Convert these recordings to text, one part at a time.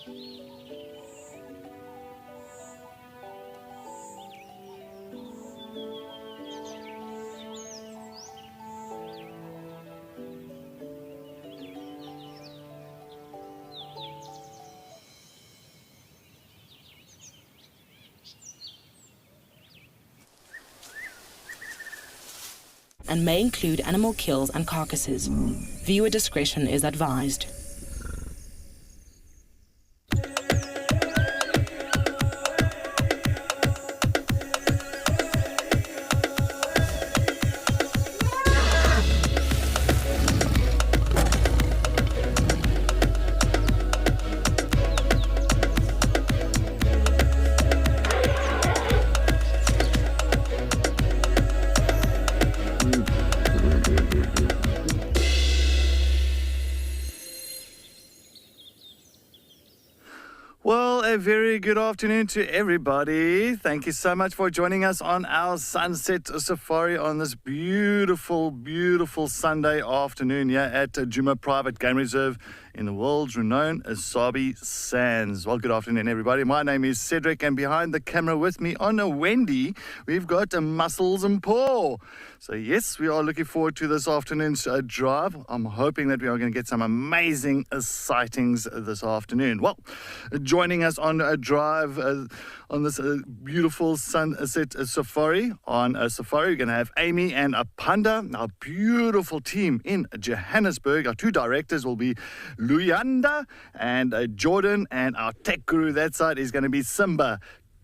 And may include animal kills and carcasses. Viewer discretion is advised. Well, a very good afternoon to everybody. Thank you so much for joining us on our sunset safari on this beautiful, beautiful Sunday afternoon here at Djuma Private Game Reserve in the world's renowned Sabi Sands. Well, good afternoon, everybody. My name is Cedric, and behind the camera with me on a Wendy, we've got Muscles and Paul. So, yes, we are looking forward to this afternoon's drive. I'm hoping that we are going to get some amazing sightings this afternoon. Well, joining us on a drive on this beautiful sunset safari. On a safari, we're going to have Amy and Apanda, our beautiful team in Johannesburg. Our two directors will be Luyanda and Jordan, and our tech guru that side is going to be Simba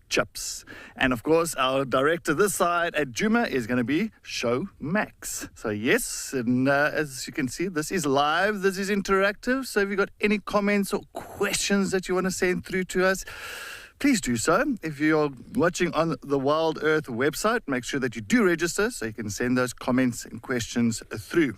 Chips. And of course, our director this side at Djuma is going to be Show Max. So yes, and as you can see, this is live, this is interactive. So if you've got any comments or questions that you want to send through to us, please do so. If you're watching on the Wild Earth website, make sure that you do register so you can send those comments and questions through.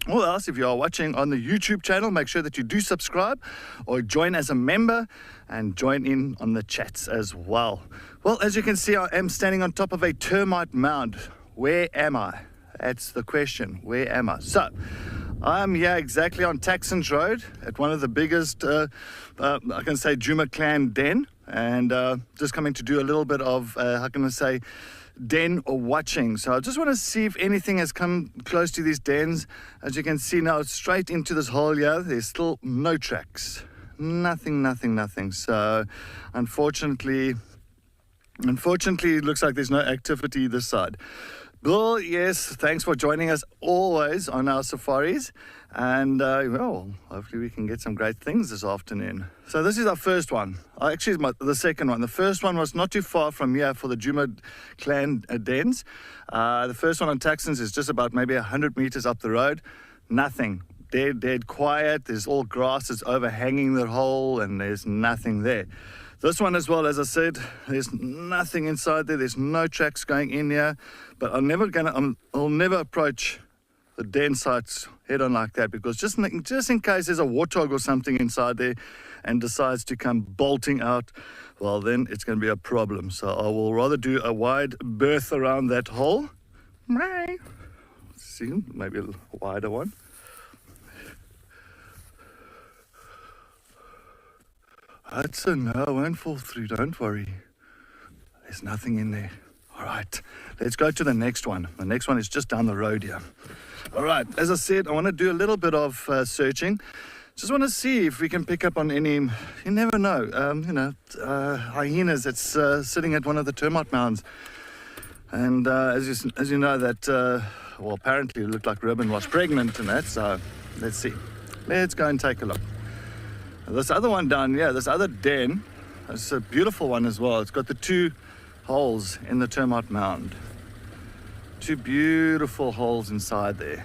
Or else, if you are watching on the YouTube channel, make sure that you do subscribe or join as a member and join in on the chats as well. Well, as you can see, I am standing on top of a termite mound. Where am I? That's the question. Where am I? So, I'm here exactly on Taxons Road at one of the biggest, I can say, Djuma clan den. And just coming to do a little bit of, how can I say, den or watching. So I just want to see if anything has come close to these dens. As you can see now, straight into this hole here, there's still no tracks. Nothing. So unfortunately, it looks like there's no activity this side. Bill, yes, thanks for joining us always on our safaris. And, well, hopefully we can get some great things this afternoon. So this is our first one. Actually, it's the second one. The first one was not too far from here for the Djuma clan dens. The first one on Taxons is just about maybe 100 meters up the road. Nothing. Dead quiet. There's all grass that's overhanging the hole, and there's nothing there. This one as well, as I said, there's nothing inside there. There's no tracks going in here. But I'll never approach the den sites head on like that, because just in case there's a warthog or something inside there and decides to come bolting out, well, then it's going to be a problem. So I will rather do a wide berth around that hole. See, maybe a wider one. That's a no, I won't fall through, don't worry. There's nothing in there. All right, let's go to the next one. The next one is just down the road here. All right, as I said, I want to do a little bit of searching. Just want to see if we can pick up on any, you never know, hyenas that's sitting at one of the termite mounds. And as you know, that, well, apparently it looked like Ruben was pregnant and that, so let's see. Let's go and take a look. This other one down here, this other den, it's a beautiful one as well. It's got the two holes in the termite mound. Two beautiful holes inside there.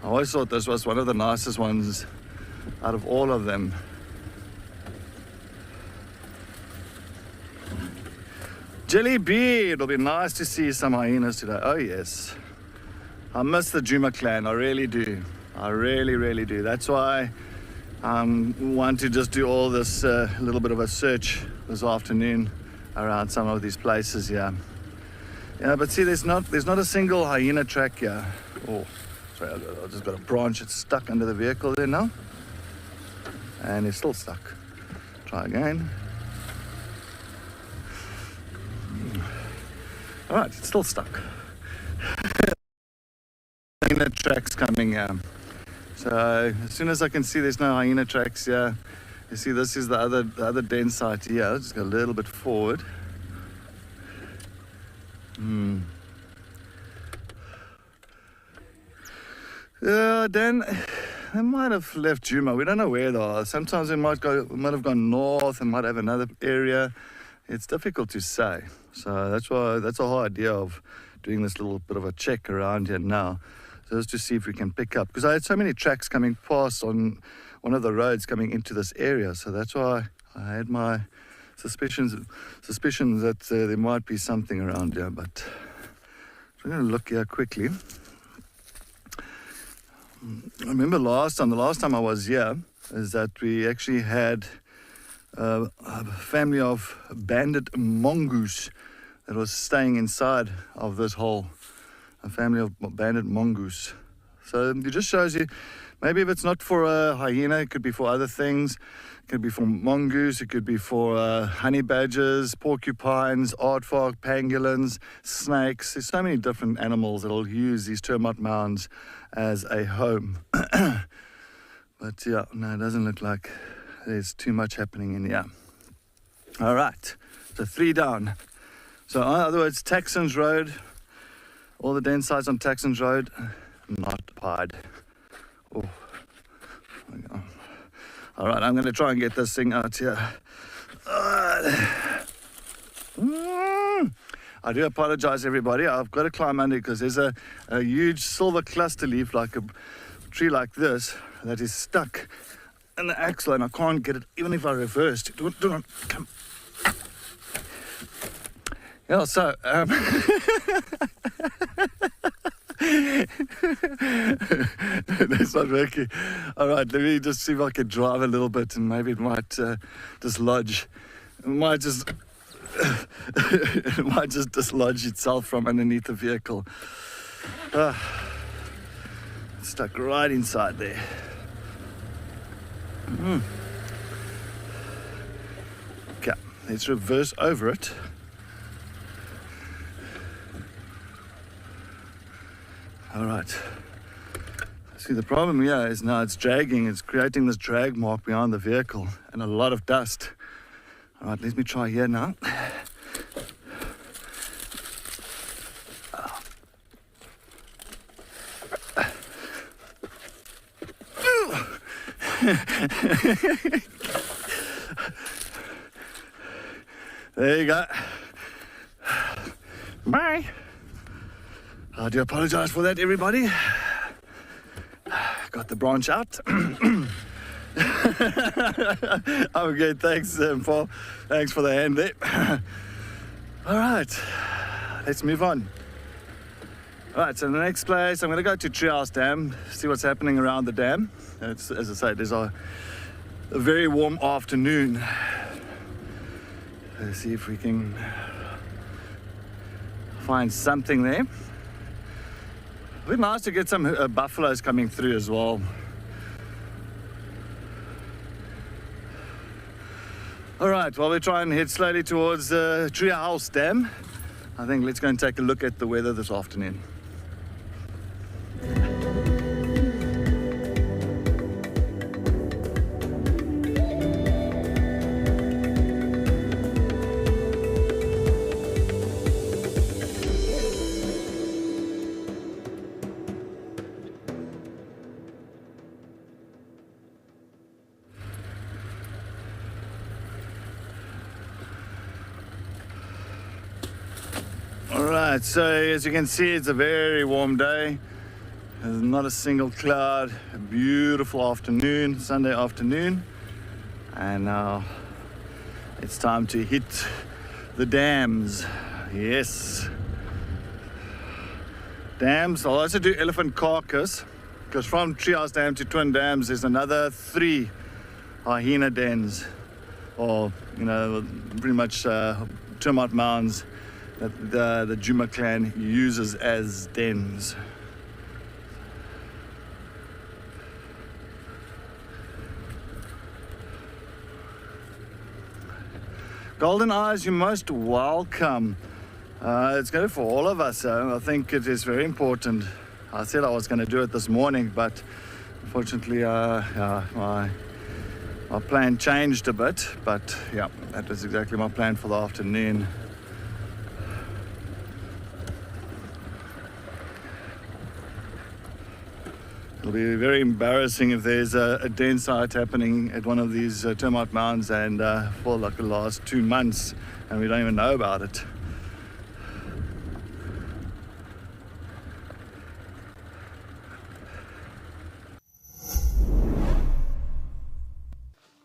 I always thought this was one of the nicest ones out of all of them. Jelly Bee, it'll be nice to see some hyenas today. Oh yes. I miss the Djuma clan, I really do. I really do. That's why I want to just do all this little bit of a search this afternoon around some of these places here. Yeah, but see, there's not a single hyena track here. Oh, sorry, I just got a branch that's stuck under the vehicle there now. And it's still stuck. Try again. All right, it's still stuck. Hyena tracks coming here. So as soon as I can see there's no hyena tracks here, you see this is the other den site here. I'll just go a little bit forward. Yeah, then they might have left Juma. We don't know where they are. Sometimes they might have gone north and might have another area. It's difficult to say. So that's the whole idea of doing this little bit of a check around here now. So just to see if we can pick up. Because I had so many tracks coming past on one of the roads coming into this area. So that's why I had my suspicions that there might be something around here. But I'm going to look here quickly. I remember the last time I was here, is that we actually had a family of banded mongoose that was staying inside of this hole. A family of banded mongoose. So it just shows you, maybe if it's not for a hyena, it could be for other things. It could be for mongoose, it could be for honey badgers, porcupines, aardvark, pangolins, snakes. There's so many different animals that will use these termite mounds as a home. But yeah, no, it doesn't look like there's too much happening in here. All right, so 3 down. So in other words, Texans Road, all the den sites on Texans Road, not pied. Oh. All right, I'm going to try and get this thing out here. I do apologize, everybody. I've got to climb under because there's a huge silver cluster leaf, like a tree like this, that is stuck in the axle, and I can't get it, even if I reversed. Do not come. Yeah, so that's not working. All right, let me just see if I can drive a little bit, and maybe it might dislodge. It might just dislodge itself from underneath the vehicle. It's stuck right inside there. Okay, let's reverse over it. All right. See, the problem here is now it's dragging. It's creating this drag mark behind the vehicle and a lot of dust. All right, let me try here now. There you go. Bye. I do apologize for that, everybody. Got the branch out. Okay, thanks, Paul. Thanks for the hand there. All right, let's move on. All right, so the next place, I'm going to go to Treehouse Dam, see what's happening around the dam. It's, as I say, there's a very warm afternoon. Let's see if we can find something there. It'd be nice to get some buffaloes coming through as well. All right, while we try and head slowly towards Treehouse Dam, I think let's go and take a look at the weather this afternoon. Alright, so as you can see, it's a very warm day. There's not a single cloud. A beautiful afternoon, Sunday afternoon. And now it's time to hit the dams. Yes. Dams. I'll also do Elephant Carcass, because from Treehouse Dam to Twin Dams there's another 3 hyena dens, or pretty much termite mounds that the Juma clan uses as dens. Golden eyes, you're most welcome. It's good for all of us. I think it is very important. I said I was going to do it this morning, but unfortunately, my plan changed a bit. But yeah, that was exactly my plan for the afternoon. It'll be very embarrassing if there's a den site happening at one of these termite mounds and for like the last 2 months and we don't even know about it.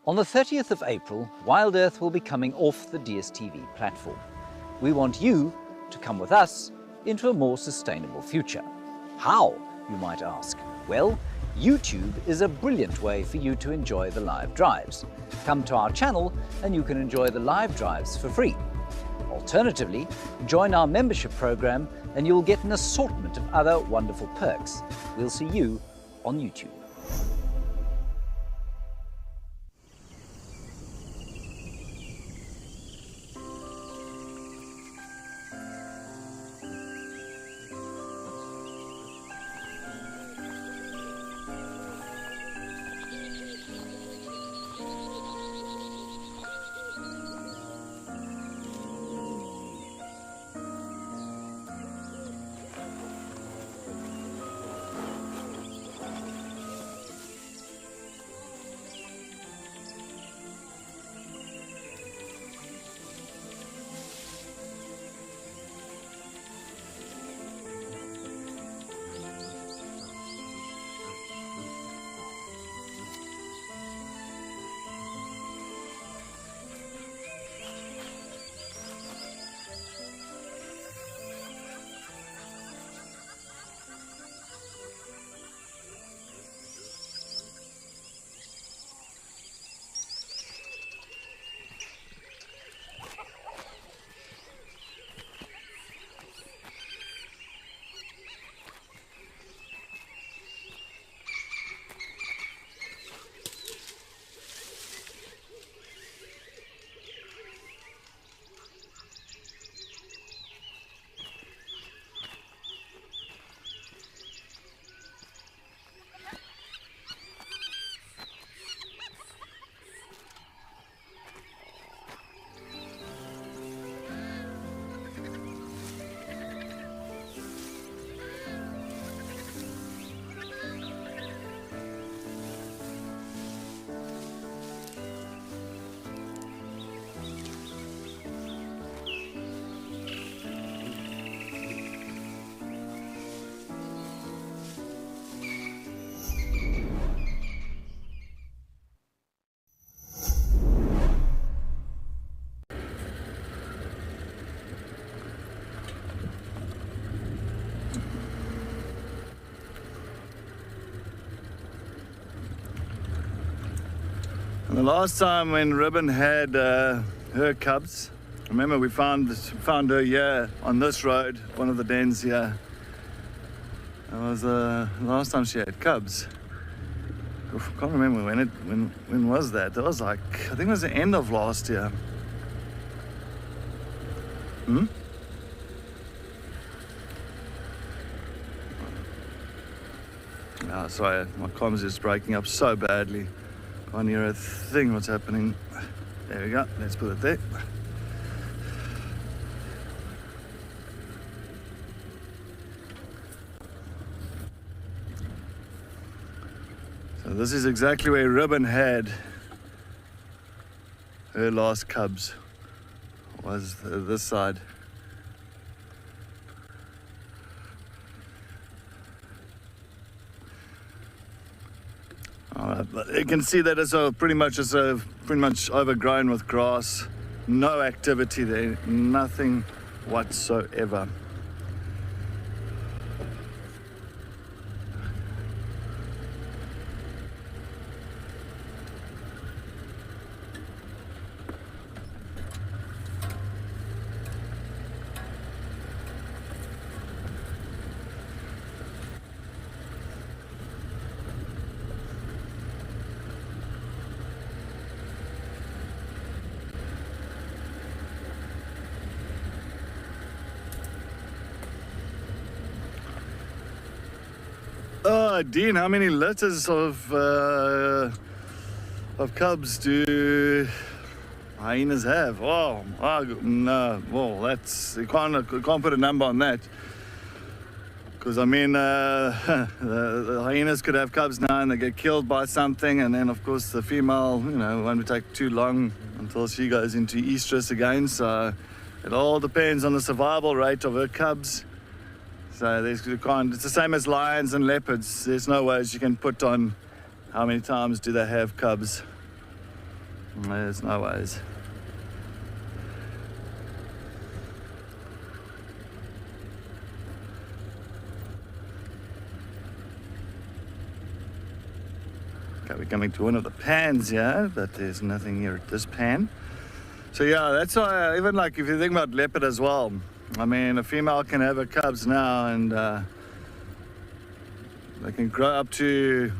On the 30th of April, Wild Earth will be coming off the DSTV platform. We want you to come with us into a more sustainable future. How, you might ask? Well, YouTube is a brilliant way for you to enjoy the live drives. Come to our channel and you can enjoy the live drives for free. Alternatively, join our membership program and you'll get an assortment of other wonderful perks. We'll see you on YouTube. And the last time when Ribbon had her cubs, remember we found her here on this road, one of the dens here. That was the last time she had cubs. I can't remember when was that? That was like, I think it was the end of last year. Oh, sorry, my comms is breaking up so badly. Can't hear a thing what's happening. There we go, let's put it there. So this is exactly where Ribbon had her last cubs, was this side. But you can see that it's pretty much overgrown with grass. No activity there, nothing whatsoever. Dean, how many litters of cubs do hyenas have? Oh, no. Well, you can't put a number on that. Because, I mean, the hyenas could have cubs now and they get killed by something. And then, of course, the female, won't take too long until she goes into estrus again. So it all depends on the survival rate of her cubs. So it's the same as lions and leopards. There's no ways you can put on how many times do they have cubs. There's no ways. Okay, we're coming to one of the pans here, but there's nothing here at this pan. So yeah, that's why, even like if you think about leopard as well, I mean, a female can have her cubs now and they can grow up to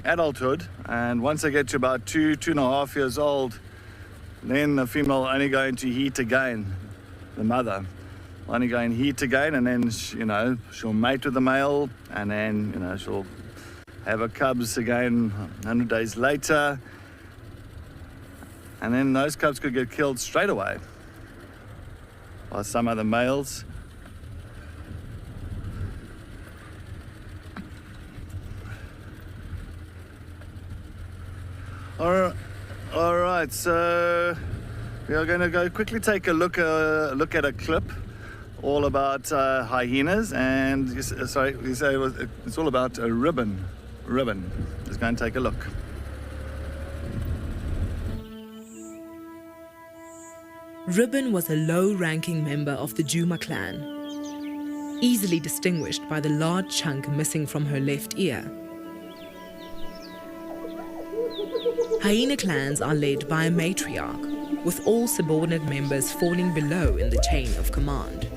adulthood. And once they get to about 2.5 years old, then the female only go into heat again, the mother. Only go in heat again, and then, she'll mate with the male, and then, she'll have her cubs again 100 days later. And then those cubs could get killed straight away by some other males. All right, so we are going to go quickly take a look at a clip all about hyenas, and you say it's all about a ribbon. Let's go and take a look. Ribbon was a low-ranking member of the Djuma clan, easily distinguished by the large chunk missing from her left ear. Hyena clans are led by a matriarch, with all subordinate members falling below in the chain of command.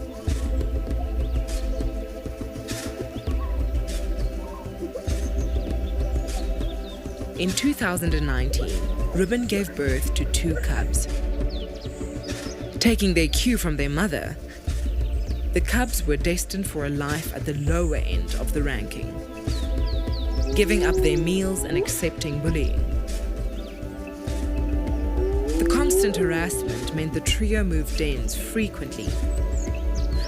In 2019, Ribbon gave birth to 2 cubs. Taking their cue from their mother, the cubs were destined for a life at the lower end of the ranking, giving up their meals and accepting bullying. The constant harassment meant the trio moved dens frequently,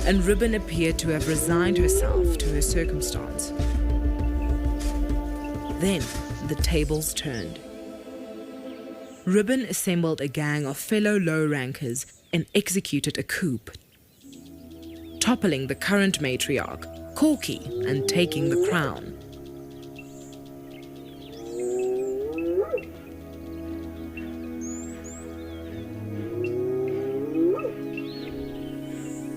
and Ribbon appeared to have resigned herself to her circumstance. Then the tables turned. Ribbon assembled a gang of fellow low-rankers and executed a coup, toppling the current matriarch, Corky, and taking the crown.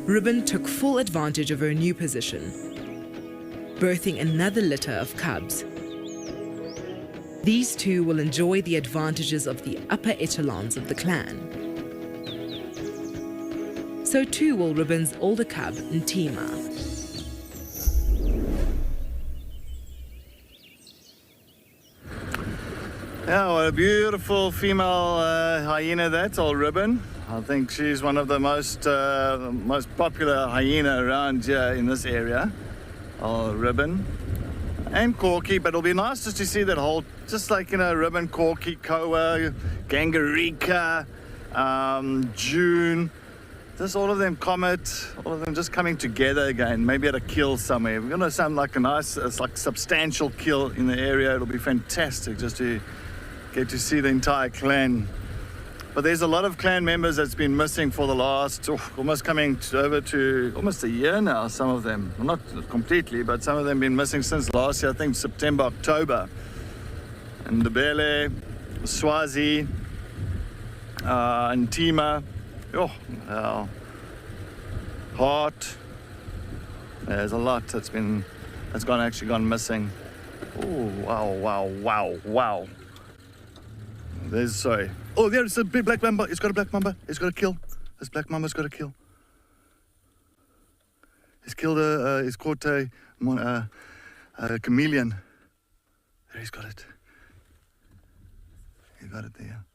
Ribbon took full advantage of her new position, birthing another litter of cubs. These 2 will enjoy the advantages of the upper echelons of the clan. So too will Ribbon's older cub, Ntima. Yeah, what a beautiful female hyena that's, old Ribbon. I think she's one of the most popular hyena around here in this area, old Ribbon. And Corky, but it'll be nice just to see that whole, just like, Ribbon, Corky, Koa, Gangarika, June, just all of them, Comet, all of them just coming together again, maybe at a kill somewhere. We're going to sound like a nice, substantial kill in the area. It'll be fantastic just to get to see the entire clan. But there's a lot of clan members that's been missing for the last, almost coming over to almost a year now, some of them. Well, not completely, but some of them been missing since last year, I think September, October. And Ndebele, Swazi, Ntima, Heart. There's a lot that's actually gone missing. Oh, wow. There's a big black mamba. It's got a black mamba. It's got a kill. This black mamba's got a kill. He's killed he's caught a chameleon. There, he's got it. He got it there.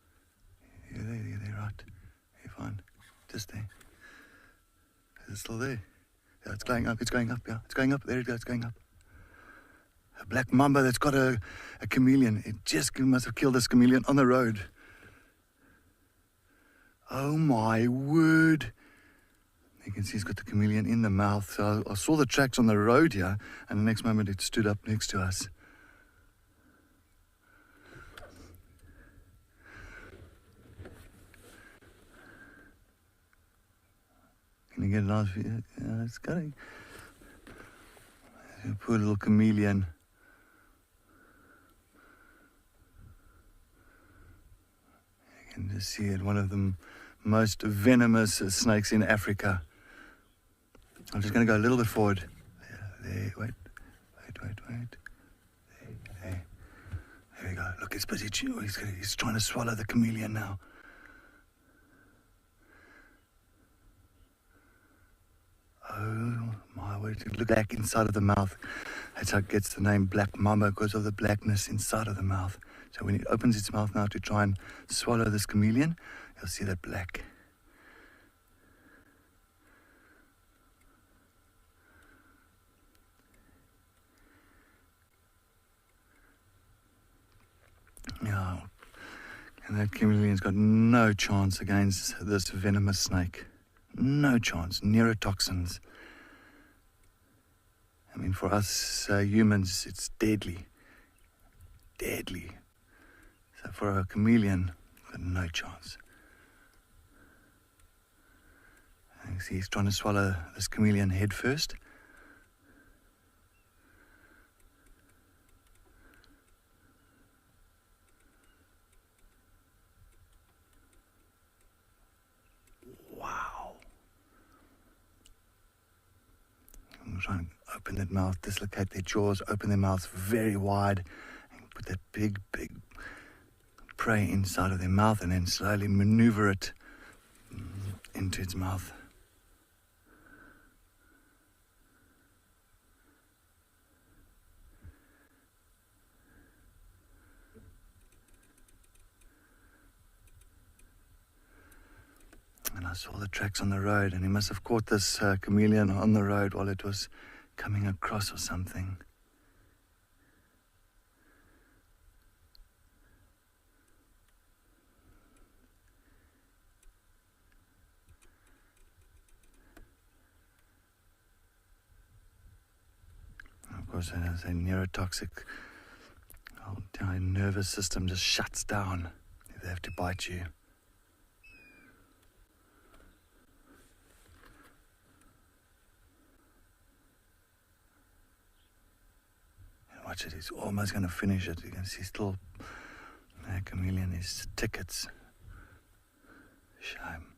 You're there, right. You're fine. Just there. Is it still there? Yeah, it's going up, yeah. It's going up. There it goes, it's going up. A black mamba that's got a chameleon. It just must have killed this chameleon on the road. Oh my word. You can see he's got the chameleon in the mouth. So I saw the tracks on the road here, and the next moment it stood up next to us. Can you get it out? Yeah, it's going. Poor little chameleon. You can just see it, one of the most venomous snakes in Africa. I'm just going to go a little bit forward. There, wait. There we go. Look, it's busy. He's trying to swallow the chameleon now. Oh my word, look back inside of the mouth. That's how it gets the name black mamba, because of the blackness inside of the mouth. So when it opens its mouth now to try and swallow this chameleon, you'll see that black. Yeah, and that chameleon's got no chance against this venomous snake. No chance. Neurotoxins. I mean, for us humans, it's deadly. Deadly. So for a chameleon, got no chance. And you see he's trying to swallow this chameleon head first. Try and open that mouth, dislocate their jaws, open their mouths very wide, and put that big prey inside of their mouth, and then slowly maneuver it into its mouth. And I saw the tracks on the road, and he must have caught this chameleon on the road while it was coming across or something. And of course, as a neurotoxic, whole entire nervous system just shuts down if they have to bite you. Watch it, he's almost going to finish it. You can see still that chameleon is tickets. Shame.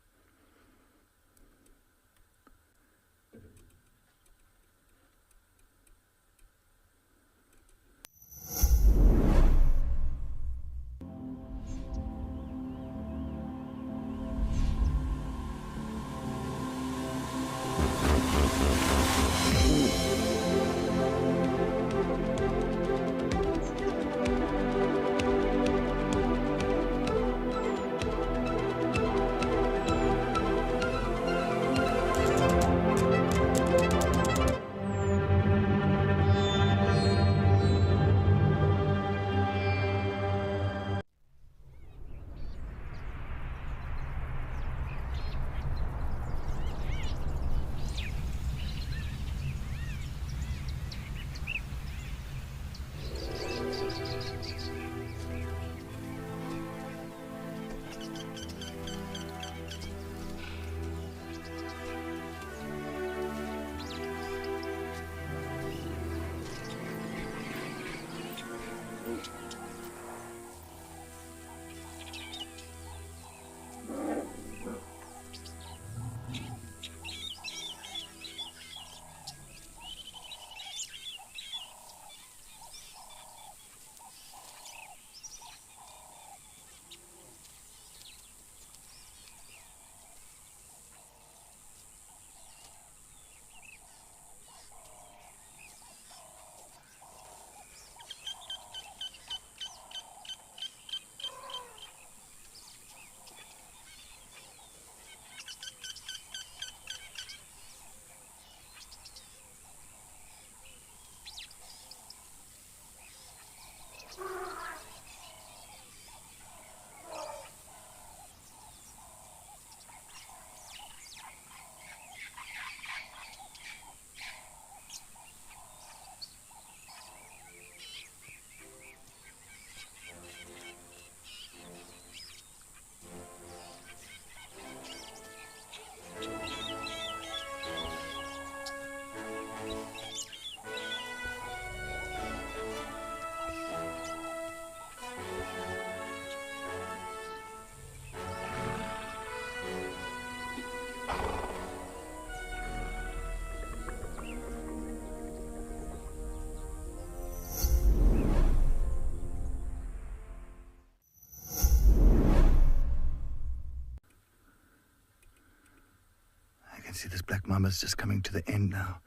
see this black mama's just coming to the end now.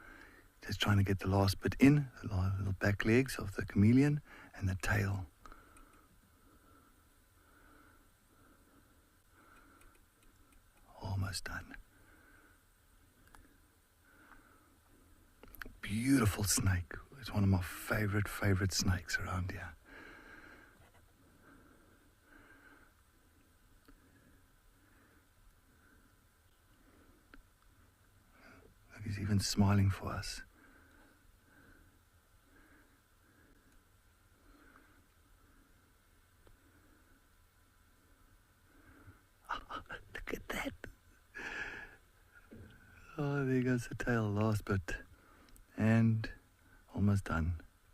Just trying to get the last bit in, the little back legs of the chameleon and the tail. Almost done. Beautiful snake. It's one of my favorite snakes around here. Look, he's even smiling for us. Look at that. Oh, there goes the tail, last bit. And almost done.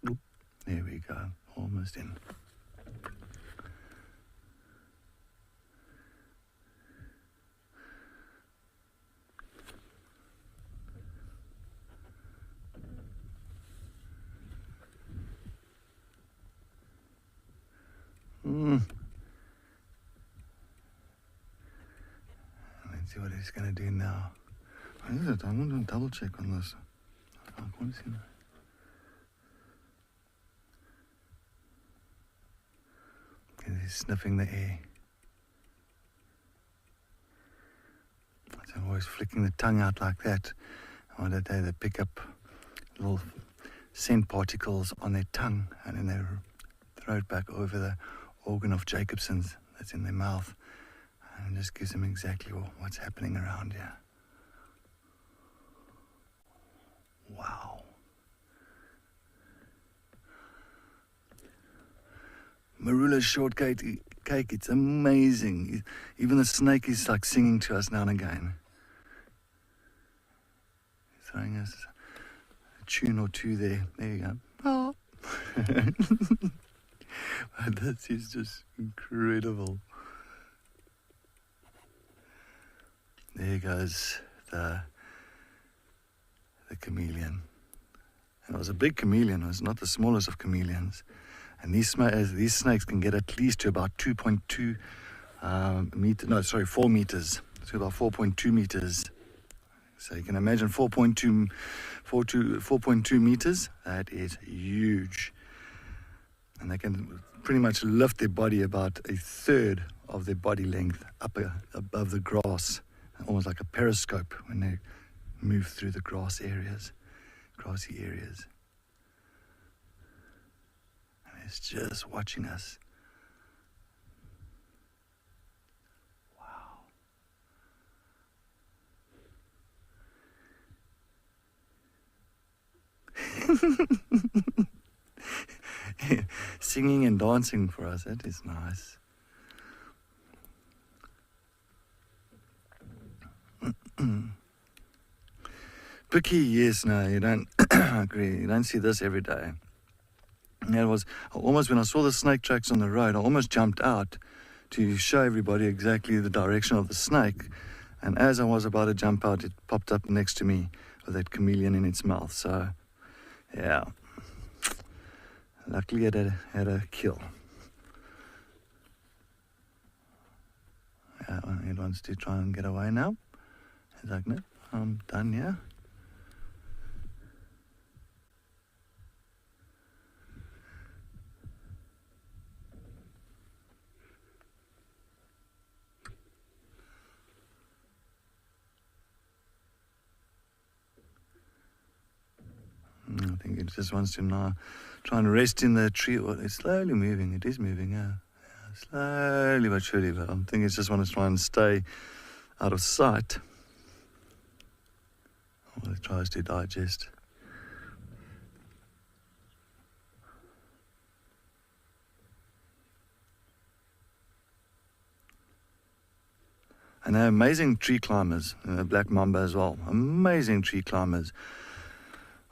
Oop. There we go, almost in. Let's see what he's going to do now. What is it? I want to double check on this. I want to see that. Okay, he's sniffing the air. So always flicking the tongue out like that. On that day they pick up little scent particles on their tongue and then they throw it back over the organ of Jacobson's that's in their mouth. And it just gives them exactly what's happening around here. Wow. Marula's shortcake, it's amazing. Even the snake is like singing to us now and again. He's throwing us a tune or two there. There you go. Oh. This is just incredible. There goes the chameleon. And it was a big chameleon. It was not the smallest of chameleons. And these snakes can get at least to about 2.2 4 meters. So about 4.2 meters. So you can imagine 4.2 meters. That is huge. And they can pretty much lift their body about a third of their body length up above the grass, almost like a periscope when they move through the grassy areas. And it's just watching us. Wow. Singing and dancing for us, that is nice. Picky, yes, no, you don't agree. You don't see this every day. And it was almost when I saw the snake tracks on the road, I almost jumped out to show everybody exactly the direction of the snake. And as I was about to jump out, it popped up next to me with that chameleon in its mouth. So, yeah. Luckily it had a kill. Yeah, it wants to try and get away now. He's like, no, I'm done here. I think it just wants to now try and rest in the tree. Well, it's slowly moving. It is moving, yeah. Slowly but surely. But I think it just wants to try and stay out of sight while it tries to digest. And they're amazing tree climbers, black mamba as well. Amazing tree climbers.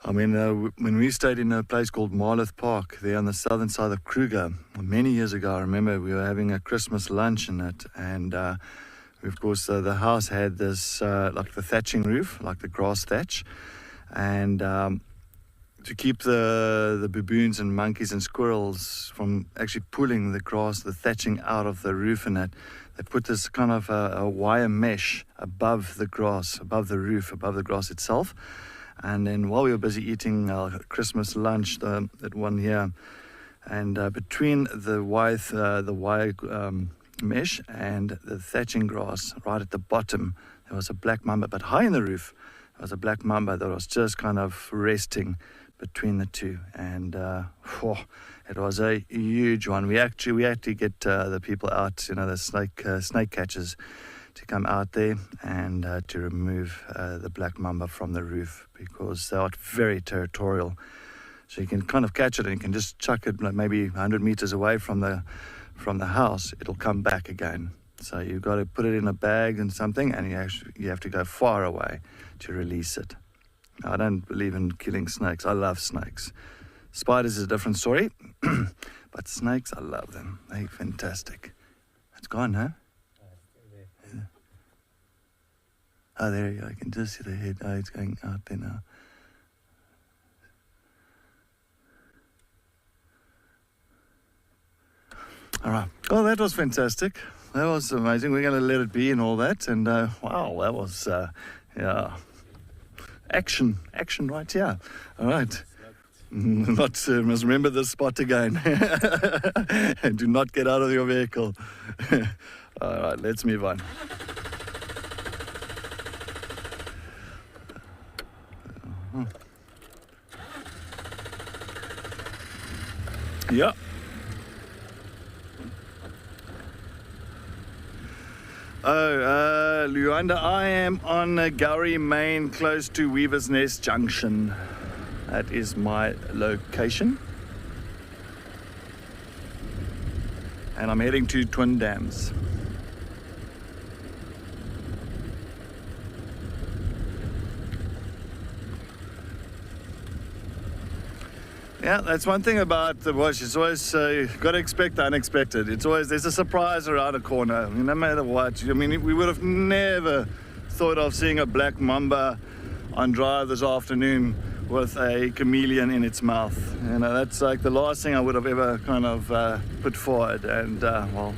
I mean, when we stayed in a place called Marloth Park, there on the southern side of Kruger, many years ago, I remember we were having a Christmas lunch in it, and of course the house had this like the thatching roof, like the grass thatch, and to keep the baboons and monkeys and squirrels from actually pulling the grass, the thatching out of the roof and that, they put this kind of a wire mesh above the grass, above the roof, above the grass itself. And then while we were busy eating our Christmas lunch, that one here, and between the wire mesh and the thatching grass, right at the bottom, there was a black mamba. But high in the roof, there was a black mamba that was just kind of resting between the two. And it was a huge one. We had to get the people out, the snake catchers, to come out there and to remove the black mamba from the roof, because they are very territorial. So you can kind of catch it and you can just chuck it like maybe 100 meters away from the house. It'll come back again. So you've got to put it in a bag and something, and you have to go far away to release it. Now, I don't believe in killing snakes. I love snakes. Spiders is a different story, but snakes, I love them. They're fantastic. It's gone, huh? Yeah. Oh, there you go. I can just see the head. Oh, it's going out there now. All right. Well, that was fantastic. That was amazing. We're going to let it be and all that. And wow, that was, action right here. All right. Must remember this spot again. And do not get out of your vehicle. All right, let's move on. Yeah. Luanda, I am on Gowrie Main, close to Weaver's Nest Junction. That is my location. And I'm heading to Twin Dams. Yeah, that's one thing about the bush. It's always got to expect the unexpected. There's a surprise around a corner. I mean, no matter what. I mean, we would have never thought of seeing a black mamba on drive this afternoon with a chameleon in its mouth. That's like the last thing I would have ever kind of put forward. And well,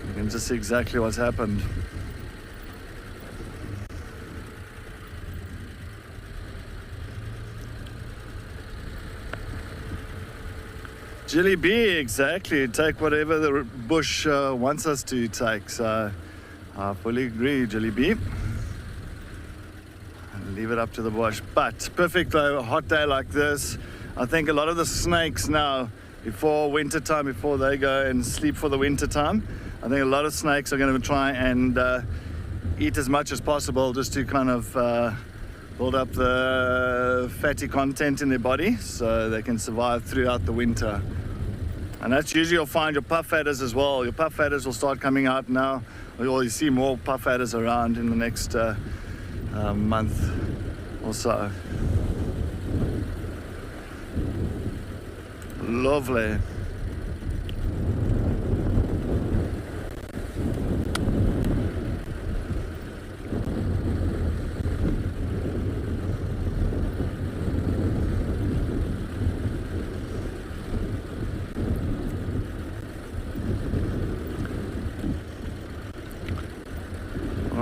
you can just see exactly what's happened. Jelly bee, exactly. Take whatever the bush wants us to take. So I fully agree, Jelly bee. Leave it up to the bush. But perfect though, a hot day like this. I think a lot of the snakes now, before winter time, before they go and sleep for the winter time, I think a lot of snakes are going to try and eat as much as possible just to kind of build up the fatty content in their body so they can survive throughout the winter. And that's usually you'll find your puff adders as well. Your puff adders will start coming out now. You'll see more puff adders around in the next month or so. Lovely.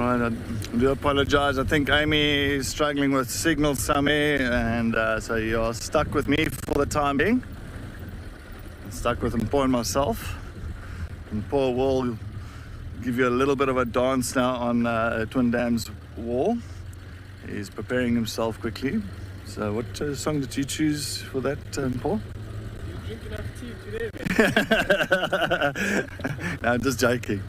I do apologize. I think Amy is struggling with signal somewhere, and so you're stuck with me for the time being. I'm stuck with Paul and myself. And Paul will give you a little bit of a dance now on Twin Dams wall. He's preparing himself quickly. So what song did you choose for that, Paul? You drink enough tea today, man. No, I'm just joking.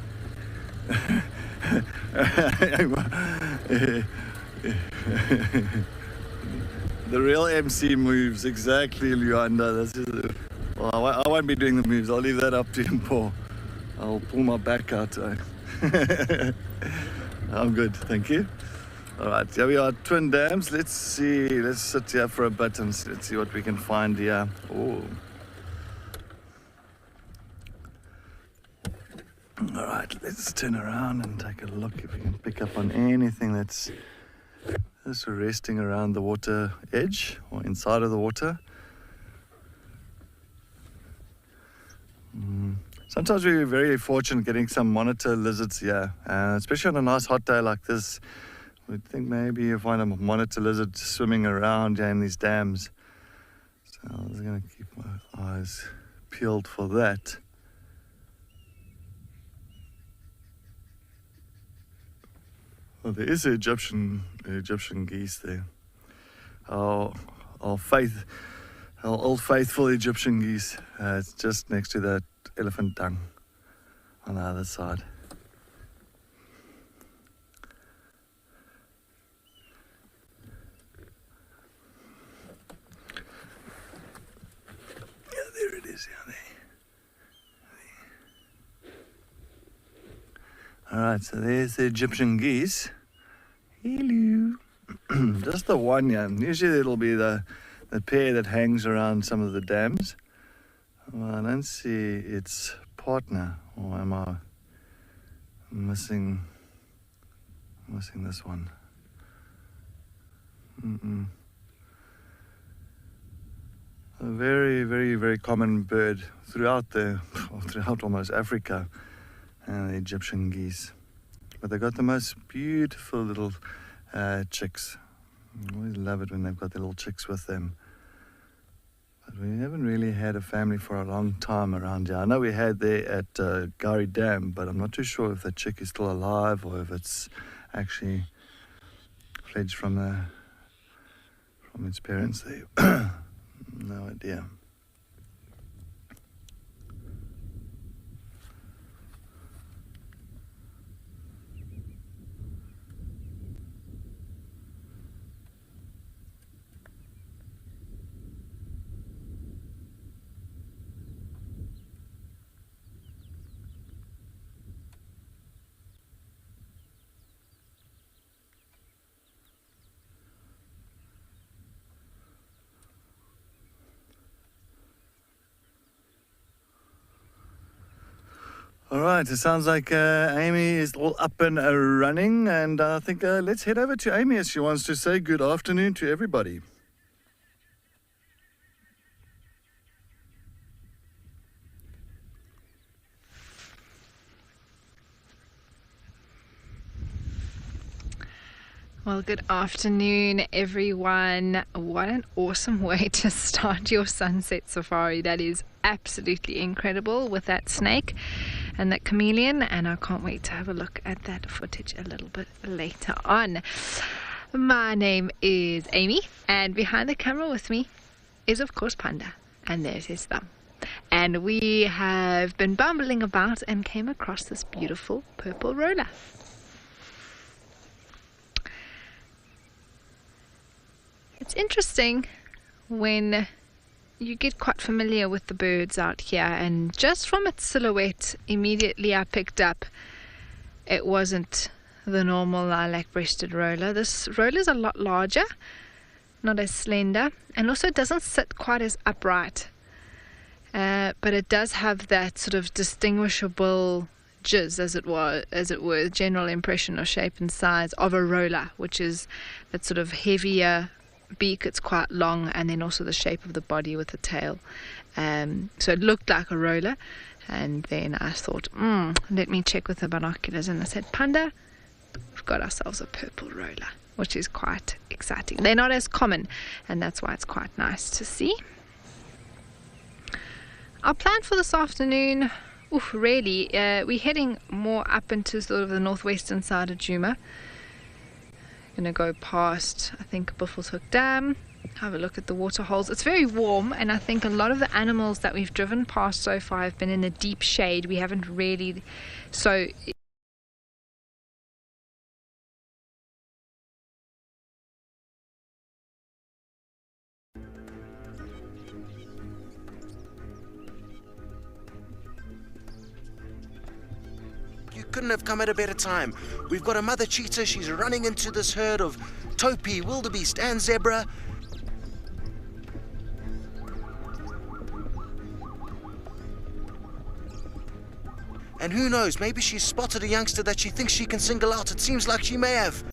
The real MC moves, exactly, Luanda. Well, I won't be doing the moves. I'll leave that up to him, Paul. I'll pull my back out. I'm good, thank you. All right, here we are, Twin Dams. Let's see. Let's sit here for a bit and let's see what we can find here. Oh. All right, let's turn around and take a look if we can pick up on anything that's just resting around the water edge or inside of the water. Sometimes we're very fortunate getting some monitor lizards here, especially on a nice hot day like this. We'd think maybe you find a monitor lizard swimming around here in these dams. So I was going to keep my eyes peeled for that. Well, there is an Egyptian geese there. Our old faithful Egyptian geese. It's just next to that elephant dung on the other side. Yeah, there it is. Yeah, there. All right, so there's the Egyptian geese. Hello. Just the one, yeah. Usually it'll be the pair that hangs around some of the dams. Well, I don't see its partner, or am I missing this one? A very, very, very common bird throughout almost Africa, and the Egyptian geese. But they've got the most beautiful little chicks. I always love it when they've got their little chicks with them. But we haven't really had a family for a long time around here. I know we had there at Gari Dam, but I'm not too sure if the chick is still alive or if it's actually fledged from its parents there. No idea. All right, it sounds like Amy is all up and running, and I think let's head over to Amy as she wants to say good afternoon to everybody. Well, good afternoon, everyone. What an awesome way to start your sunset safari. That is absolutely incredible with that snake and that chameleon, and I can't wait to have a look at that footage a little bit later on. My name is Amy, and behind the camera with me is, of course, Panda, and there's his thumb. And we have been bumbling about and came across this beautiful purple roller. It's interesting when you get quite familiar with the birds out here, and just from its silhouette immediately I picked up it wasn't the normal lilac-breasted roller. This roller is a lot larger, not as slender, and also doesn't sit quite as upright, but it does have that sort of distinguishable jizz, as it were, general impression of shape and size of a roller, which is that sort of heavier beak. It's quite long, and then also the shape of the body with the tail, so it looked like a roller. And then I thought, let me check with the binoculars, and I said, Panda, we've got ourselves a purple roller, which is quite exciting. They're not as common, and that's why it's quite nice to see. Our plan for this afternoon, really, we're heading more up into sort of the northwestern side of Djuma. Going to go past, I think, Buffelshoek Dam, have a look at the water holes. It's very warm, and I think a lot of the animals that we've driven past so far have been in the deep shade. We haven't really, so You couldn't have come at a better time. We've got a mother cheetah. She's running into this herd of topi, wildebeest, and zebra. And who knows, maybe she's spotted a youngster that she thinks she can single out. It seems like she may have.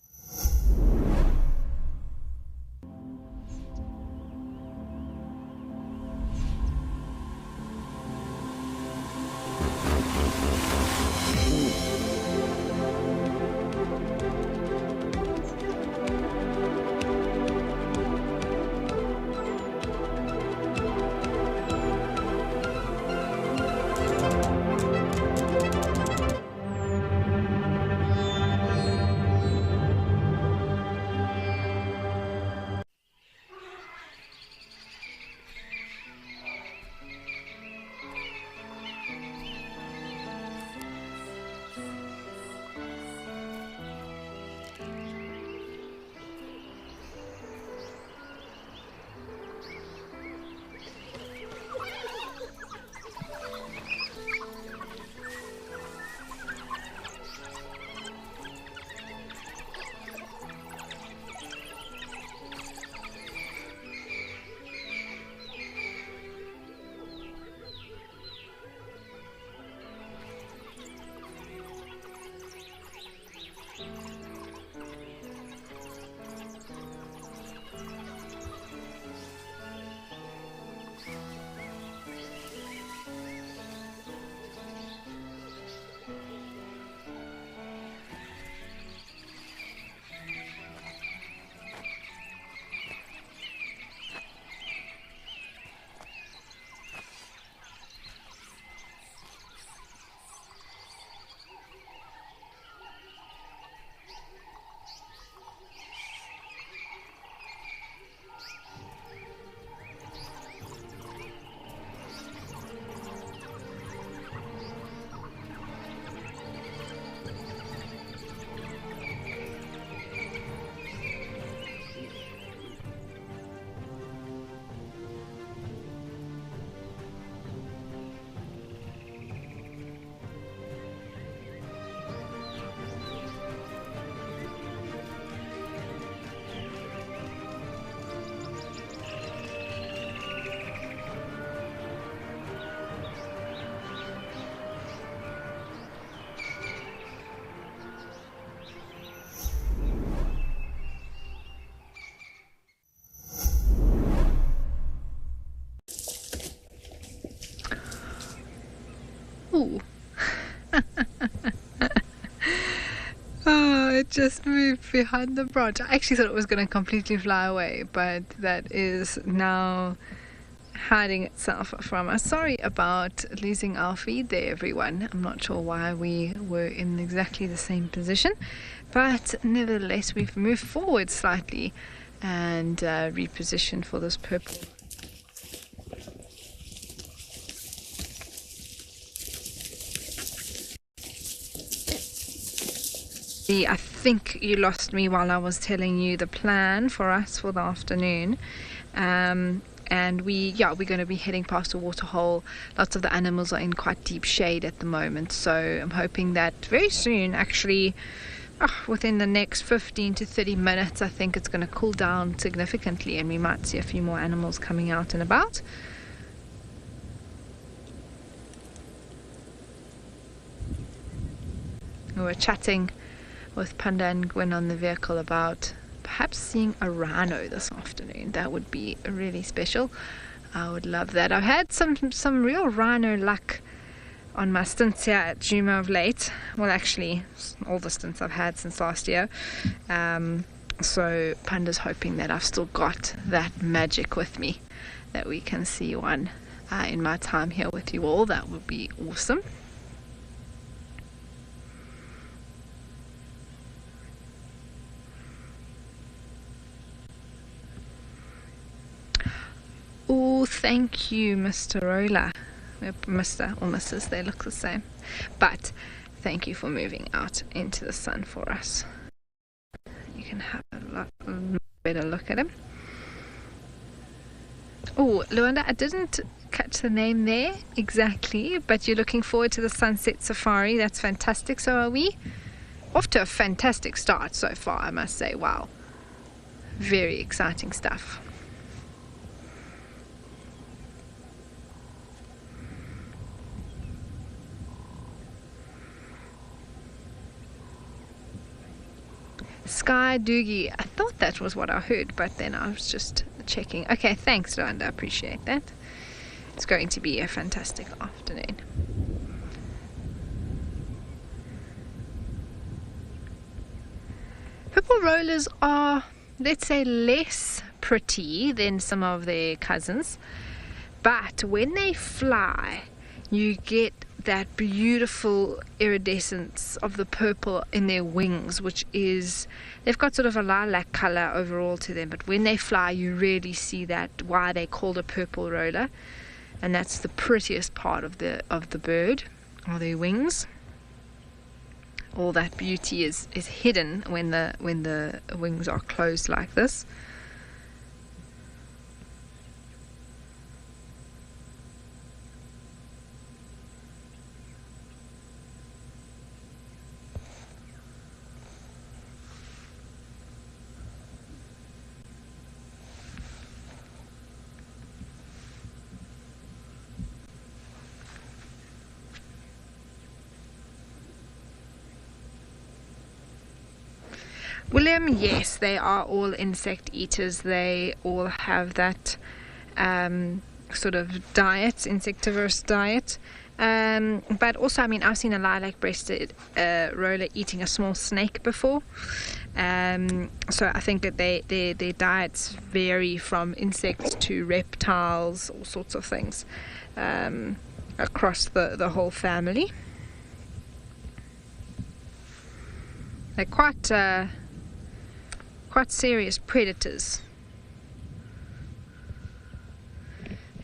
Oh, it just moved behind the branch. I actually thought it was going to completely fly away, but that is now hiding itself from us. Sorry about losing our feed there, everyone. I'm not sure why we were in exactly the same position, but nevertheless we've moved forward slightly and repositioned for this purple. I think you lost me while I was telling you the plan for us for the afternoon. And we're going to be heading past a waterhole. Lots of the animals are in quite deep shade at the moment, so I'm hoping that very soon, actually within the next 15 to 30 minutes, I think it's going to cool down significantly and we might see a few more animals coming out and about. We were chatting with Panda and Gwen on the vehicle about perhaps seeing a rhino this afternoon. That would be really special. I would love that. I've had some real rhino luck on my stints here at Djuma of late. Well, actually, all the stints I've had since last year. So Panda's hoping that I've still got that magic with me, that we can see one in my time here with you all. That would be awesome. Oh, thank you, Mr. Roller. Mr. or Mrs. They look the same. But thank you for moving out into the sun for us. You can have a better look at him. Oh, Luanda, I didn't catch the name there exactly, but you're looking forward to the sunset safari. That's fantastic. So are we. Off to a fantastic start so far, I must say. Wow. Very exciting stuff. Sky Doogie. I thought that was what I heard, but then I was just checking. Okay, thanks, Luanda. I appreciate that. It's going to be a fantastic afternoon. Purple rollers are, let's say, less pretty than some of their cousins, but when they fly, you get that beautiful iridescence of the purple in their wings, which is, they've got sort of a lilac color overall to them, but when they fly you really see that, why they're called a purple roller, and that's the prettiest part of the bird, are their wings. All that beauty is hidden when the wings are closed like this. William, yes, they are all insect eaters. They all have that sort of diet, insectivorous diet. But also, I mean, I've seen a lilac-breasted roller eating a small snake before. So I think that their diets vary from insects to reptiles, all sorts of things, across the whole family. They're quite serious predators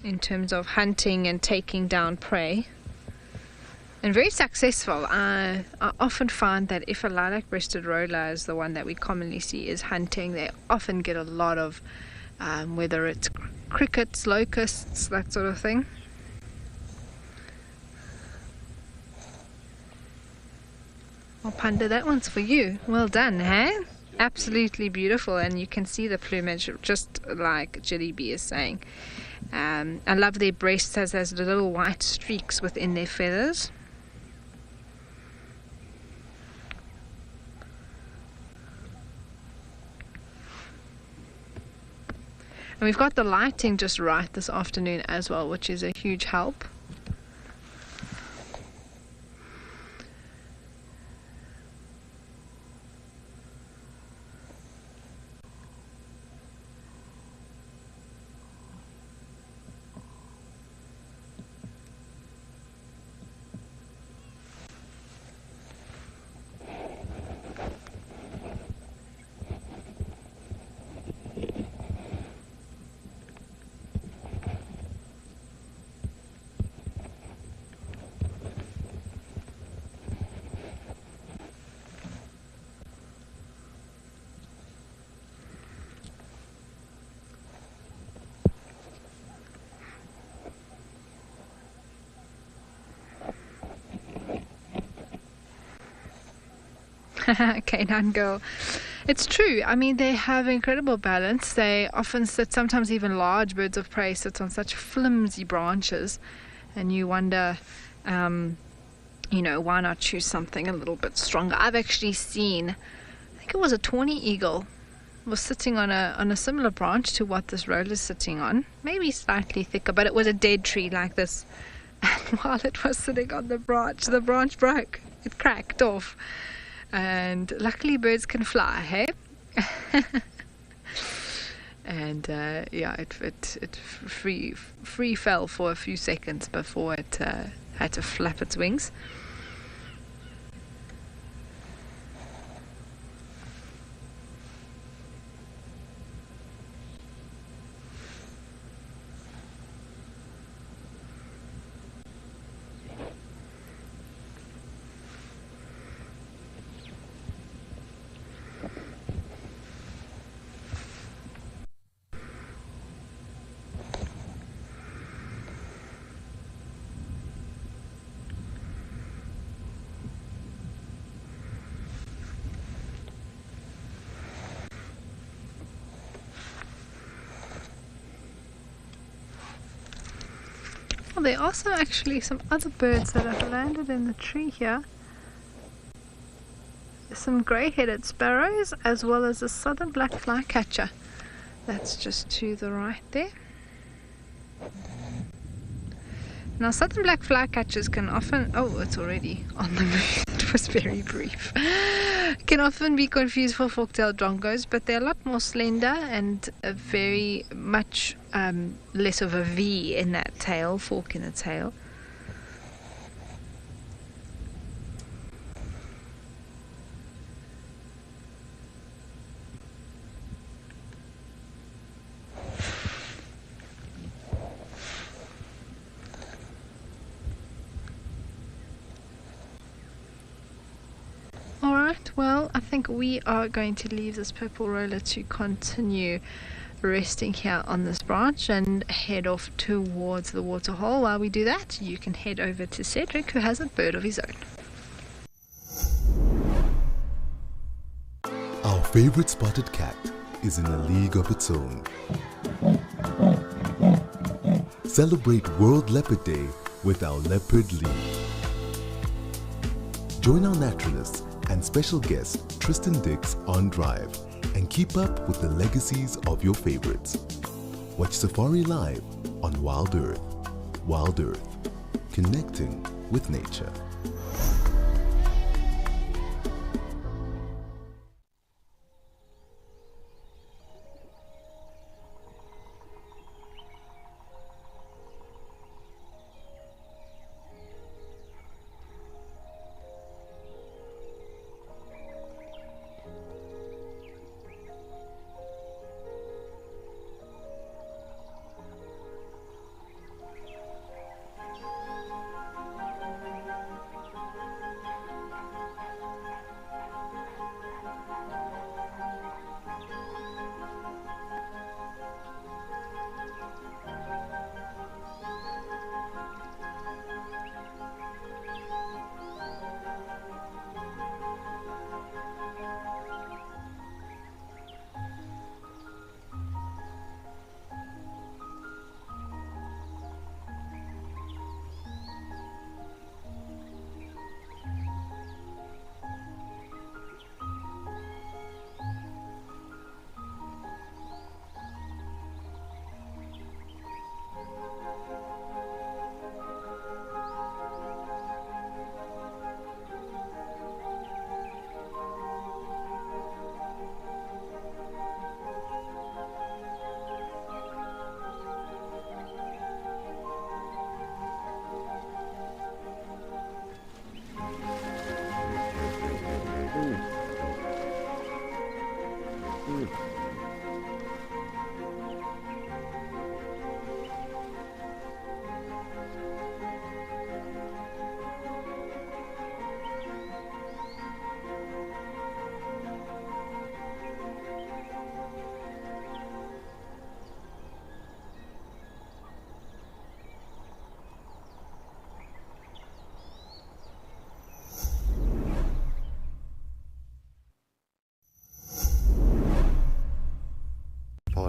in terms of hunting and taking down prey, and very successful. I often find that if a lilac-breasted roller is the one that we commonly see is hunting, they often get a lot of whether it's crickets, locusts, that sort of thing. Well, Panda, that one's for you. Well done, hey? Absolutely beautiful, and you can see the plumage, just like Jelly Bee is saying. I love their breasts as there's little white streaks within their feathers. And we've got the lighting just right this afternoon as well, which is a huge help. Canine girl. It's true. I mean, they have incredible balance. They often sit, sometimes even large birds of prey sit on such flimsy branches, and you wonder, why not choose something a little bit stronger? I've actually seen, I think it was a tawny eagle, was sitting on a similar branch to what this roller is sitting on, maybe slightly thicker, but it was a dead tree like this. And while it was sitting on the branch broke. It cracked off. And luckily birds can fly, hey? And it free fell for a few seconds before it had to flap its wings. Well, there are also actually some other birds that have landed in the tree here. Some grey-headed sparrows, as well as a southern black flycatcher. That's just to the right there. Now, southern black flycatchers can often... Oh, it's already on the move. It was very brief. Can often be confused for fork-tailed drongos, but they're a lot more slender and very much less of a V in that tail, fork in the tail. Well, I think we are going to leave this purple roller to continue resting here on this branch and head off towards the waterhole. While we do that, you can head over to Cedric, who has a bird of his own. Our favorite spotted cat is in a league of its own. Celebrate World Leopard Day with our Leopard League. Join our naturalists and special guest Tristan Dix on Drive and keep up with the legacies of your favorites. Watch Safari Live on Wild Earth. Wild Earth, connecting with nature.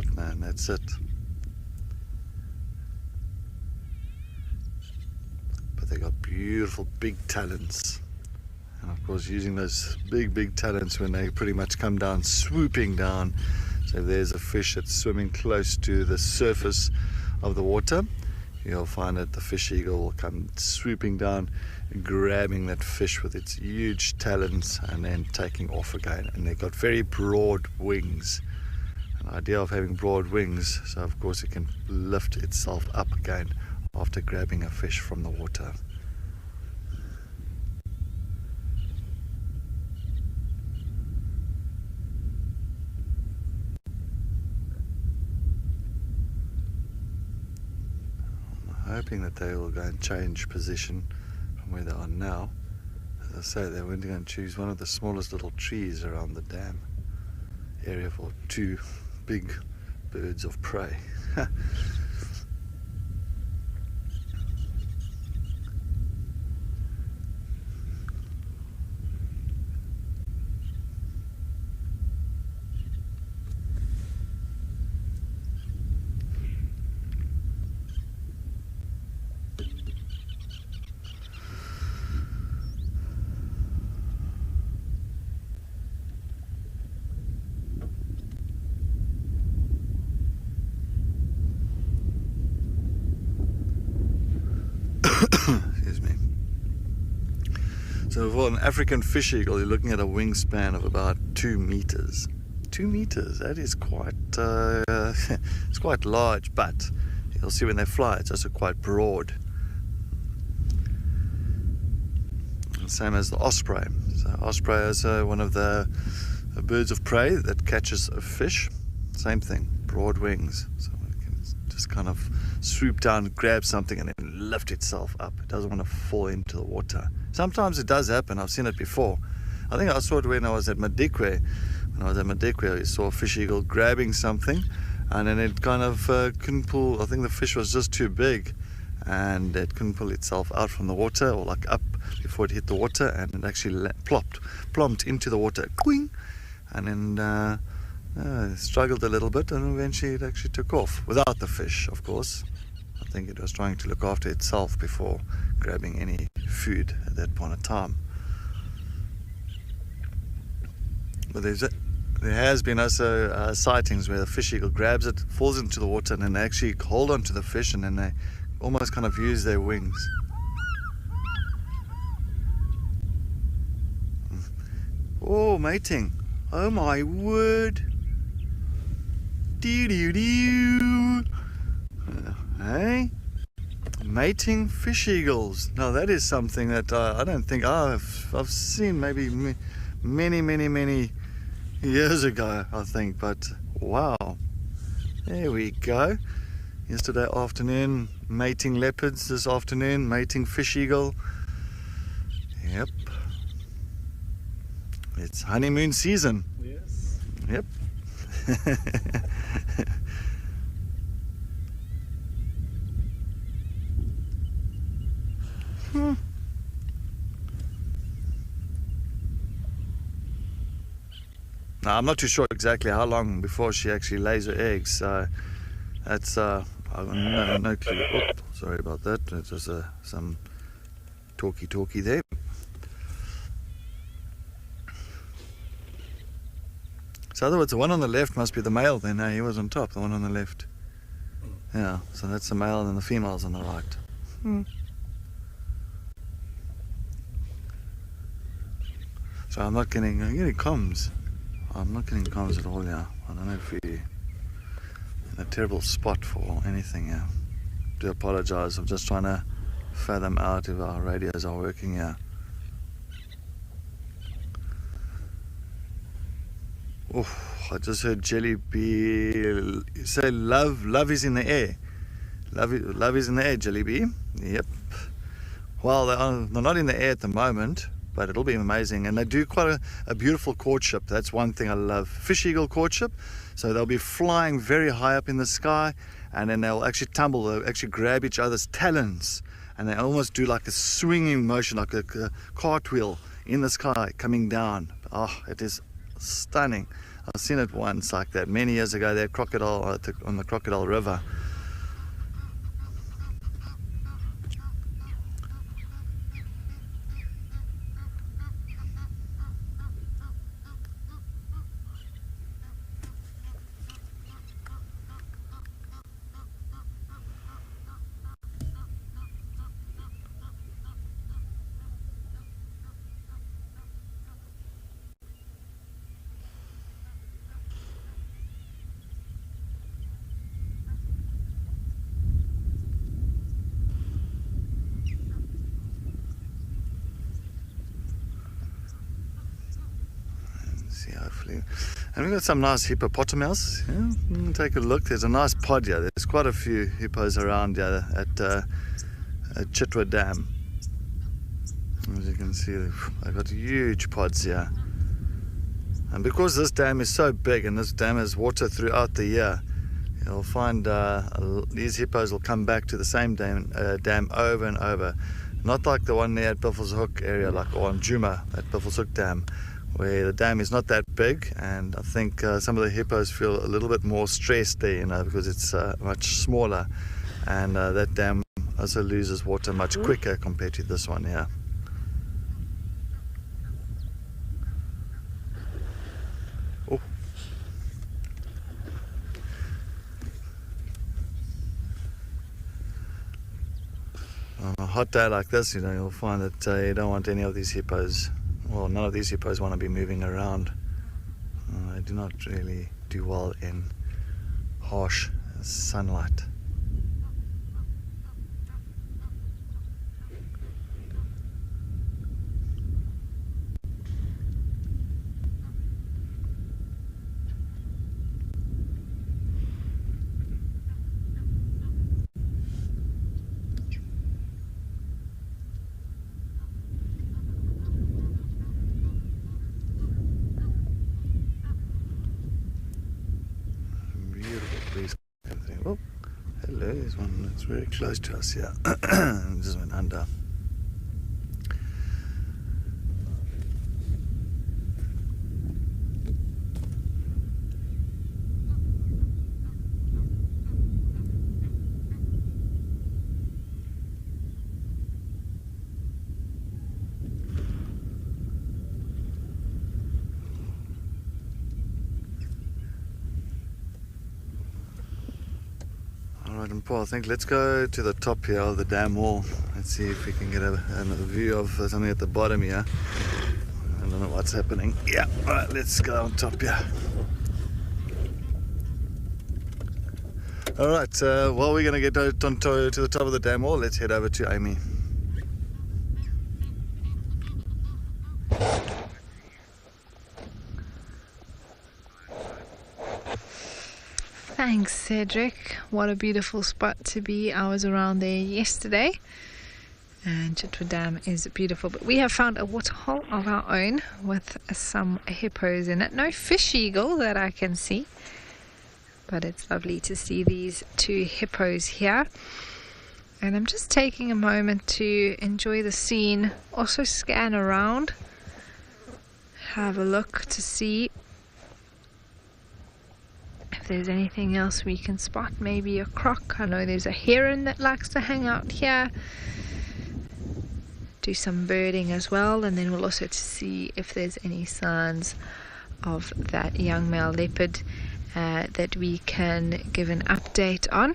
not, man. That's it. But they got beautiful big talons. And of course, using those big talons when they pretty much come down, swooping down. So if there's a fish that's swimming close to the surface of the water, you'll find that the fish eagle will come swooping down, grabbing that fish with its huge talons and then taking off again. And they've got very broad wings. An idea of having broad wings, so of course it can lift itself up again after grabbing a fish from the water. Hoping that they will go and change position from where they are now. As I say, they went to go and choose one of the smallest little trees around the dam area for 2 big birds of prey. Excuse me. So for an African fish eagle, you're looking at a wingspan of about 2 meters. 2 meters, that is quite, it's quite large, but you'll see when they fly, it's also quite broad. And same as the osprey. So osprey is one of the birds of prey that catches a fish. Same thing, broad wings. So it can just kind of swoop down, grab something and then lift itself up. It doesn't want to fall into the water. Sometimes it does happen. I've seen it before. I think I saw it when I was at Madikwe. When I was at Madikwe, I saw a fish eagle grabbing something and then it kind of couldn't pull. I think the fish was just too big and it couldn't pull itself out from the water or like up before it hit the water, and it actually plopped into the water. Quing! And then struggled a little bit and eventually it actually took off without the fish, of course. I think it was trying to look after itself before grabbing any food at that point of time. But there has been also sightings where the fish eagle grabs it, falls into the water, and then they actually hold on to the fish and then they almost kind of use their wings. Oh, mating. Oh my word. Doo-doo-doo. Hey? Mating fish eagles. Now that is something that I don't think I've seen maybe many years ago, I think, but wow. There we go. Yesterday afternoon, mating leopards. This afternoon, mating fish eagle. Yep. It's honeymoon season. Yes. Yep. Now, I'm not too sure exactly how long before she actually lays her eggs, so that's I have no clue. Oop, sorry about that. It's just some talky there. So in other words, the one on the left must be the male then. No, he was on top, the one on the left. Yeah, so that's the male and then the female's on the right. So I'm getting comms. I'm not getting comms at all, yeah. I don't know if we're in a terrible spot for anything, yeah. I do apologize. I'm just trying to fathom out if our radios are working, yeah. Oh, I just heard Jelly Bee say love is in the air. Love is in the air, Jelly Bee. Yep. Well, they're not in the air at the moment, but it'll be amazing. And they do quite a beautiful courtship. That's one thing I love. Fish eagle courtship. So they'll be flying very high up in the sky, and then they'll actually tumble. They'll actually grab each other's talons, and they almost do like a swinging motion, like a cartwheel in the sky coming down. Oh, it is stunning. I've seen it once like that many years ago there, crocodile on the Crocodile River. See, hopefully. And we've got some nice hippopotamus. Yeah, take a look. There's a nice pod here. There's quite a few hippos around here at Chitwa Dam. As you can see, they've got huge pods here. And because this dam is so big and this dam has water throughout the year, you'll find these hippos will come back to the same dam over and over. Not like the one there at Buffelshoek area, like or on Juma at Buffelshoek Dam, where the dam is not that big, and I think some of the hippos feel a little bit more stressed there, you know, because it's much smaller, and that dam also loses water much quicker compared to this one here. Oh. On a hot day like this, you know, you'll find that you don't want any of these hippos. Well, none of these hippos want to be moving around. They do not really do well in harsh sunlight. Oh, hello, there's one that's very close to us here. Just went under. Alright, and Paul, I think let's go to the top here of the dam wall. Let's see if we can get a view of something at the bottom here. I don't know what's happening. Yeah, alright, let's go on top here. Alright, while we're going to get to the top of the dam wall, let's head over to Amy. Thanks, Cedric. What a beautiful spot to be. I was around there yesterday, and Chitwa Dam is beautiful. But we have found a waterhole of our own with some hippos in it. No fish eagle that I can see, but it's lovely to see these two hippos here. And I'm just taking a moment to enjoy the scene, also scan around, have a look to see if there's anything else we can spot. Maybe a croc. I know there's a heron that likes to hang out here. Do some birding as well, and then we'll also see if there's any signs of that young male leopard that we can give an update on.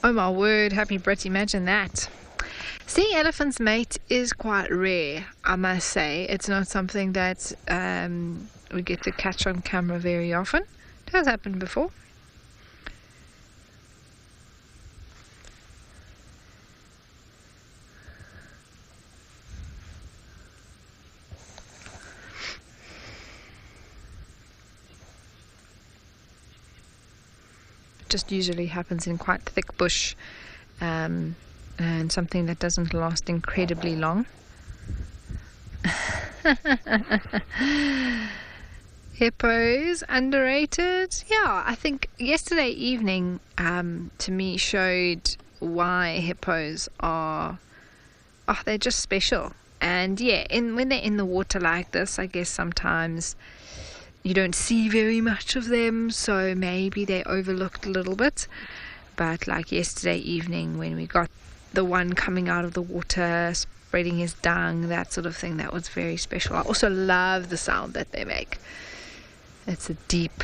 Oh my word, happy Brit, imagine that. Seeing elephants mate is quite rare, I must say. It's not something that we get to catch on camera very often. It has happened before. just usually happens in quite thick bush, and something that doesn't last incredibly long. Hippos, underrated? Yeah, I think yesterday evening to me showed why hippos are, they're just special. And yeah, when they're in the water like this, I guess sometimes you don't see very much of them, so maybe they're overlooked a little bit. But like yesterday evening when we got the one coming out of the water, spreading his dung, that sort of thing, that was very special. I also love the sound that they make. It's a deep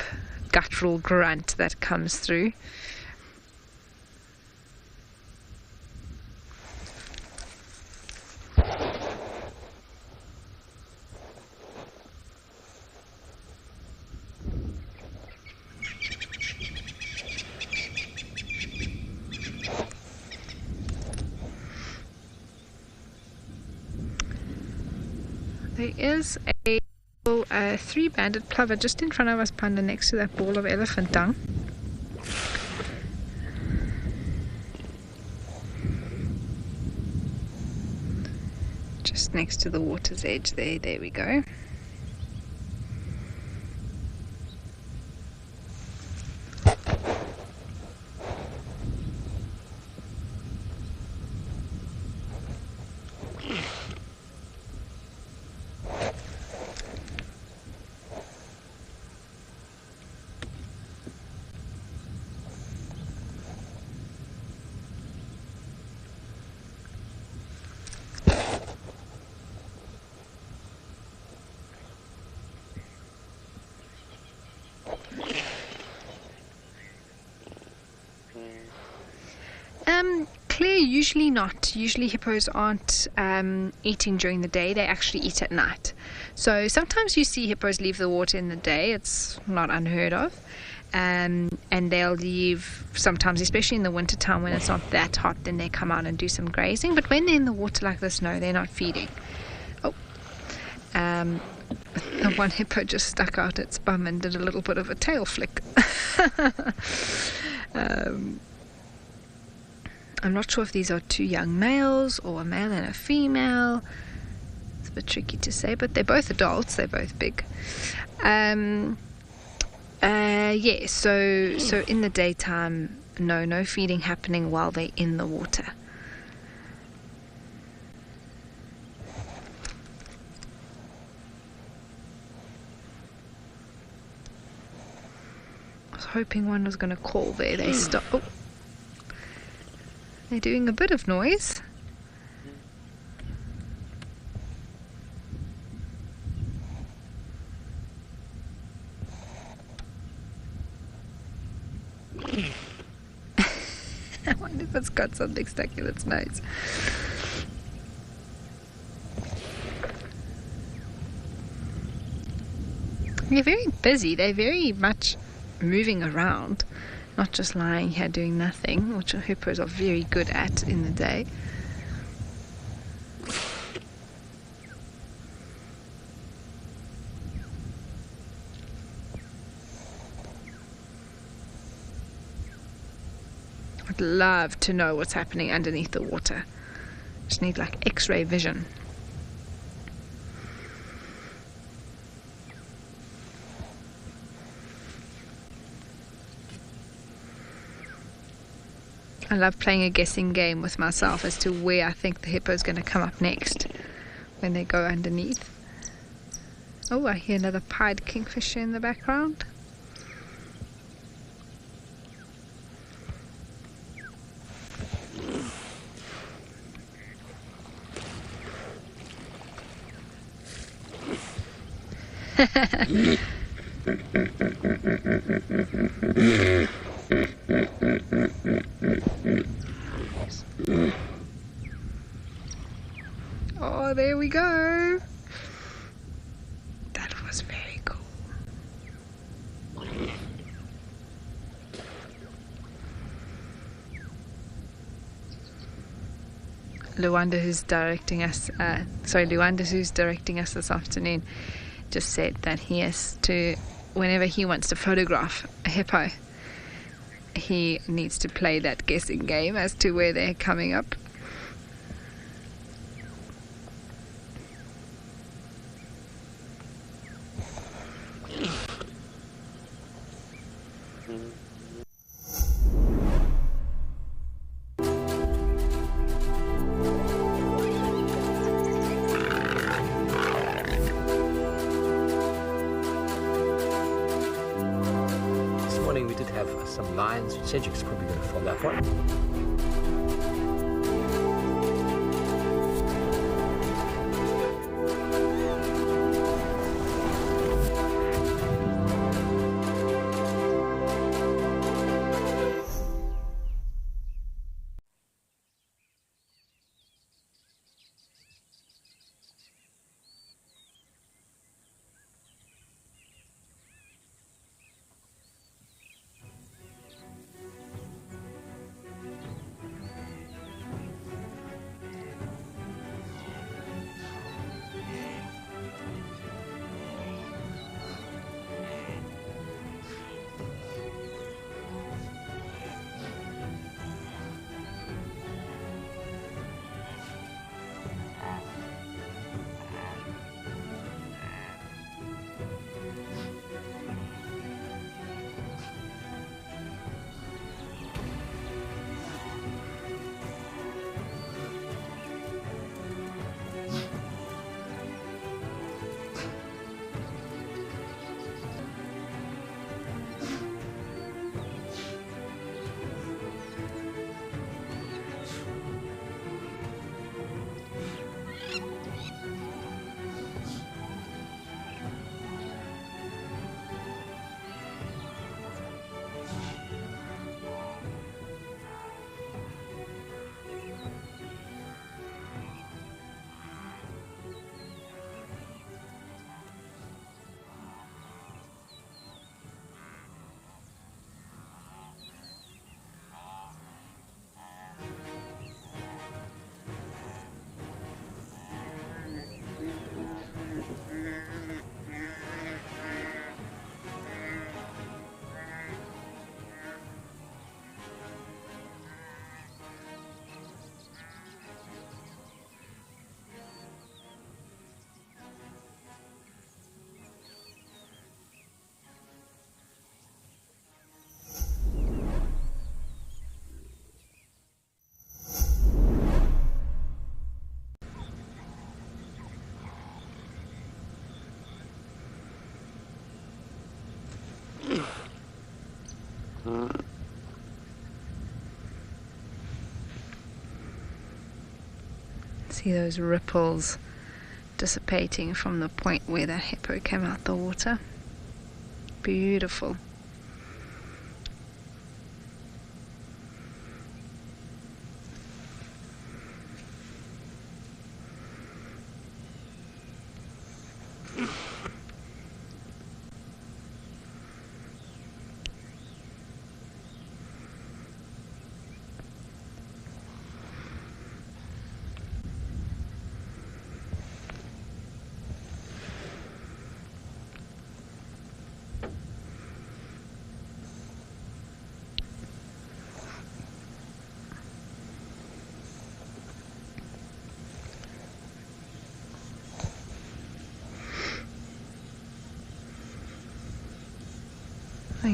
guttural grunt that comes through. There is a three-banded plover just in front of us, Panda, next to that ball of elephant dung. Just next to the water's edge there we go. Claire, usually not. Usually hippos aren't eating during the day. They actually eat at night. So sometimes you see hippos leave the water in the day. It's not unheard of. And they'll leave sometimes, especially in the winter time when it's not that hot, then they come out and do some grazing. But when they're in the water like this, no, they're not feeding. The one hippo just stuck out its bum and did a little bit of a tail flick. I'm not sure if these are two young males or a male and a female. It's a bit tricky to say, but they're both adults. They're both big. Yeah, so in the daytime, no feeding happening while they're in the water. I was hoping one was going to call there. They stop. Oh. They're doing a bit of noise. I wonder if it's got something stuck in its nose. They're very busy. They're very much moving around. Not just lying here doing nothing, which hippos are very good at in the day. I'd love to know what's happening underneath the water. Just need like X-ray vision. I love playing a guessing game with myself as to where I think the hippo is going to come up next when they go underneath. Oh, I hear another pied kingfisher in the background. Oh, there we go. That was very cool. Luanda, who's directing us this afternoon, just said that he has to, whenever he wants to photograph a hippo, he needs to play that guessing game as to where they're coming up. This morning we did have some lions. Cedric's probably going to fall that one. See those ripples dissipating from the point where that hippo came out the water. Beautiful.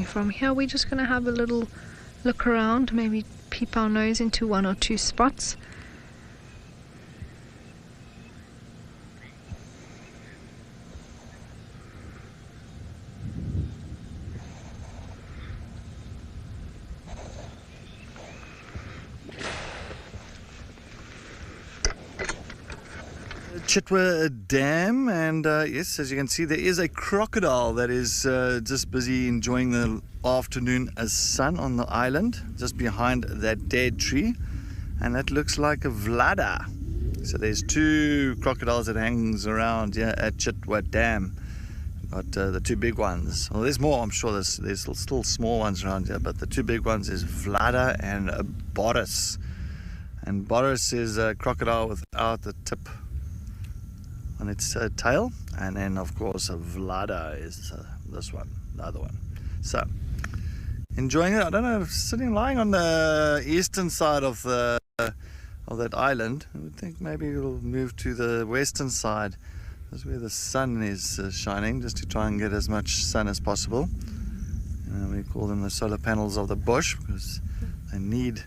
From here we're just going to have a little look around, maybe peep our nose into one or two spots. Chitwa Dam, and yes, as you can see, there is a crocodile that is just busy enjoying the afternoon sun on the island, just behind that dead tree, and that looks like a vlada. So there's two crocodiles that hangs around here at Chitwa Dam. Got the two big ones. Well, there's more. I'm sure there's still small ones around here, but the two big ones is vlada and Boris. And Boris is a crocodile without the tip on its tail, and then of course a vlada is this one, the other one. So enjoying it. I don't know, lying on the eastern side of that island. I would think maybe we'll move to the western side. That's where the sun is shining, just to try and get as much sun as possible. We call them the solar panels of the bush because they need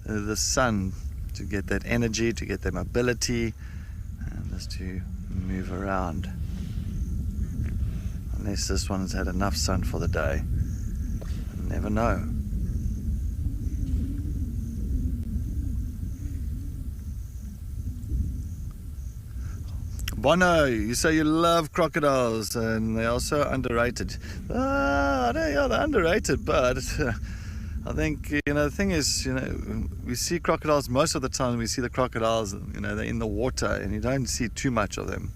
the sun to get that energy, to get that mobility, and just to move around. Unless this one's had enough sun for the day. You never know. Bono, you say you love crocodiles and they're also underrated. I don't know, they're underrated, but I think, the thing is, we see crocodiles, most of the time we see the crocodiles, they're in the water and you don't see too much of them.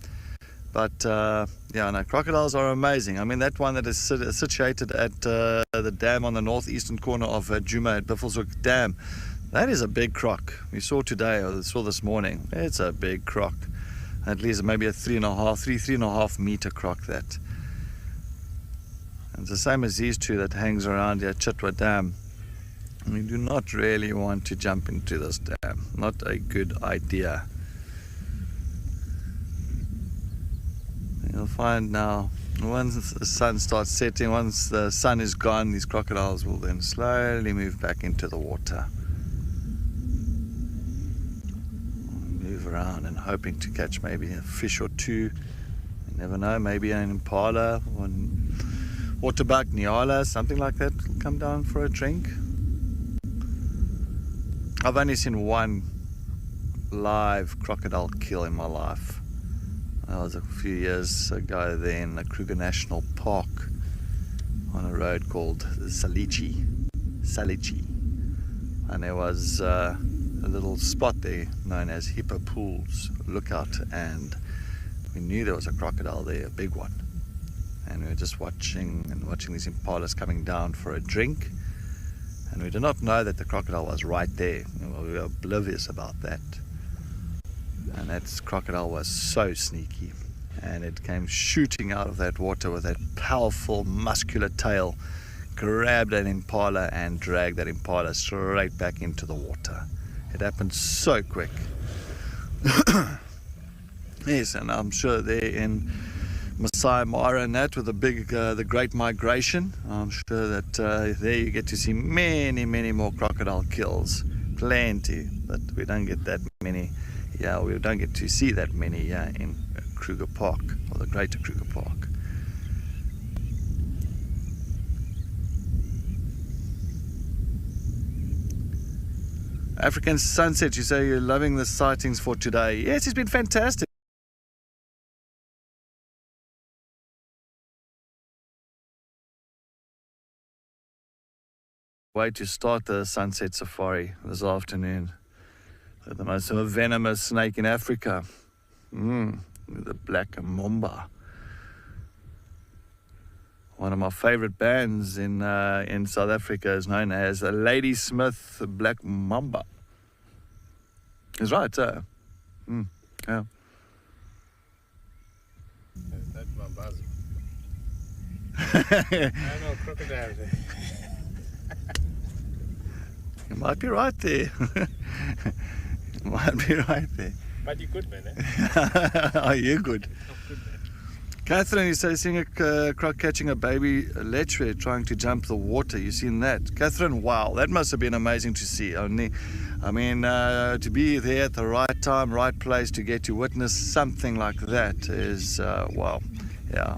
But, crocodiles are amazing. I mean, that one that is situated at the dam on the northeastern corner of Djuma at Buffelshoek Dam, that is a big croc. We saw today, or saw this morning. It's a big croc. At least maybe a 3.5 meter croc that. And it's the same as these two that hangs around here at Chitwa Dam. We do not really want to jump into this dam. Not a good idea. You'll find now, once the sun starts setting, once the sun is gone, these crocodiles will then slowly move back into the water. Move around and hoping to catch maybe a fish or two. You never know, maybe an impala or waterbuck, nyala, something like that will come down for a drink. I've only seen one live crocodile kill in my life. That was a few years ago there in the Kruger National Park on a road called Salichi. And there was a little spot there known as Hippo Pools Lookout, and we knew there was a crocodile there, a big one. And we were just watching these impalas coming down for a drink, and we did not know that the crocodile was right there. We were oblivious about that. And that crocodile was so sneaky, and it came shooting out of that water with that powerful muscular tail, grabbed that impala and dragged that impala straight back into the water. It happened so quick. Yes, and I'm sure there in Masai Mara and that with the Great Migration, I'm sure that there you get to see many, many more crocodile kills. Plenty, but we don't get that many. Yeah, we don't get to see that many in Kruger Park, or the Greater Kruger Park. African Sunset, you say you're loving the sightings for today. Yes, it's been fantastic. Way to start the sunset safari this afternoon. The most venomous snake in Africa, the black mamba. One of my favorite bands in South Africa is known as Lady Smith Black Mamba. It's right, yeah. That's Mambazo. I know crocodile. You might be right there. You might be right there. But you're good, man. Eh? Oh, you're good. I'm good, man. Catherine, you say seeing a croc catching a baby lechwe trying to jump the water. You seen that? Catherine, wow, that must have been amazing to see. I mean, to be there at the right time, right place to get to witness something like that is, wow, yeah,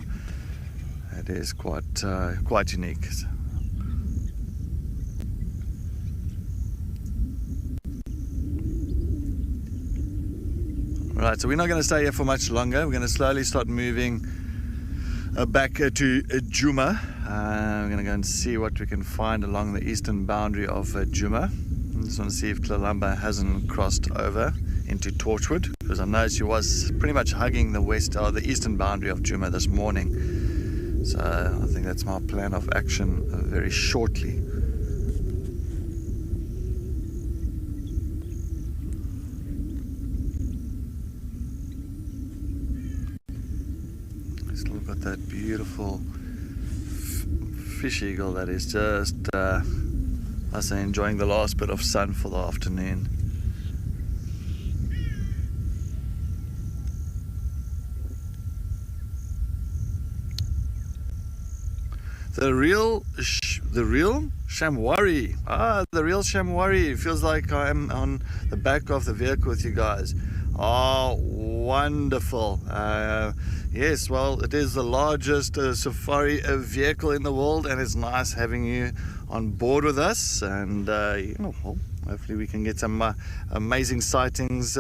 it is quite unique. Right, so we're not going to stay here for much longer. We're going to slowly start moving back to Djuma. We're going to go and see what we can find along the eastern boundary of Djuma. I just want to see if Tlalamba hasn't crossed over into Torchwood, because I know she was pretty much hugging the eastern boundary of Djuma this morning. So I think that's my plan of action very shortly. Still got that beautiful fish eagle that is just, I say, enjoying the last bit of sun for the afternoon. The real Shamwari. The real Shamwari. Feels like I'm on the back of the vehicle with you guys. Oh, wonderful. Yes, well, it is the largest safari vehicle in the world, and it's nice having you on board with us. And well, hopefully we can get some amazing sightings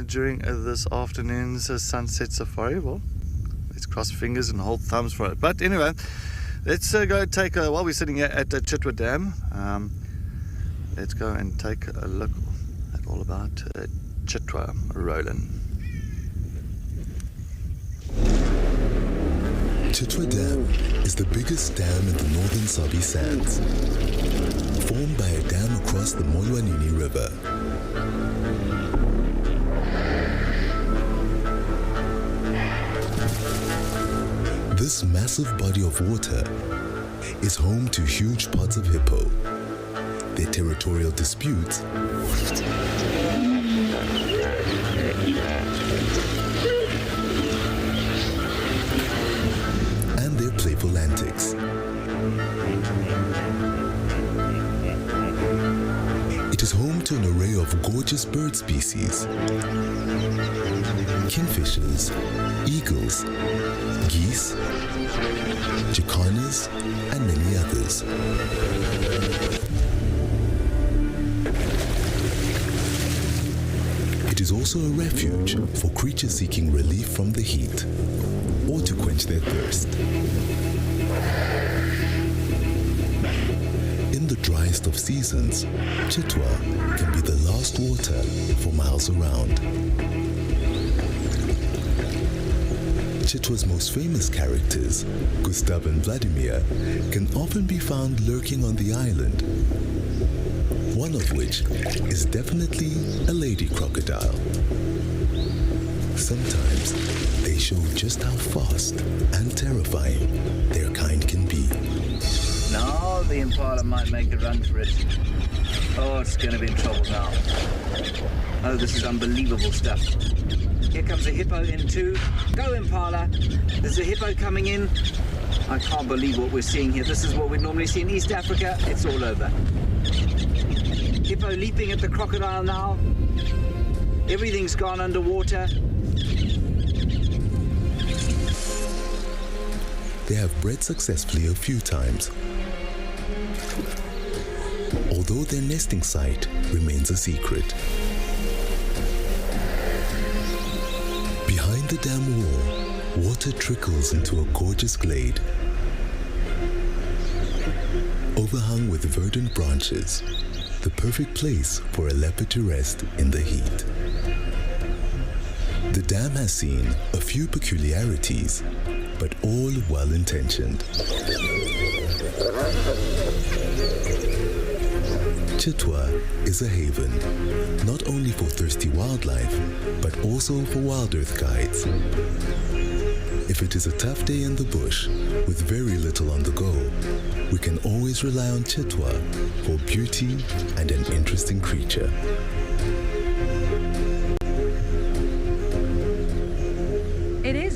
during this afternoon's sunset safari. Well, let's cross fingers and hold thumbs for it. But anyway, let's go take a, while we're sitting here at the Chitwa Dam, let's go and take a look at all about Chitwa Roland. Chitwa Dam is the biggest dam in the northern Sabi Sands, formed by a dam across the Molwanini River. This massive body of water is home to huge pods of hippo, their territorial disputes, and their playful antics. It is home to an array of gorgeous bird species: kingfishers, eagles, geese, jacanas, and many others. It is also a refuge for creatures seeking relief from the heat or to quench their thirst. In the driest of seasons, Chitwa can be the last water for miles around. Chitwa's most famous characters, Gustav and Vladimir, can often be found lurking on the island, one of which is definitely a lady crocodile. Sometimes they show just how fast and terrifying their kind can be. Now the impala might make a run for it. Oh, it's going to be in trouble now. Oh, this is unbelievable stuff. Here comes a hippo in too. Go, impala. There's a hippo coming in. I can't believe what we're seeing here. This is what we normally see in East Africa. It's all over. Hippo leaping at the crocodile now. Everything's gone underwater. They have bred successfully a few times, although their nesting site remains a secret. Behind the dam wall, water trickles into a gorgeous glade, overhung with verdant branches, the perfect place for a leopard to rest in the heat. The dam has seen a few peculiarities, but all well-intentioned. Chitwa is a haven, not only for thirsty wildlife, but also for wild earth guides. If it is a tough day in the bush, with very little on the go, we can always rely on Chitwa for beauty and an interesting creature.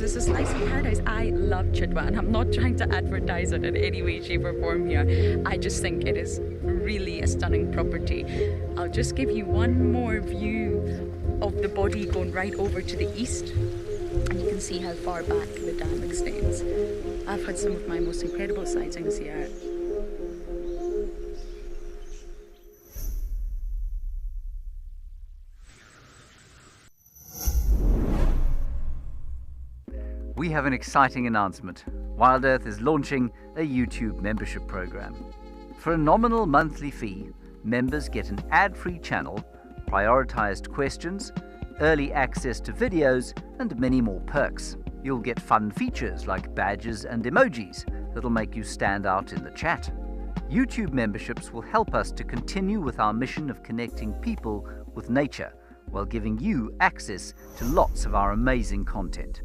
It's a slice of paradise. I love Chitwa, and I'm not trying to advertise it in any way, shape, or form here. I just think it is really a stunning property. I'll just give you one more view of the body going right over to the east, and you can see how far back the dam extends. I've had some of my most incredible sightings here. We have an exciting announcement. Wild Earth is launching a YouTube membership program. For a nominal monthly fee, members get an ad-free channel, prioritized questions, early access to videos, and many more perks. You'll get fun features like badges and emojis that'll make you stand out in the chat. YouTube memberships will help us to continue with our mission of connecting people with nature while giving you access to lots of our amazing content.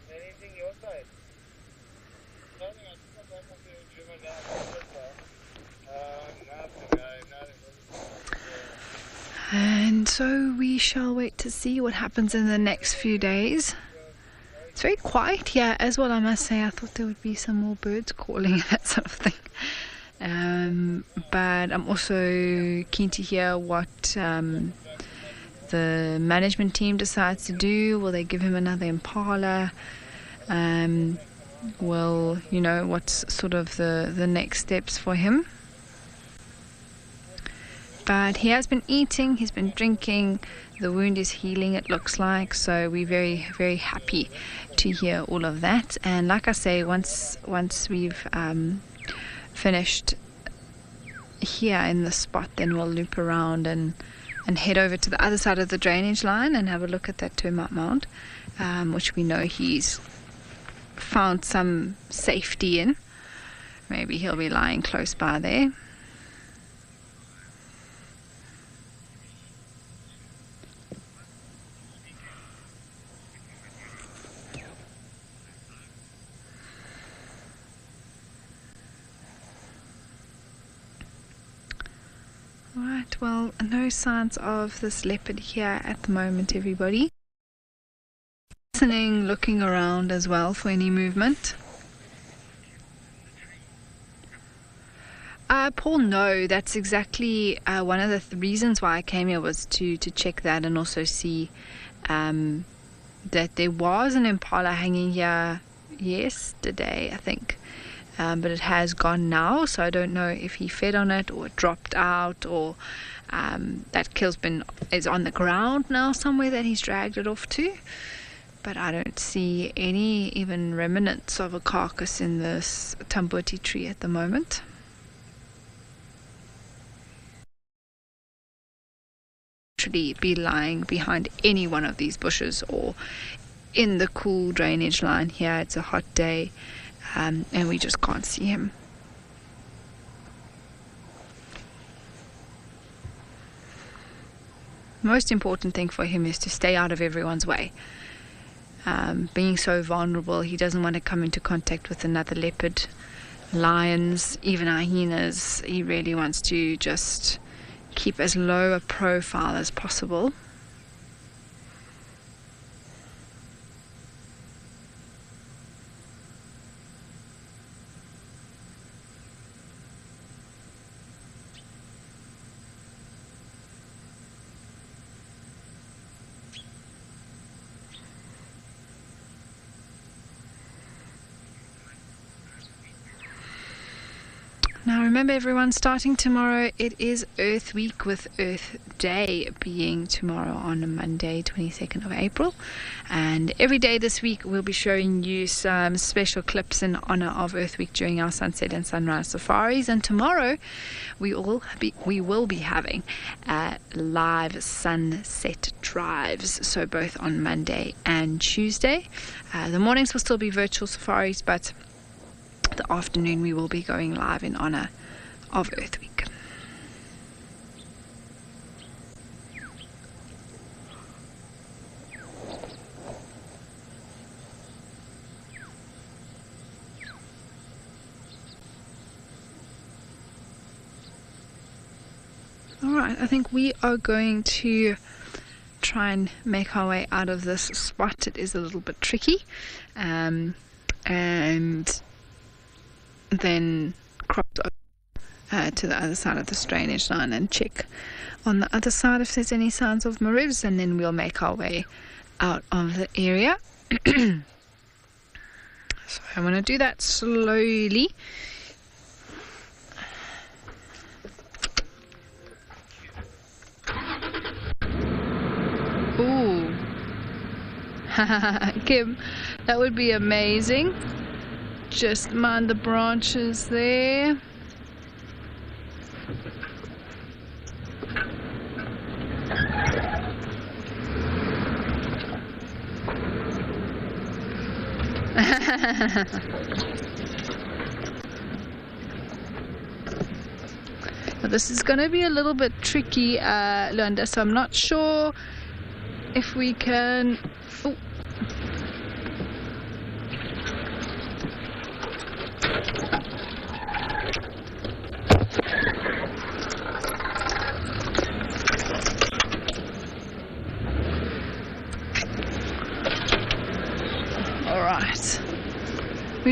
Anything your side? Nothing. I just got back from the gym and now nothing. And so we shall wait to see what happens in the next few days. It's very quiet here as well, I must say. I thought there would be some more birds calling and that sort of thing. But I'm also keen to hear what the management team decides to do. Will they give him another impala? Well, you know, what's sort of the next steps for him. But he has been eating, he's been drinking, the wound is healing, it looks like, so we're very, very happy to hear all of that. And like I say, once we've finished here in the spot, then we'll loop around and head over to the other side of the drainage line and have a look at that termite mound, which we know he's found some safety in. Maybe he'll be lying close by there. Right, well, no signs of this leopard here at the moment, everybody. Listening, looking around as well for any movement. Paul, no, that's exactly one of the reasons why I came here, was to check that and also see that there was an impala hanging here yesterday, I think. But it has gone now, so I don't know if he fed on it or it dropped out, or that kill's is on the ground now somewhere that he's dragged it off to. But I don't see any even remnants of a carcass in this tambuti tree at the moment. Actually be lying behind any one of these bushes or in the cool drainage line here. It's a hot day. And we just can't see him. Most important thing for him is to stay out of everyone's way. Being so vulnerable, he doesn't want to come into contact with another leopard, lions, even hyenas. He really wants to just keep as low a profile as possible. Now remember everyone, starting tomorrow it is Earth Week, with Earth Day being tomorrow on Monday 22nd of April, and every day this week we'll be showing you some special clips in honor of Earth Week during our sunset and sunrise safaris. And tomorrow we will be having live sunset drives, so both on Monday and Tuesday. The mornings will still be virtual safaris, but the afternoon we will be going live in honor of Earth Week. Alright, I think we are going to try and make our way out of this spot. It is a little bit tricky, and then cross over to the other side of the drainage line and check on the other side if there's any signs of maribs, and then we'll make our way out of the area. So I want to do that slowly. Ooh. Kim, that would be amazing. Just mind the branches there. Now this is going to be a little bit tricky, Luanda, so I'm not sure if we can... Oh.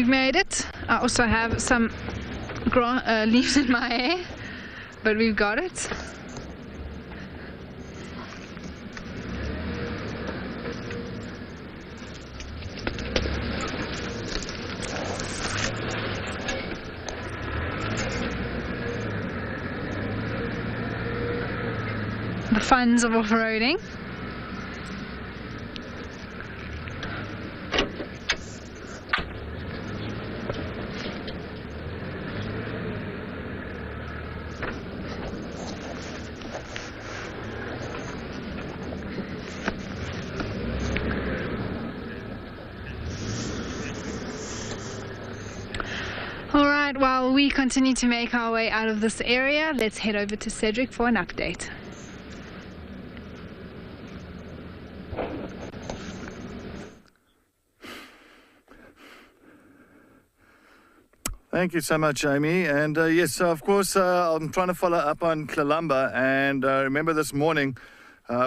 we've made it. I also have some leaves in my hair, but we've got it. The funs of off-roading. Alright, while we continue to make our way out of this area, let's head over to Cedric for an update. Thank you so much, Amy. And yes, so of course, I'm trying to follow up on Kalamba. And remember this morning,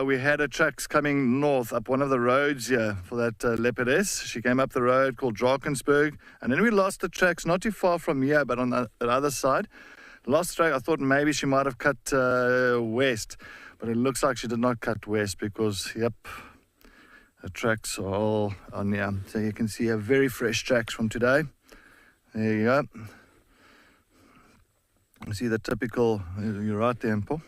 we had a trucks coming north up one of the roads here for that leopardess. She came up the road called Drakensberg. And then we lost the tracks not too far from here, but on the other side. Lost the track. I thought maybe she might have cut west. But it looks like she did not cut west because, yep, the tracks are all on here. So you can see very fresh tracks from today. There you go. You see the typical, you're right there, Paul.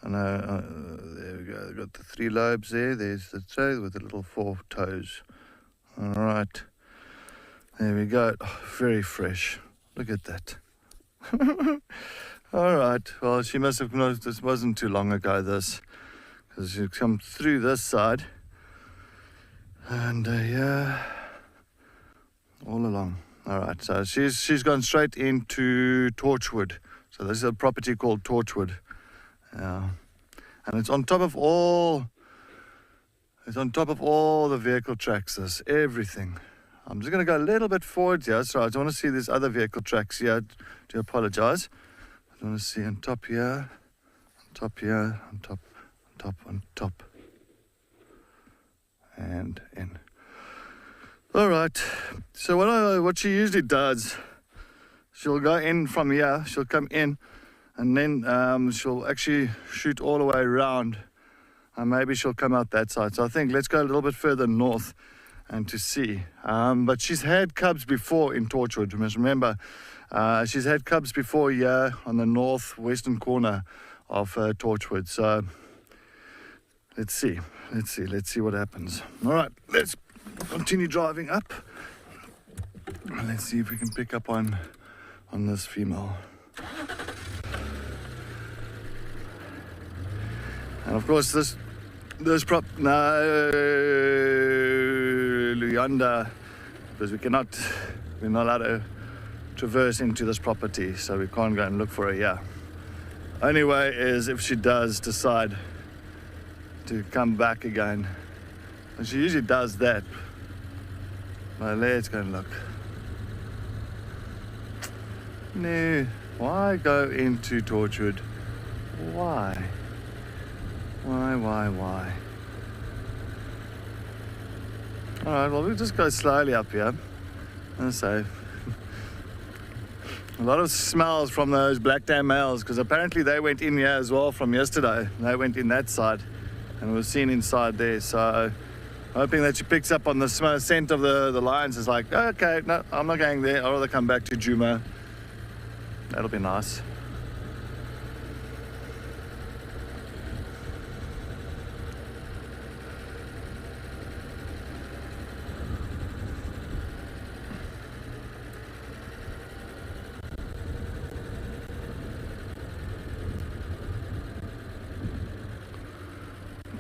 And there we go. They've got the 3 lobes there. There's the toe with the little 4 toes. All right. There we go. Oh, very fresh. Look at that. All right. Well, she must have noticed this wasn't too long ago, this. Because she come through this side. And yeah, all along. All right, so she's gone straight into Torchwood. So this is a property called Torchwood. And it's on top of all the vehicle tracks, everything. I'm just going to go a little bit forward here. So I don't want to see these other vehicle tracks here. I do apologize. I want to see on top here, on top here, on top, on top, on top. And in. All right, so what she usually does, she'll go in from here, she'll come in, and then she'll actually shoot all the way around, and maybe she'll come out that side. So I think let's go a little bit further north and to see. But she's had cubs before in Torchwood. You must remember, she's had cubs before here on the northwestern corner of Torchwood. So let's see what happens. All right, let's continue driving up. Let's see if we can pick up on this female. And of course this Luyanda, because we're not allowed to traverse into this property, so we can't go and look for her here. Only way is if she does decide to come back again. And she usually does that. Well, let's go and look. No, why go into Torchwood? Why? Why? All right, well, we'll just go slowly up here. And so, a lot of smells from those black dam males, because apparently they went in here as well from yesterday. They went in that side, and we're seen inside there. So, hoping that she picks up on the scent of the lions. Is like, okay, no, I'm not going there. I'd rather come back to Juma. That'll be nice.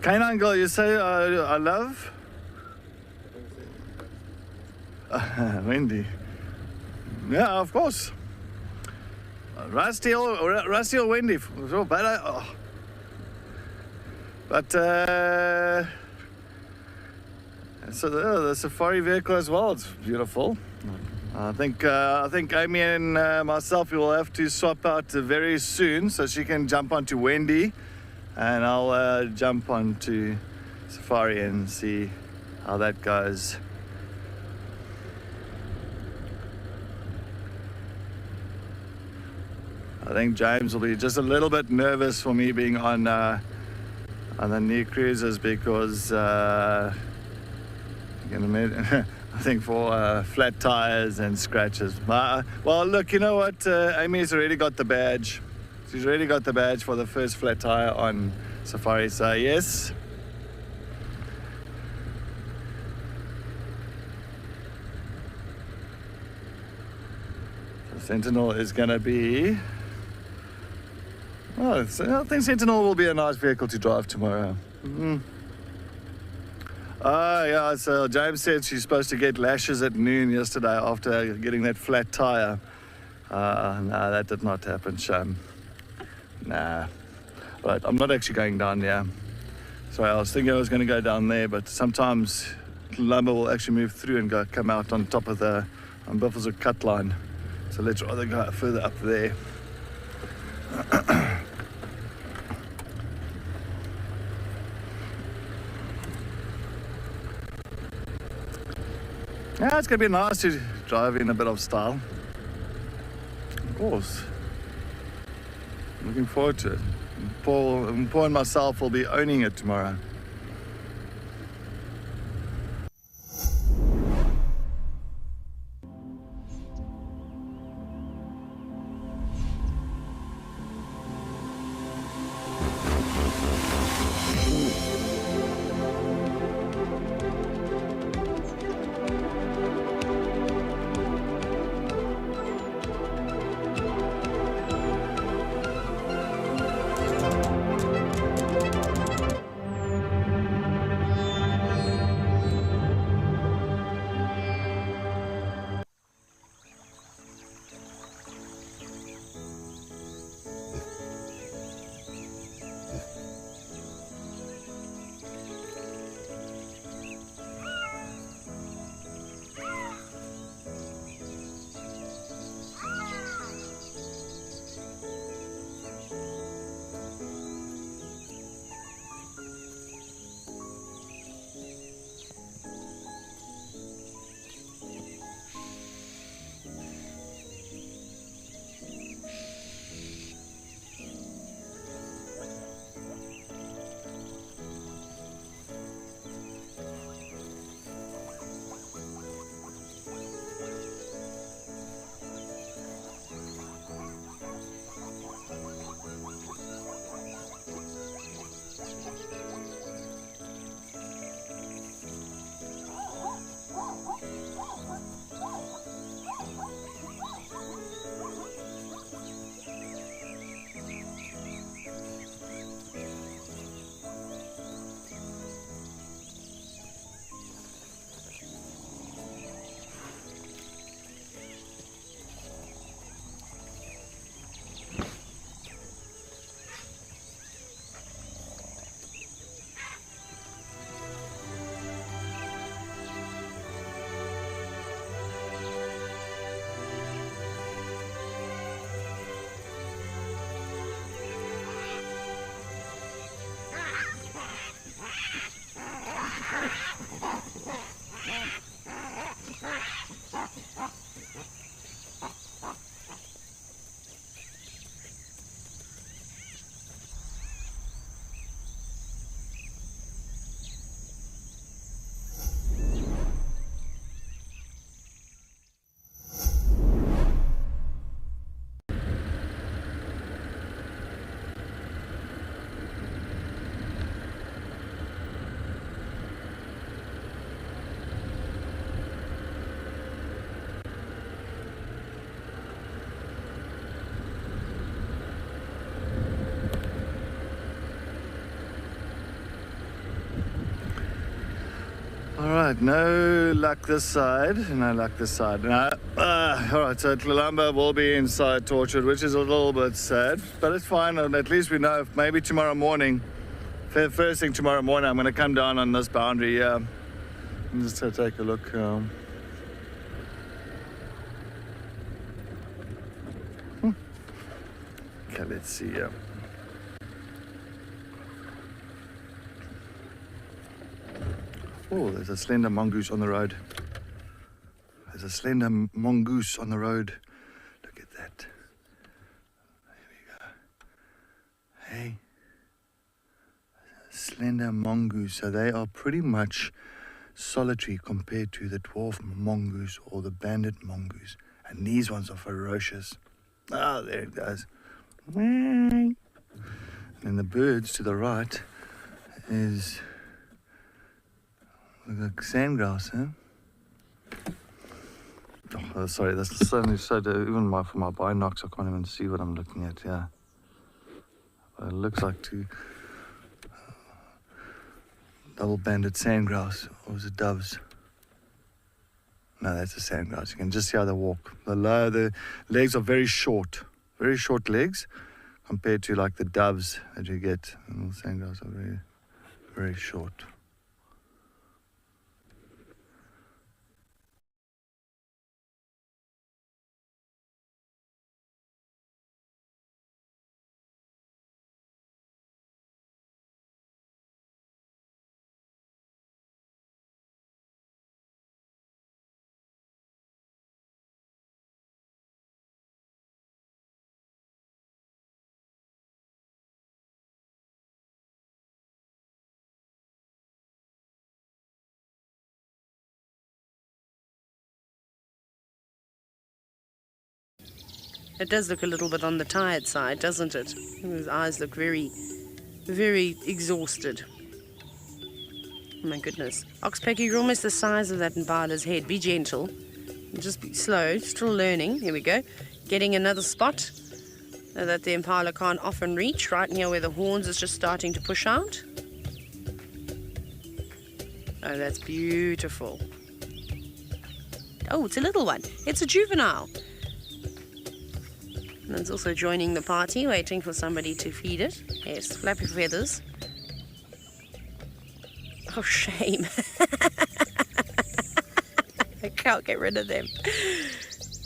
Canine girl, you say I love? Wendy. Yeah, of course. Rusty or Wendy. But so the safari vehicle as well. It's beautiful. I think Amy and myself will have to swap out very soon, so she can jump onto Wendy, and I'll jump onto Safari and see how that goes. I think James will be just a little bit nervous for me being on the new cruisers because you can imagine, I think for flat tires and scratches. Well, look, you know what? Amy's already got the badge. She's already got the badge for the first flat tire on Safari, so yes. Sentinel is going to be... Oh, I think Sentinel will be a nice vehicle to drive tomorrow. Yeah, so James said she's supposed to get lashes at noon yesterday after getting that flat tire. No, that did not happen, shame. Nah. Right, I'm not actually going down there. Sorry, I was thinking I was going to go down there, but sometimes lumber will actually move through and come out on top of the umbilical cut line. So let's rather go further up there. Yeah, it's going to be nice to drive in a bit of style. Of course. Looking forward to it. Paul and myself will be owning it tomorrow. Alright, no luck this side. No luck this side. No. Alright, so Tlilamba will be inside Tortured, which is a little bit sad, but it's fine. At least we know maybe tomorrow morning, first thing tomorrow morning, I'm going to come down on this boundary here. Just to take a look. Okay, let's see here. Oh, there's a slender mongoose on the road. There's a slender mongoose on the road. Look at that. There Hey, slender mongoose. So they are pretty much solitary compared to the dwarf mongoose or the banded mongoose. And these ones are ferocious. Ah, there it goes. And then the birds to the right is the sandgrouse, huh? Oh, sorry, that's suddenly so even for my binocs, I can't even see what I'm looking at here. It looks like two double-banded sandgrouse, or was it doves? No, that's a sandgrouse. You can just see how they walk. The legs are very short legs compared to like the doves that you get. And the sandgrouse are very, very short. It does look a little bit on the tired side, doesn't it? His eyes look very, very exhausted. Oh my goodness. Oxpecker, you're almost the size of that impala's head. Be gentle. Just be slow. Still learning. Here we go. Getting another spot that the impala can't often reach. Right near where the horns is just starting to push out. Oh, that's beautiful. Oh, it's a little one. It's a juvenile. And it's also joining the party, waiting for somebody to feed it. Yes, flappy feathers. Oh, shame. I can't get rid of them.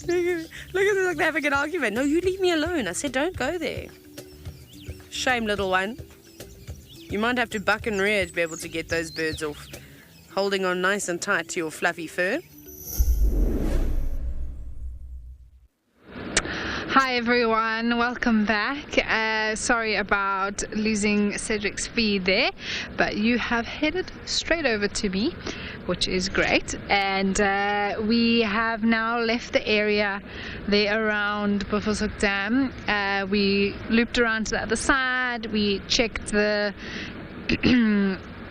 Look at them, like they're having an argument. No, you leave me alone. I said don't go there. Shame, little one. You might have to buck and rear to be able to get those birds off. Holding on nice and tight to your fluffy fur. Hi everyone, welcome back. Sorry about losing Cedric's feed there, but you have headed straight over to me, which is great. And we have now left the area there around Buffelshoek Dam. We looped around to the other side. We checked the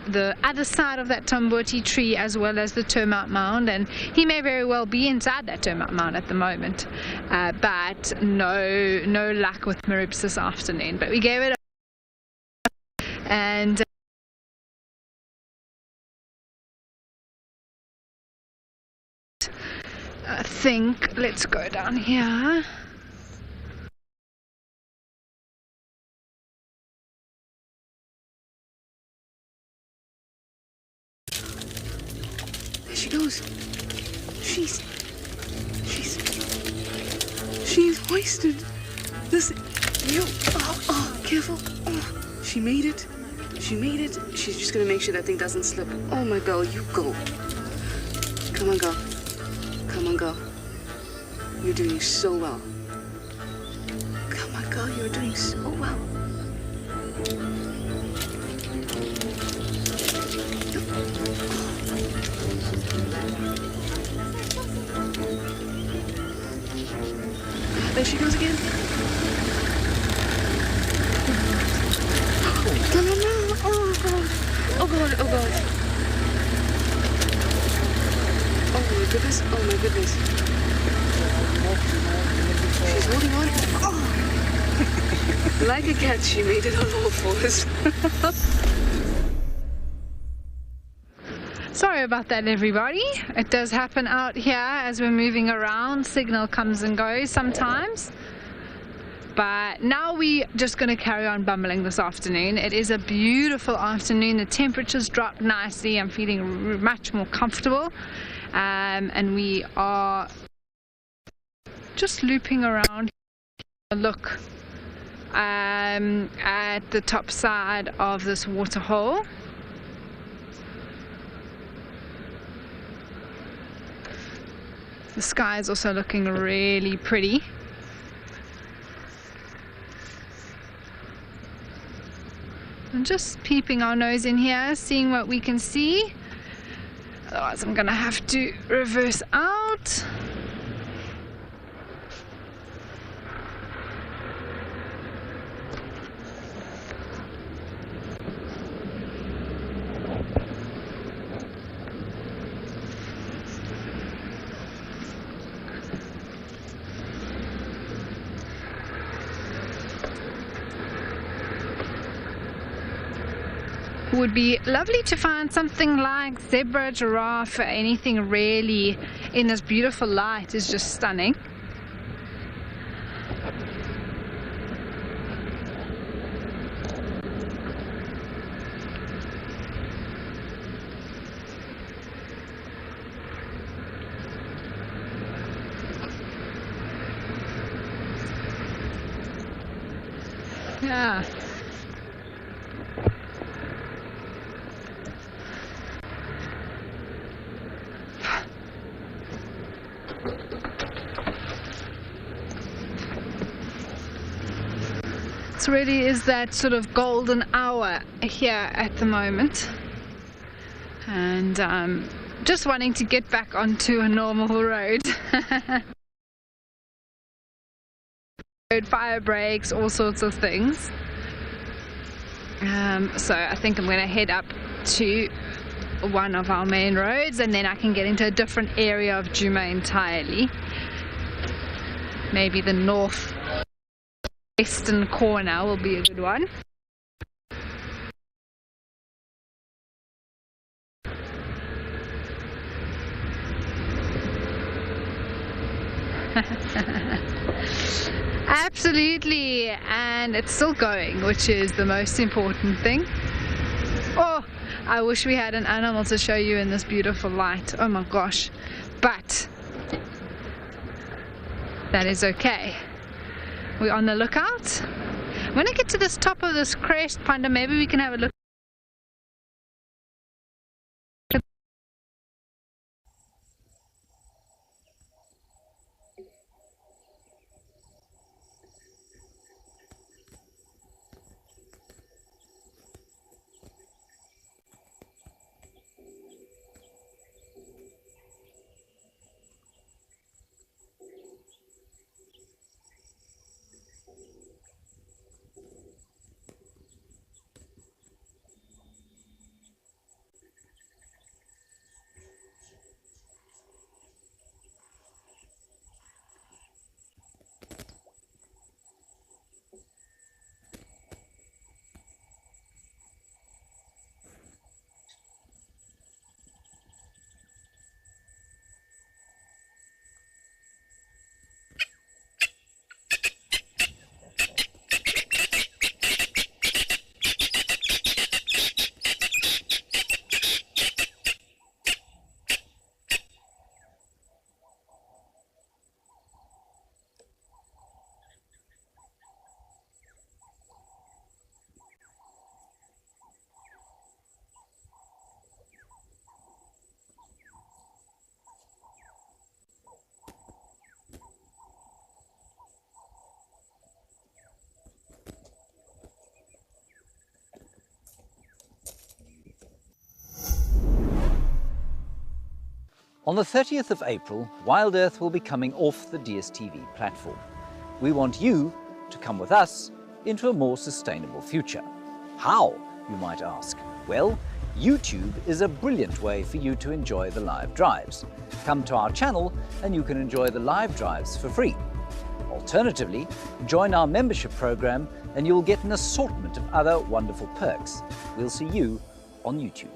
the other side of that Tomboti tree as well as the termite mound, and he may very well be inside that termite mound at the moment, but no luck with Marips this afternoon. But we gave it a and I think let's go down here. She goes. She's hoisted. Listen, you. Oh, careful. Oh, she made it. She's just gonna make sure that thing doesn't slip. Oh my girl, you go. Come on, girl. You're doing so well. Come on, girl, you're doing so well. There she goes again. No. Oh God. Oh my goodness. She's holding on. Oh. Like a cat, she made it on all fours. Sorry about that, everybody. It does happen out here as we're moving around. Signal comes and goes sometimes. But now we're just going to carry on bumbling this afternoon. It is a beautiful afternoon. The temperature's dropped nicely. I'm feeling much more comfortable. And we are just looping around. Look at the top side of this water hole. The sky is also looking really pretty. I'm just peeping our nose in here, seeing what we can see. Otherwise I'm gonna have to reverse out. Would be lovely to find something like zebra, giraffe, anything really in this beautiful light is just stunning. Yeah. It really is that sort of golden hour here at the moment, and just wanting to get back onto a normal road. Fire breaks, all sorts of things. So I think I'm going to head up to one of our main roads, and then I can get into a different area of Djuma entirely. Maybe the northwestern corner will be a good one. Absolutely, and it's still going, which is the most important thing. Oh, I wish we had an animal to show you in this beautiful light. Oh my gosh, but that is okay. We're on the lookout. When I get to this top of this crest, Panda, maybe we can have a look. On the 30th of April, Wild Earth will be coming off the DSTV platform. We want you to come with us into a more sustainable future. How, you might ask? Well, YouTube is a brilliant way for you to enjoy the live drives. Come to our channel and you can enjoy the live drives for free. Alternatively, join our membership program and you'll get an assortment of other wonderful perks. We'll see you on YouTube.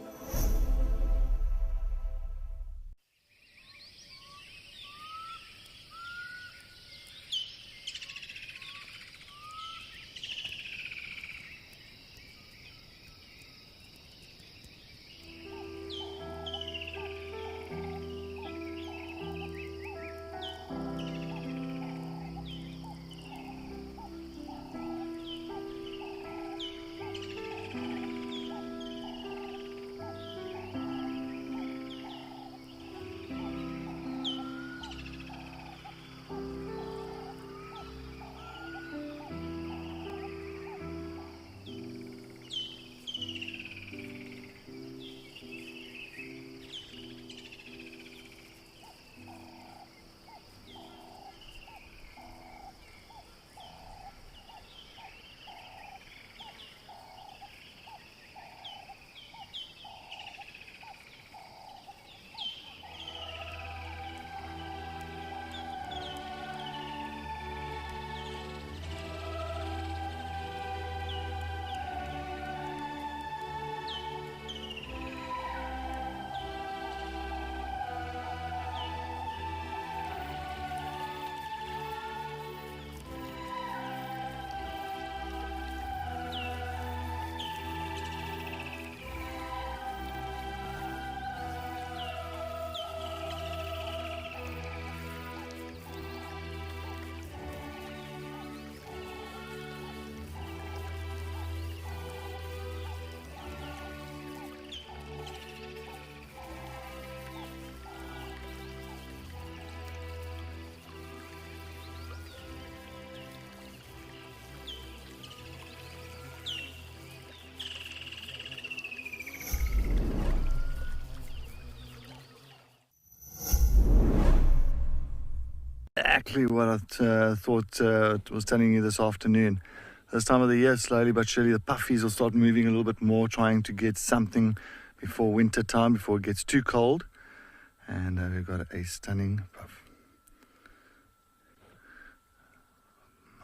exactly what I thought was telling you this afternoon. This time of the year, slowly but surely, the puffies will start moving a little bit more, trying to get something before winter time, before it gets too cold. And we've got a stunning puff.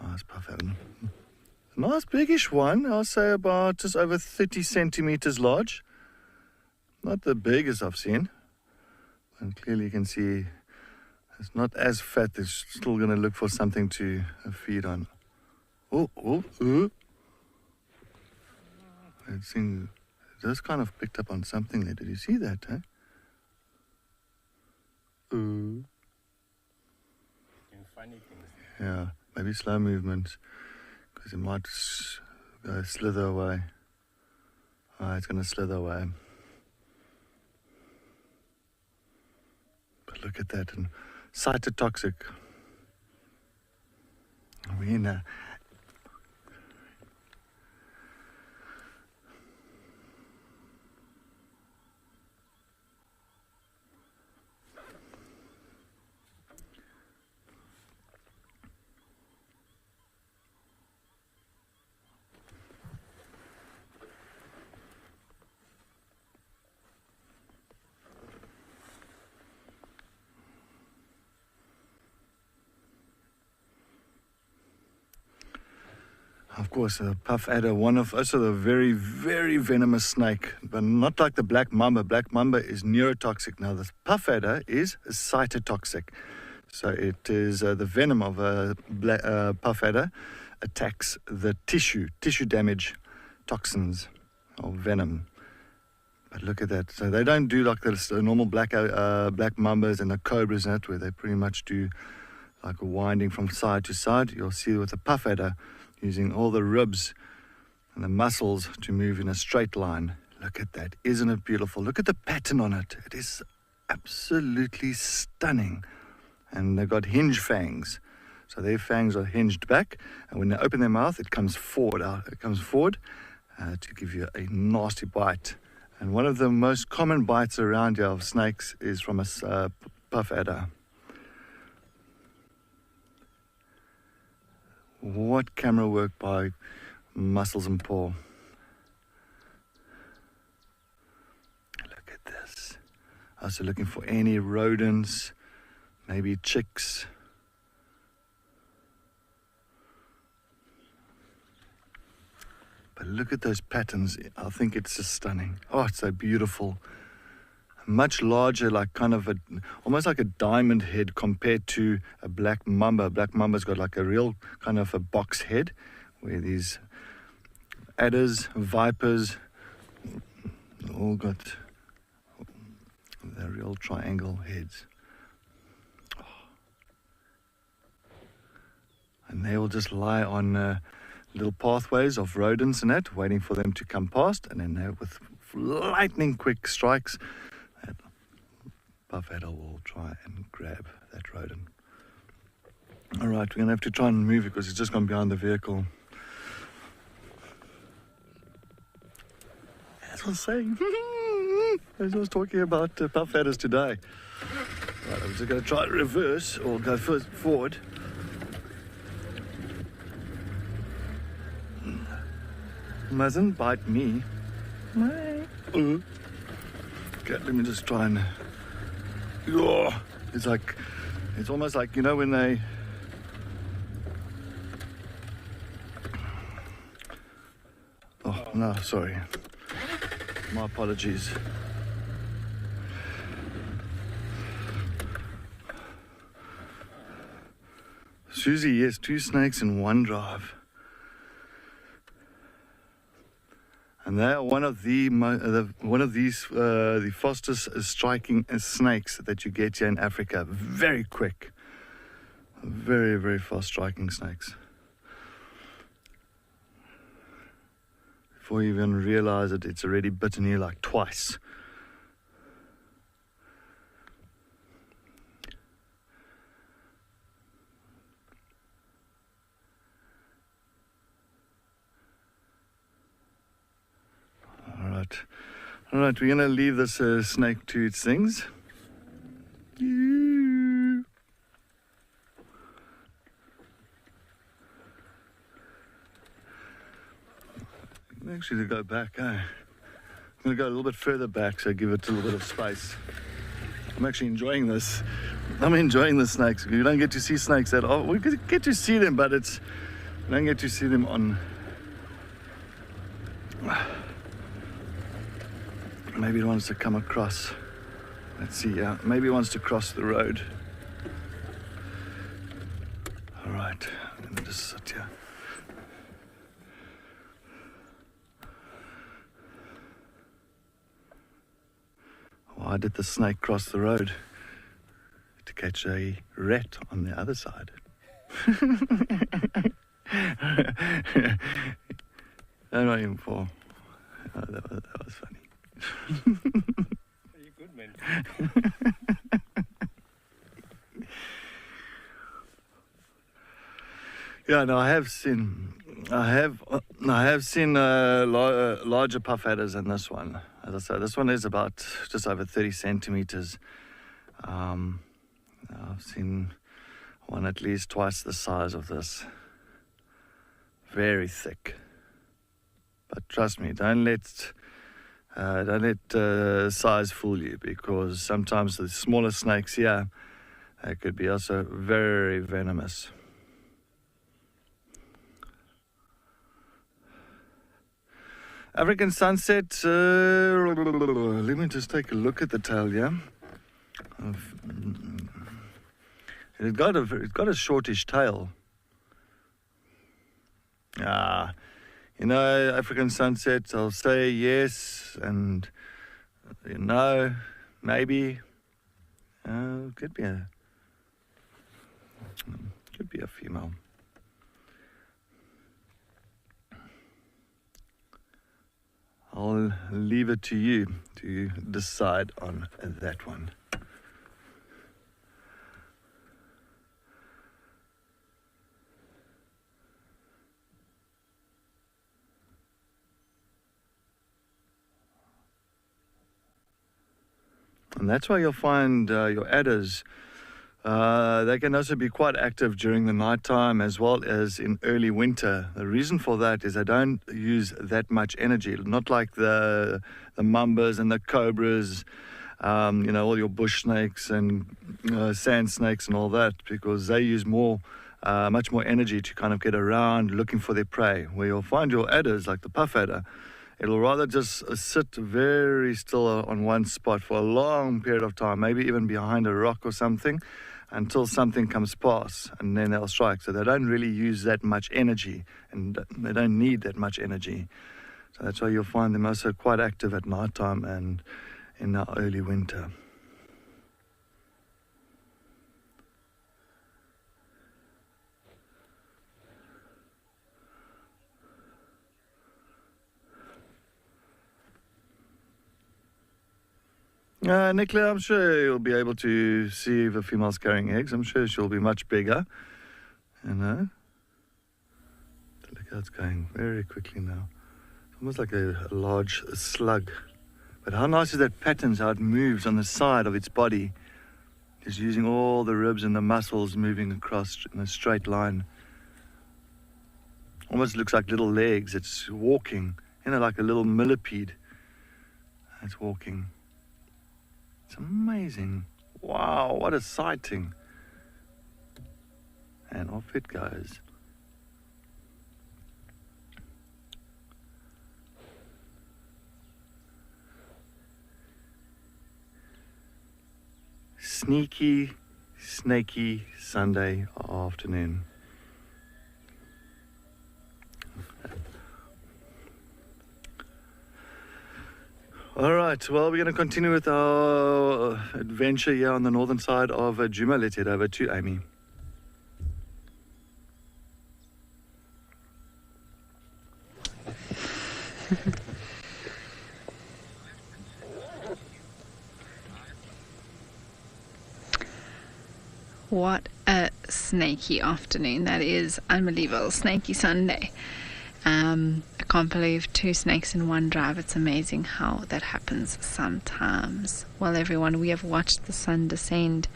Nice puff, Alan. A nice biggish one, I'll say about just over 30 centimeters large. Not the biggest I've seen. And clearly you can see it's not as fat. It's still going to look for something to feed on. Oh. It just kind of picked up on something there. Did you see that, huh? Funny things. Yeah, maybe slow movement, because it might go slither away. It's going to slither away. But look at that, and cytotoxic. I mean, of course, a puff adder, also a very, very venomous snake, but not like the black mamba. Black mamba is neurotoxic. Now, the puff adder is cytotoxic. So it is the venom of a puff adder attacks the tissue damage toxins or venom. But look at that. So they don't do like the normal black mambas and the cobras in it, where they pretty much do like a winding from side to side. You'll see with the puff adder, using all the ribs and the muscles to move in a straight line. Look at that. Isn't it beautiful? Look at the pattern on it. It is absolutely stunning. And they've got hinge fangs. So their fangs are hinged back, and when they open their mouth, it comes forward. To give you a nasty bite. And one of the most common bites around here of snakes is from a puff adder. What camera work by Muscles and Paul. Look at this. Also looking for any rodents, maybe chicks. But look at those patterns. I think it's just stunning. Oh, it's so beautiful. Much larger, like kind of almost like a diamond head compared to a black mamba. Black mamba's got like a real kind of a box head, where these adders, vipers, all got their real triangle heads. And they will just lie on little pathways of rodents and that, waiting for them to come past, and then they, with lightning quick strikes, that puff adder will try and grab that rodent. All right, we're going to have to try and move it because it's just gone behind the vehicle. As I was saying, as I was talking about puff adders today. Right, I'm just going to try and reverse or go first forward. Mustn't bite me. Okay, let me just try and... Oh, it's almost like, you know, when they... Oh, no, sorry. My apologies. Susie, yes, 2 snakes in one drive. And they are one of the fastest striking snakes that you get here in Africa. Very quick, very, very fast striking snakes. Before you even realize it, it's already bitten you like twice. All right, we're going to leave this snake to its things. Actually, to go back, I'm going to go a little bit further back, so give it a little bit of space. I'm actually enjoying this. I'm enjoying the snakes. You don't get to see snakes at all. We get to see them, but you don't get to see them on. Maybe it wants to come across. Let's see, yeah. Maybe it wants to cross the road. All right, let me just sit here. Why did the snake cross the road? To catch a rat on the other side. I'm not even for. Oh, that was funny. You're good, man. Yeah, no, I have seen larger puff adders than this one. As I said, this one is about just over 30 centimeters. I've seen one at least twice the size of this. Very thick. But trust me, don't let size fool you, because sometimes the smaller snakes here, they could be also very venomous. African sunset, let me just take a look at the tail here. It's got a shortish tail. African sunset, I'll say yes and no, maybe. Could be a female. I'll leave it to you to decide on that one. And that's why you'll find your adders, they can also be quite active during the nighttime as well as in early winter. The reason for that is they don't use that much energy, not like the mambas and the cobras, all your bush snakes and sand snakes and all that, because they use much more energy to kind of get around looking for their prey. Where you'll find your adders, like the puff adder, it'll rather just sit very still on one spot for a long period of time, maybe even behind a rock or something, until something comes past, and then they'll strike. So they don't really use that much energy, and they don't need that much energy. So that's why you'll find them also quite active at night time and in the early winter. Nicola, I'm sure you'll be able to see if a female's carrying eggs. I'm sure she'll be much bigger. Look how it's going very quickly now. It's almost like a large slug. But how nice is that patterns, how it moves on the side of its body. Just using all the ribs and the muscles moving across in a straight line. Almost looks like little legs. It's walking, like a little millipede. It's walking. It's amazing. Wow, what a sighting. And off it goes. Sneaky, snaky Sunday afternoon. All right, well, we're going to continue with our adventure here on the northern side of Djuma. Let's head over to Amy. What a snaky afternoon. That is unbelievable. Snaky Sunday. I can't believe 2 snakes in one drive. It's amazing how that happens sometimes. Well, everyone, we have watched the sun descend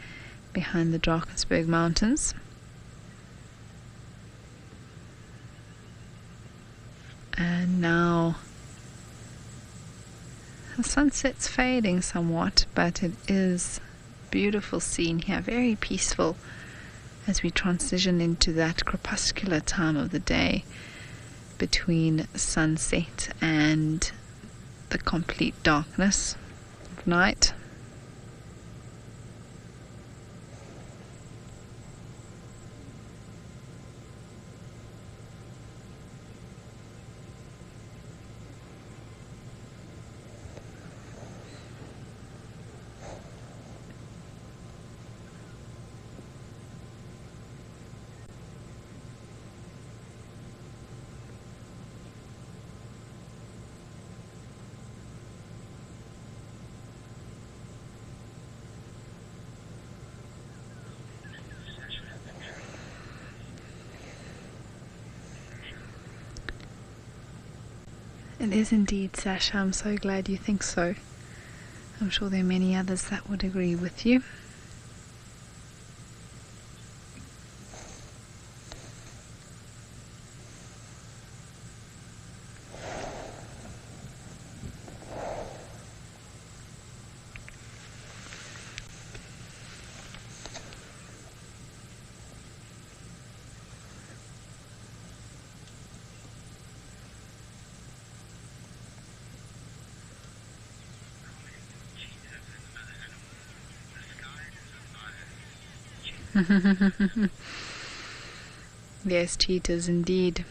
behind the Drakensberg Mountains. And now the sunset's fading somewhat, but it is a beautiful scene here, very peaceful as we transition into that crepuscular time of the day between sunset and the complete darkness of night. It is indeed, Sasha. I'm so glad you think so. I'm sure there are many others that would agree with you. Yes, cheetahs indeed.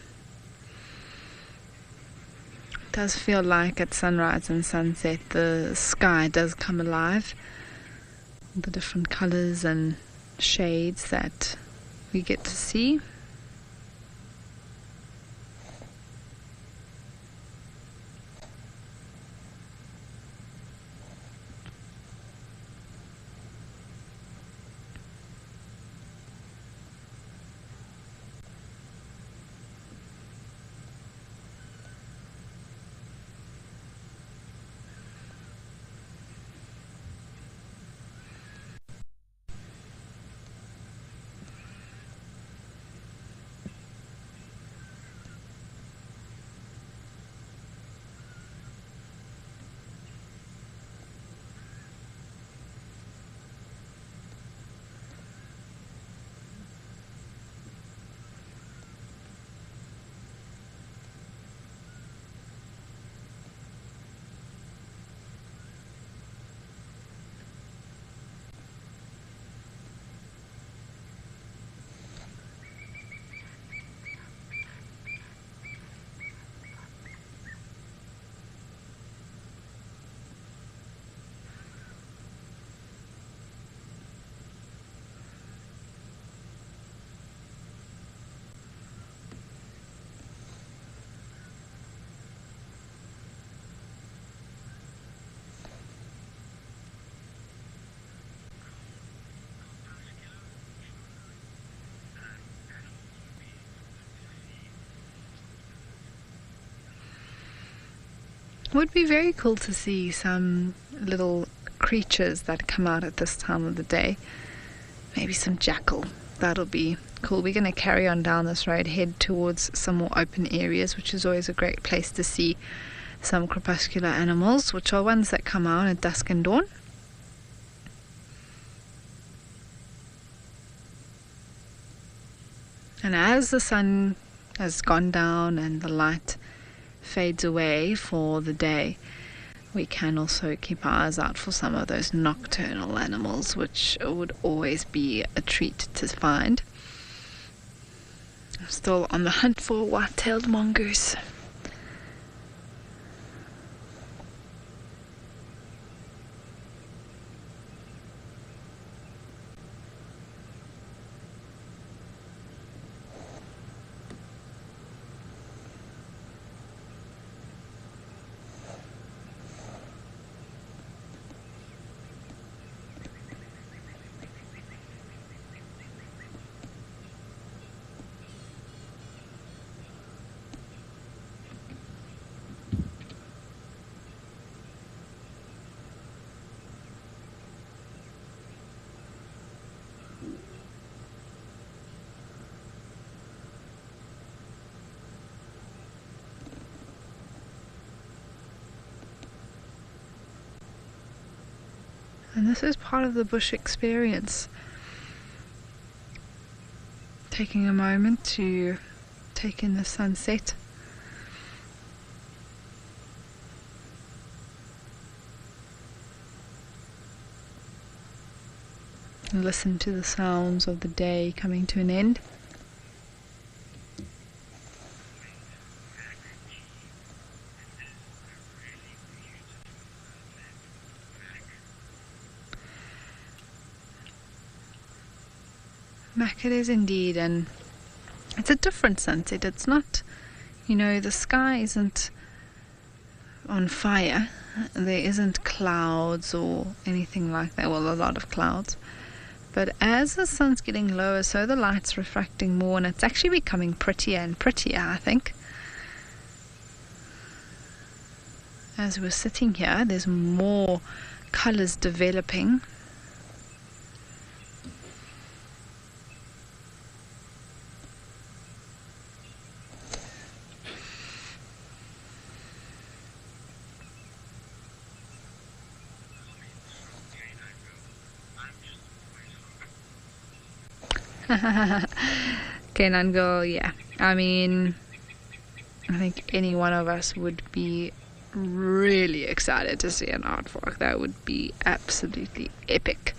It does feel like at sunrise and sunset the sky does come alive. The different colours and shades that we get to see. It would be very cool to see some little creatures that come out at this time of the day. Maybe some jackal. That'll be cool. We're going to carry on down this road, head towards some more open areas, which is always a great place to see some crepuscular animals, which are ones that come out at dusk and dawn. And as the sun has gone down and the light fades away for the day, we can also keep our eyes out for some of those nocturnal animals, which would always be a treat to find. I'm still on the hunt for a white-tailed mongoose. And this is part of the bush experience. Taking a moment to take in the sunset. And listen to the sounds of the day coming to an end. Mac it is indeed, and it's a different sunset. It's not, you know, the sky isn't on fire. There isn't clouds or anything like that. Well, a lot of clouds. But as the sun's getting lower, so the light's refracting more, and it's actually becoming prettier and prettier, I think. As we're sitting here, there's more colors developing. Canine girl, yeah. I mean, I think any one of us would be really excited to see an aardvark. That would be absolutely epic.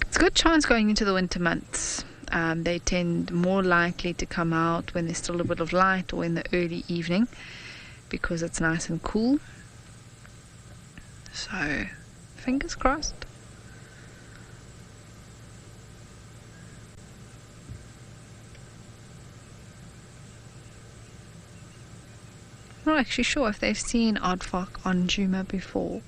It's a good chance going into the winter months. They tend more likely to come out when there's still a bit of light or in the early evening because it's nice and cool. So, fingers crossed. I'm not actually sure if they've seen aardvark on Djuma before.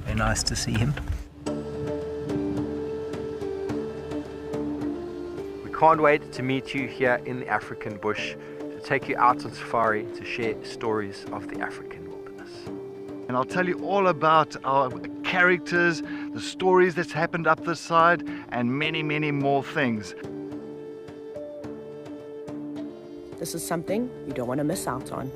Very nice to see him. We can't wait to meet you here in the African bush, to take you out on safari, to share stories of the African wilderness. And I'll tell you all about our characters, the stories that's happened up this side, and many, many more things. This is something you don't want to miss out on.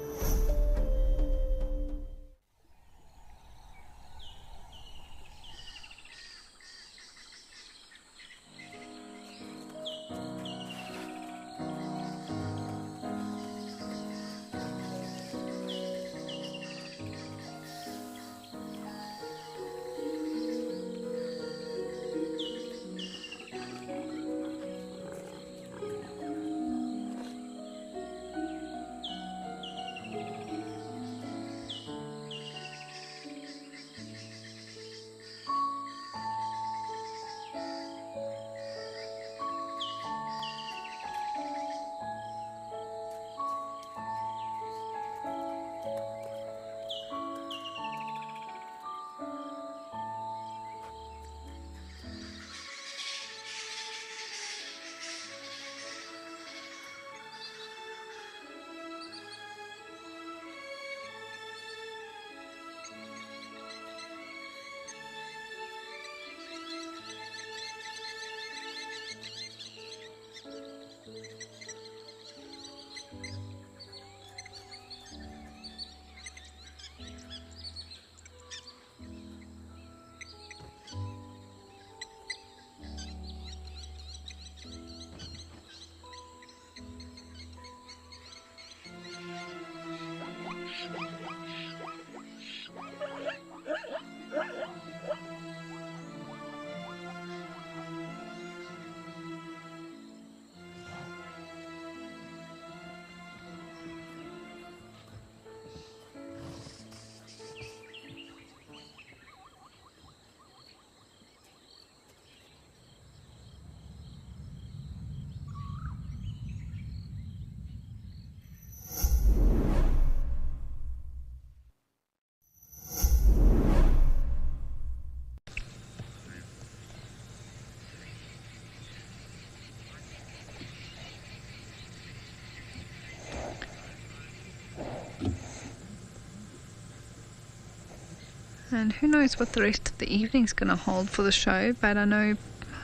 And who knows what the rest of the evening's going to hold for the show, but I know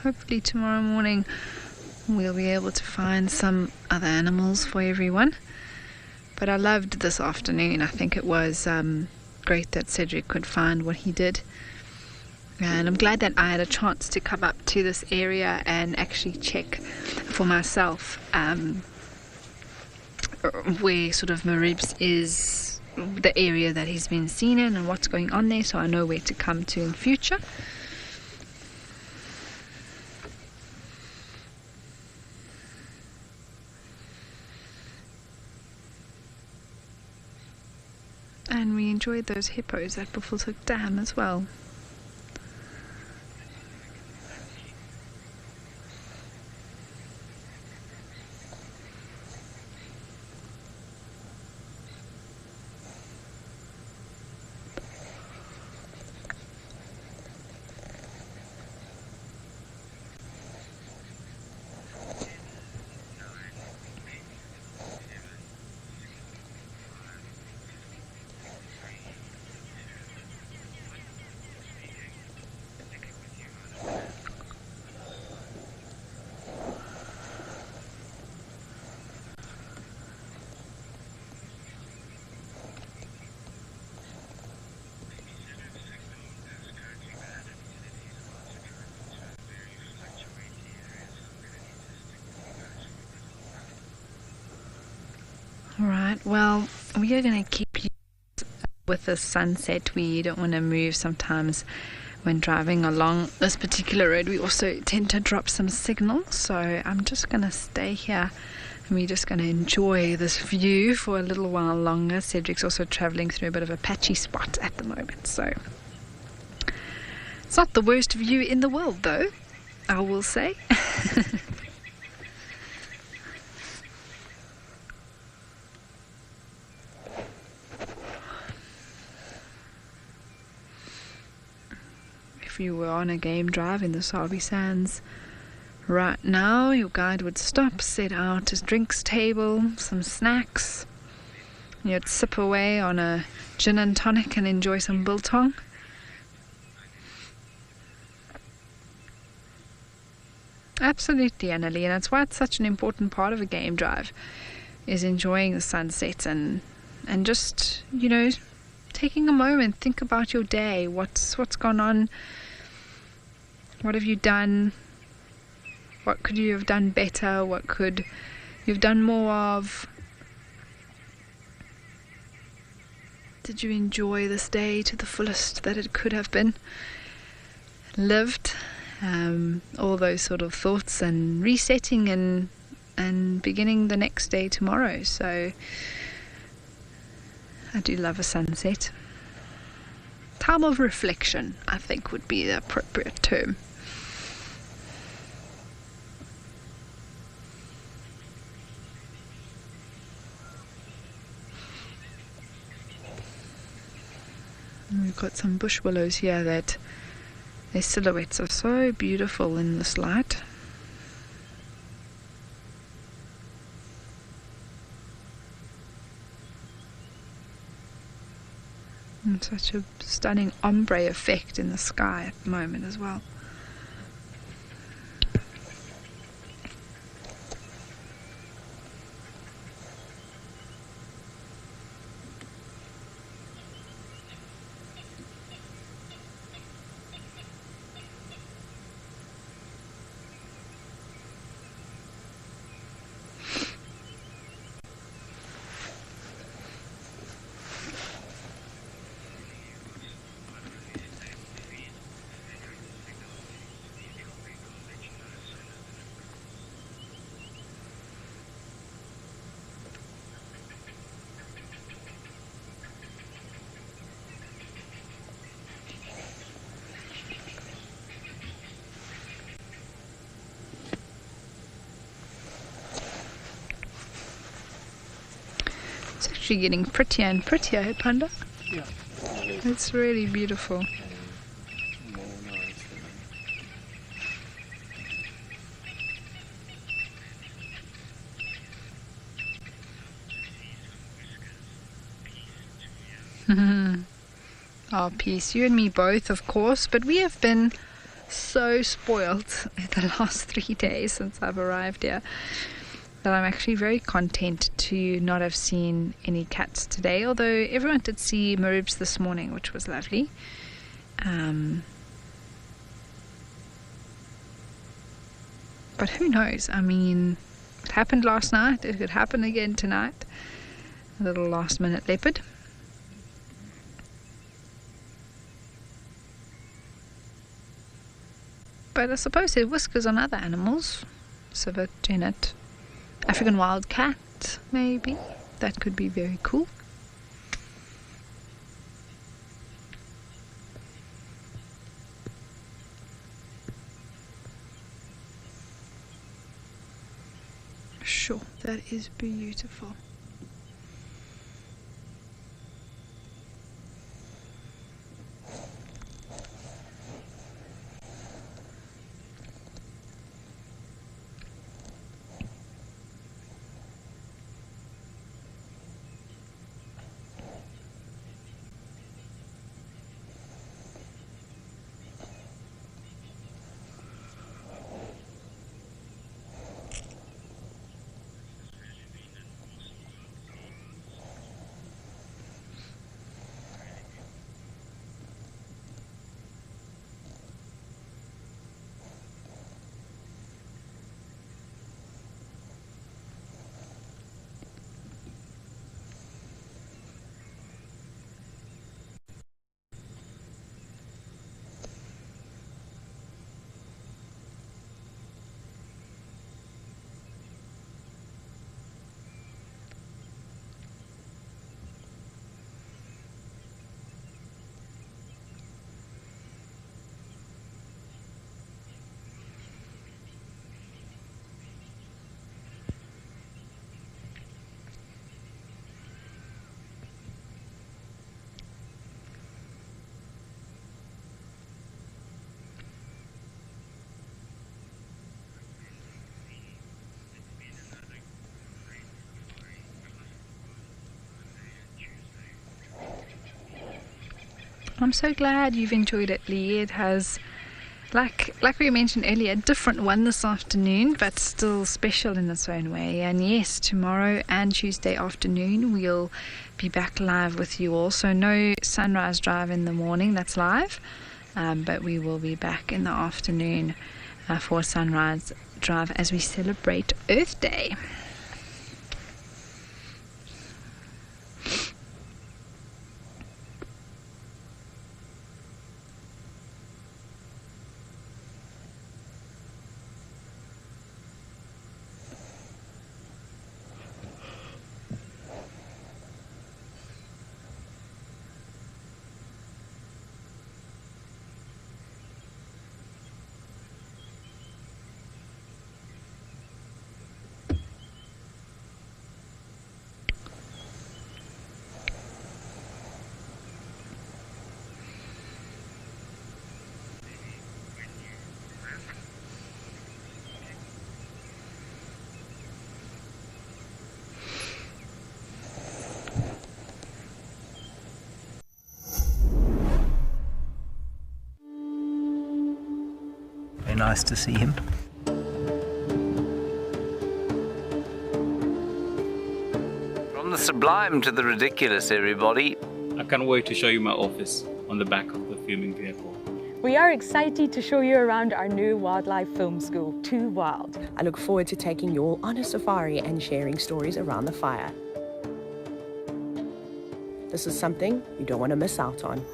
hopefully tomorrow morning we'll be able to find some other animals for everyone. But I loved this afternoon. I think it was great that Cedric could find what he did. And I'm glad that I had a chance to come up to this area and actually check for myself where sort of Maribs is, the area that he's been seen in and what's going on there, so I know where to come to in future. And we enjoyed those hippos at Buffelshoek Dam as well. Alright, well, we are going to keep you with the sunset. We don't want to move sometimes when driving along this particular road. We also tend to drop some signal, so I'm just going to stay here and we're just going to enjoy this view for a little while longer. Cedric's also travelling through a bit of a patchy spot at the moment, so it's not the worst view in the world though, I will say. If you were on a game drive in the Sabi Sands right now, your guide would stop, set out his drinks table, some snacks. You'd sip away on a gin and tonic and enjoy some biltong. Absolutely, Annalie, and that's why it's such an important part of a game drive, is enjoying the sunset and just, you know, taking a moment, think about your day, what's gone on, what have you done, what could you have done better, what could you have done more of. Did you enjoy this day to the fullest that it could have been lived? All those sort of thoughts, and resetting and beginning the next day tomorrow. So I do love a sunset. Time of reflection, I think, would be the appropriate term. We've got some bush willows here that their silhouettes are so beautiful in this light. And such a stunning ombre effect in the sky at the moment as well. It's actually getting prettier and prettier, hey Panda? Yeah. It's really beautiful. Oh, peace. You and me both, of course, but we have been so spoiled the last 3 days since I've arrived here that I'm actually very content to not have seen any cats today, although everyone did see Maribs this morning, which was lovely. But who knows? I mean, it happened last night, it could happen again tonight. A little last minute leopard. But I suppose there are whiskers on other animals. Civet, genet, African wild cat, maybe. That could be very cool. Sure, that is beautiful. I'm so glad you've enjoyed it, Lee. It has, like we mentioned earlier, a different one this afternoon, but still special in its own way. And yes, tomorrow and Tuesday afternoon we'll be back live with you all. So no sunrise drive in the morning, that's live, but we will be back in the afternoon for a sunrise drive as we celebrate Earth Day. Very nice to see him. From the sublime to the ridiculous, everybody. I can't wait to show you my office on the back of the filming vehicle. We are excited to show you around our new wildlife film school, Too Wild. I look forward to taking you all on a safari and sharing stories around the fire. This is something you don't want to miss out on.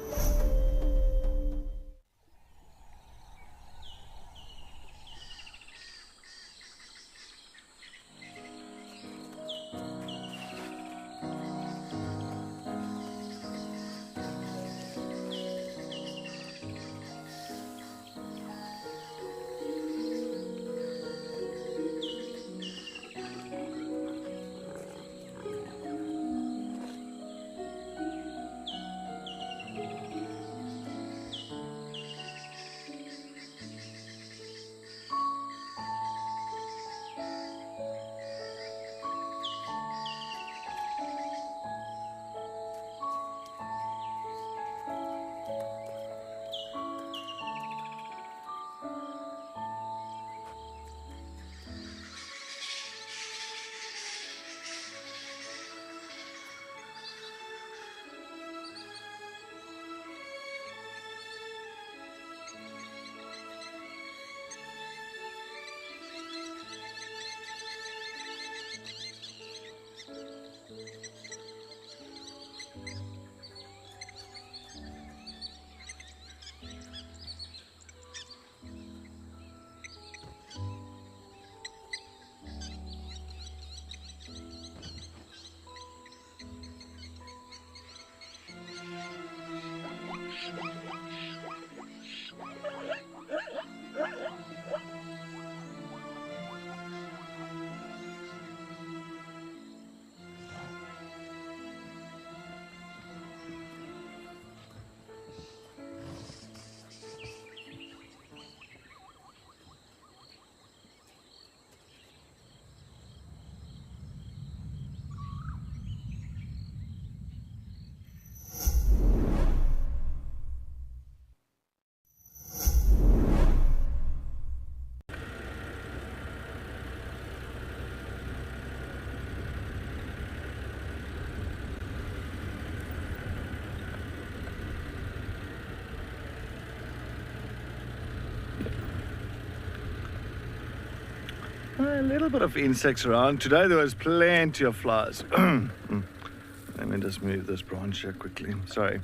A little bit of insects around. Today there was plenty of flies. Let me just move this branch here quickly. Sorry.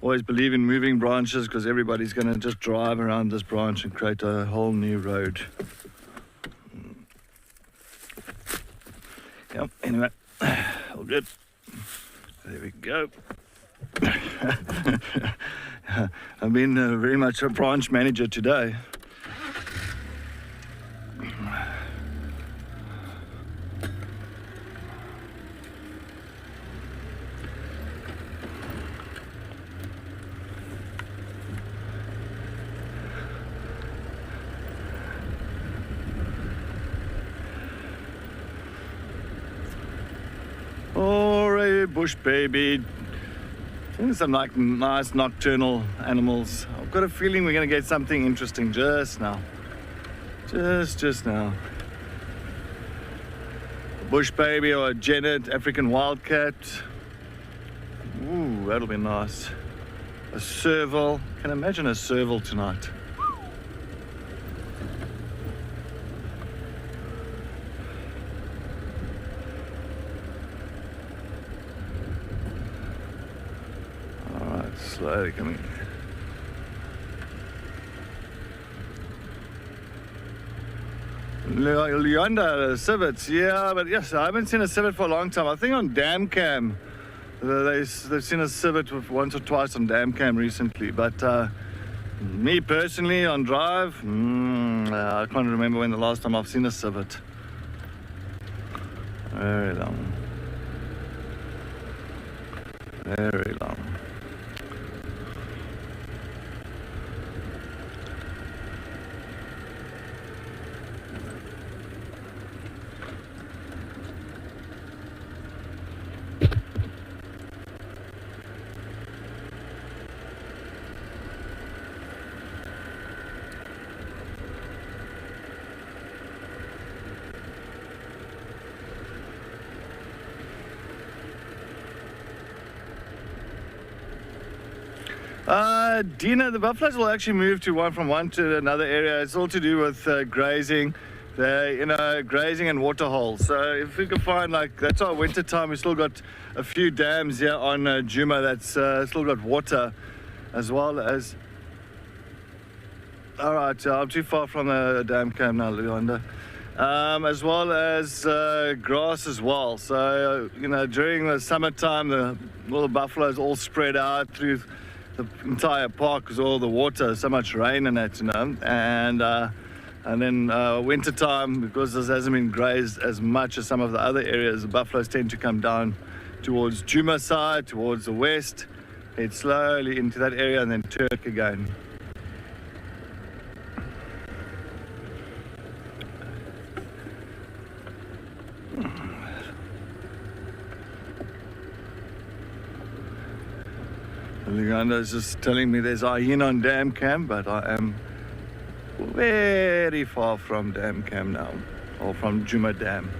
Always believe in moving branches because everybody's going to just drive around this branch and create a whole new road. Yep, anyway, all good. There we go. I've been very much a branch manager today. Bush baby. I think some like nice nocturnal animals. I've got a feeling we're going to get something interesting just now. Just now. A bush baby or a genet, African wildcat. Ooh, that'll be nice. A serval. Can imagine a serval tonight. Slowly coming. Yonder, civets, yeah, but yes, I haven't seen a civet for a long time. I think on dam cam, they've seen a civet once or twice on dam cam recently, but me personally on drive, I can't remember when the last time I've seen a civet. Very long. Very long. Dina, the buffaloes will actually move from one to another area. It's all to do with grazing. They're, grazing and water holes. So if we can find, that's our winter time, we've still got a few dams here on Juma that's still got water, as well as... All right, I'm too far from the dam cam now, Luanda. As well as grass as well. So, during the summertime, all the buffaloes all spread out through the entire park because all the water, so much rain in it, and then winter time, because this hasn't been grazed as much as some of the other areas, the buffaloes tend to come down towards Juma side, towards the west, head slowly into that area and then Turk again. Luganda is just telling me there's a hyena on dam cam, but I am very far from dam cam now, or from Juma Dam.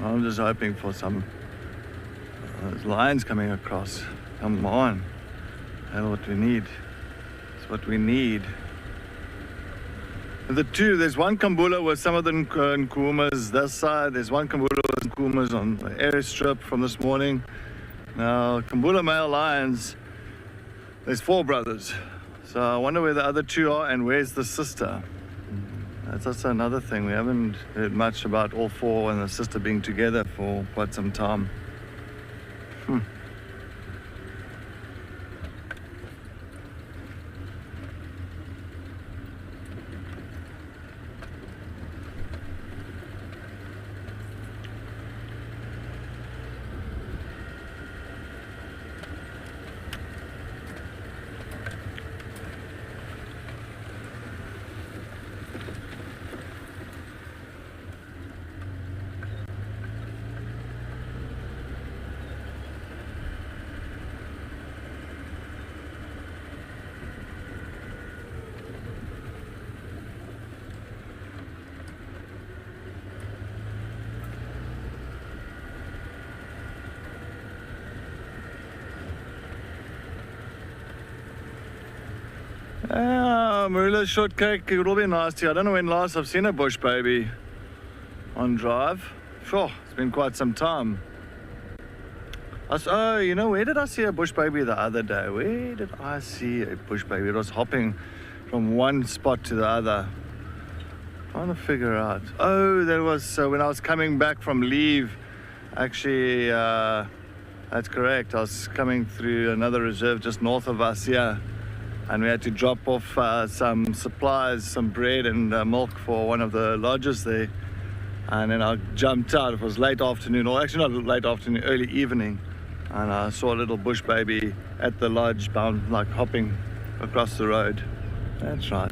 I'm just hoping for some lions coming across. Come on. That's what we need. That's what we need. There's one Kambula with some of the Nkumas this side. There's one Kambula with Nkumas on the airstrip from this morning. Now, Kambula male lions, there's 4 brothers. So I wonder where the other 2 are and where's the sister. That's also another thing. We haven't heard much about all 4 and the sister being together for quite some time. Marilla's shortcake, it will be nasty. I don't know when last I've seen a bush baby on drive. Sure, it's been quite some time. Oh, you know, where did I see a bush baby the other day? Where did I see a bush baby? It was hopping from one spot to the other. Trying to figure out. Oh, that was when I was coming back from leave. Actually, that's correct. I was coming through another reserve just north of us here. And we had to drop off some supplies, some bread and milk for one of the lodges there. And then I jumped out. It was late afternoon, or actually not late afternoon, early evening. And I saw a little bush baby at the lodge, bound like hopping across the road. That's right.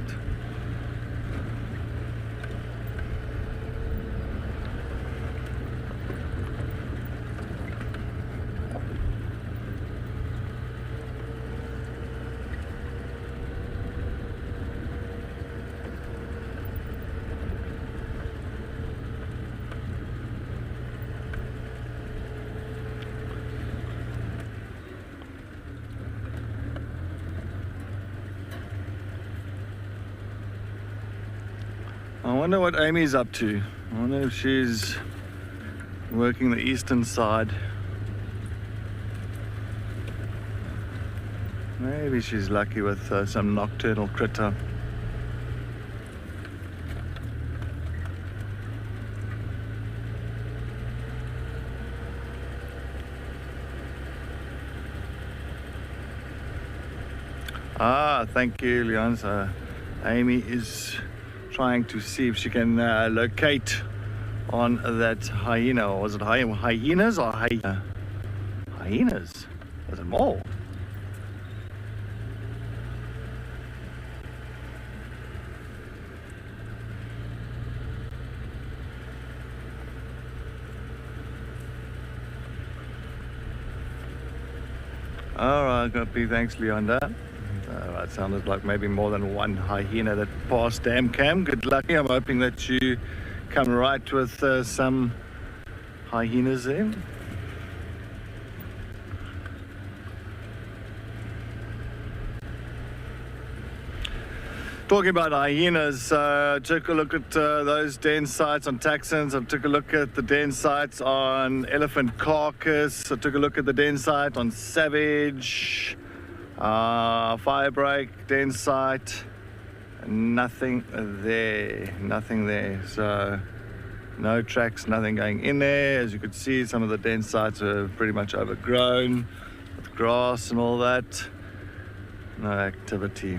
I wonder what Amy's up to. I wonder if she's working the eastern side. Maybe she's lucky with some nocturnal critter. Thank you, Leon. So Amy is trying to see if she can locate on that hyena. Or was it hyenas or hyena? Hyenas? Was it more? Alright, copy. Thanks, Leonda. It sounded like maybe more than one hyena that passed Dam Cam. Good luck. I'm hoping that you come right with some hyenas there. Talking about hyenas, took a look at those den sites on Taxons. I took a look at the den sites on Elephant Carcass. I took a look at the den site on Savage. Firebreak, den site, nothing there. So no tracks, nothing going in there. As you could see, some of the den sites are pretty much overgrown with grass and all that. No activity.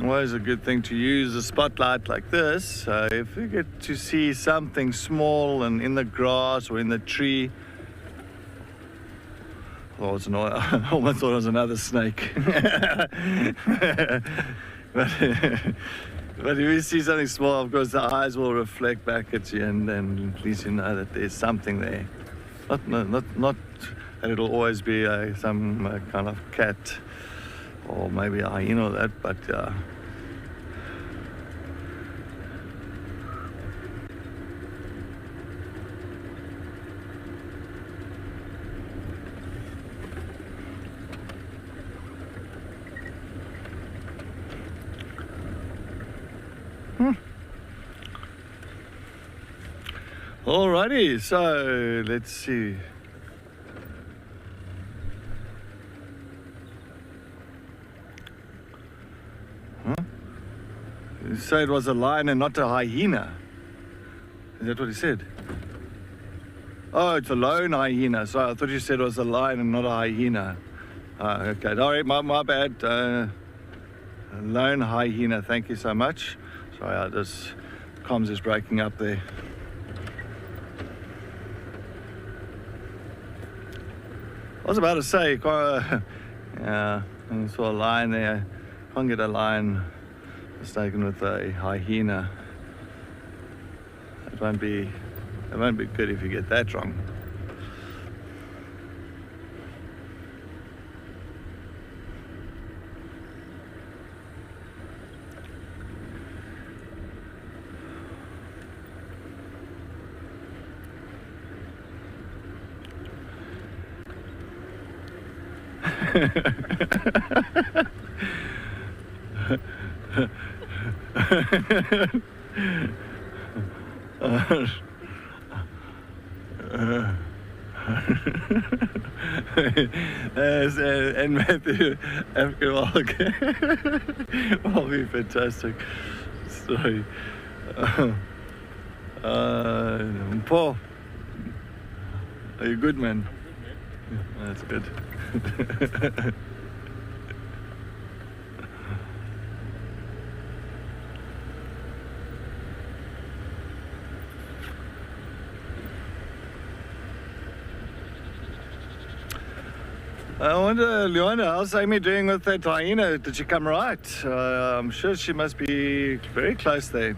Always a good thing to use a spotlight like this. So if you get to see something small and in the grass or in the tree, I almost thought it was another snake. but if you see something small, of course, the eyes will reflect back at you, and then at least you know that there's something there. Not that it'll always be some kind of cat or maybe a hyena or that, but Alrighty, so let's see. You say it was a lion and not a hyena. Is that what he said? Oh, it's a lone hyena. So I thought you said it was a lion and not a hyena. Okay, all right, my bad. Lone hyena, thank you so much. Sorry, this comms is breaking up there. I was about to say, yeah, I saw a lion there. Can't get a lion mistaken with a hyena. It won't be good if you get that wrong. And Matthew, African wild will be fantastic. Sorry. Paul, are you good, man? That's good. I wonder, Leona, how's Amy doing with that hyena? Did she come right? I'm sure she must be very close there.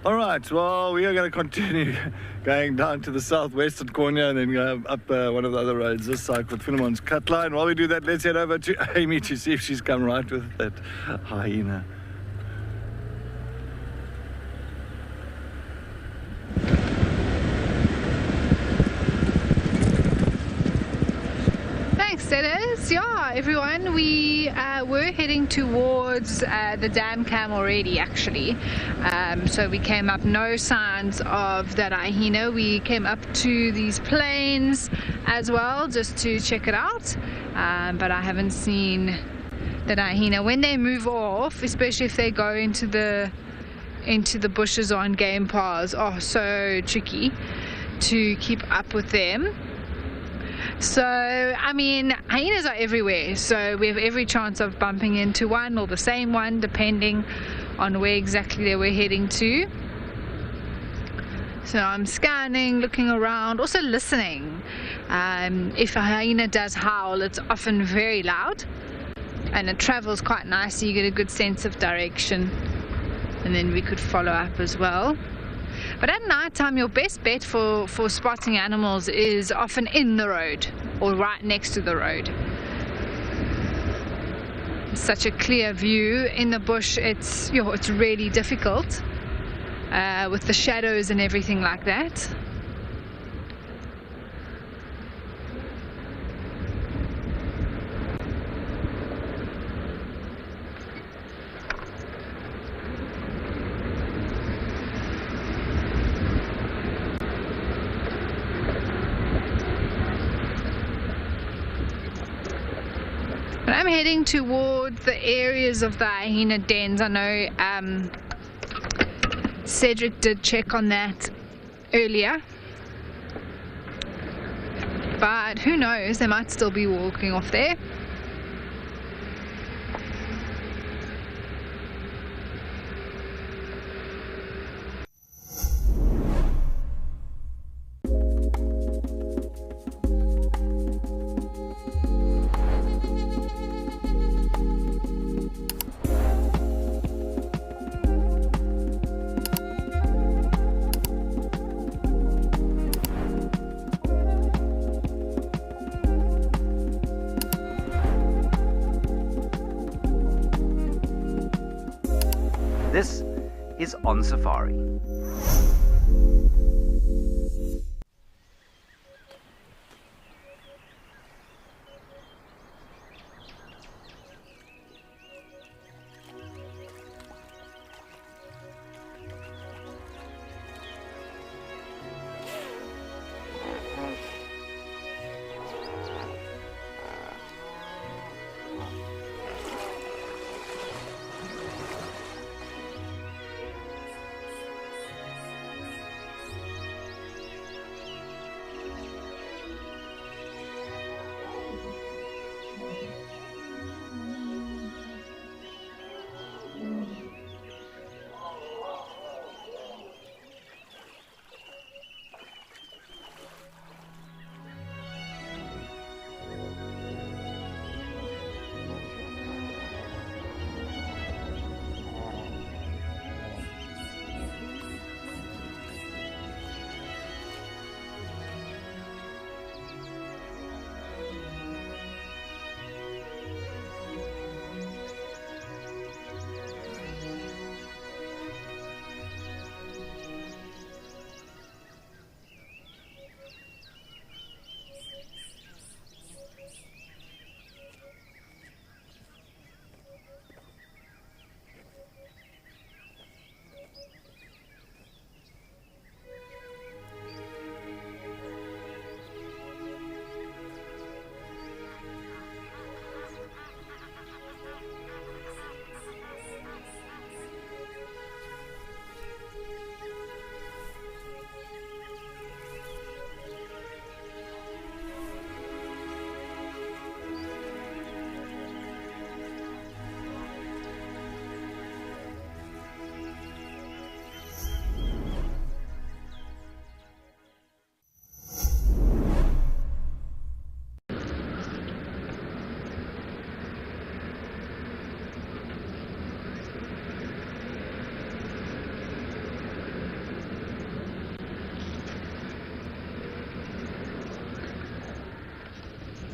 All right, well, we are going to continue going down to the southwestern corner and then go up one of the other roads this side called Finnemon's Cut Line. While we do that, let's head over to Amy to see if she's come right with that hyena. Thanks, Dennis. Yeah, everyone, we were heading towards the dam cam already, actually. So we came up, no signs of that hyena. We came up to these plains as well just to check it out, but I haven't seen that hyena. When they move off, especially if they go into the bushes or on game paths, so tricky to keep up with them. So, I mean, hyenas are everywhere, so we have every chance of bumping into one or the same one, depending on where exactly they were heading to. So I'm scanning, looking around, also listening. If a hyena does howl, it's often very loud, and it travels quite nicely. You get a good sense of direction, and then we could follow up as well. But at night time, your best bet for spotting animals is often in the road or right next to the road. Such a clear view. In the bush, it's really difficult with the shadows and everything like that. But I'm heading towards the areas of the hyena dens. I know Cedric did check on that earlier, but who knows, they might still be walking off there. This is On Safari.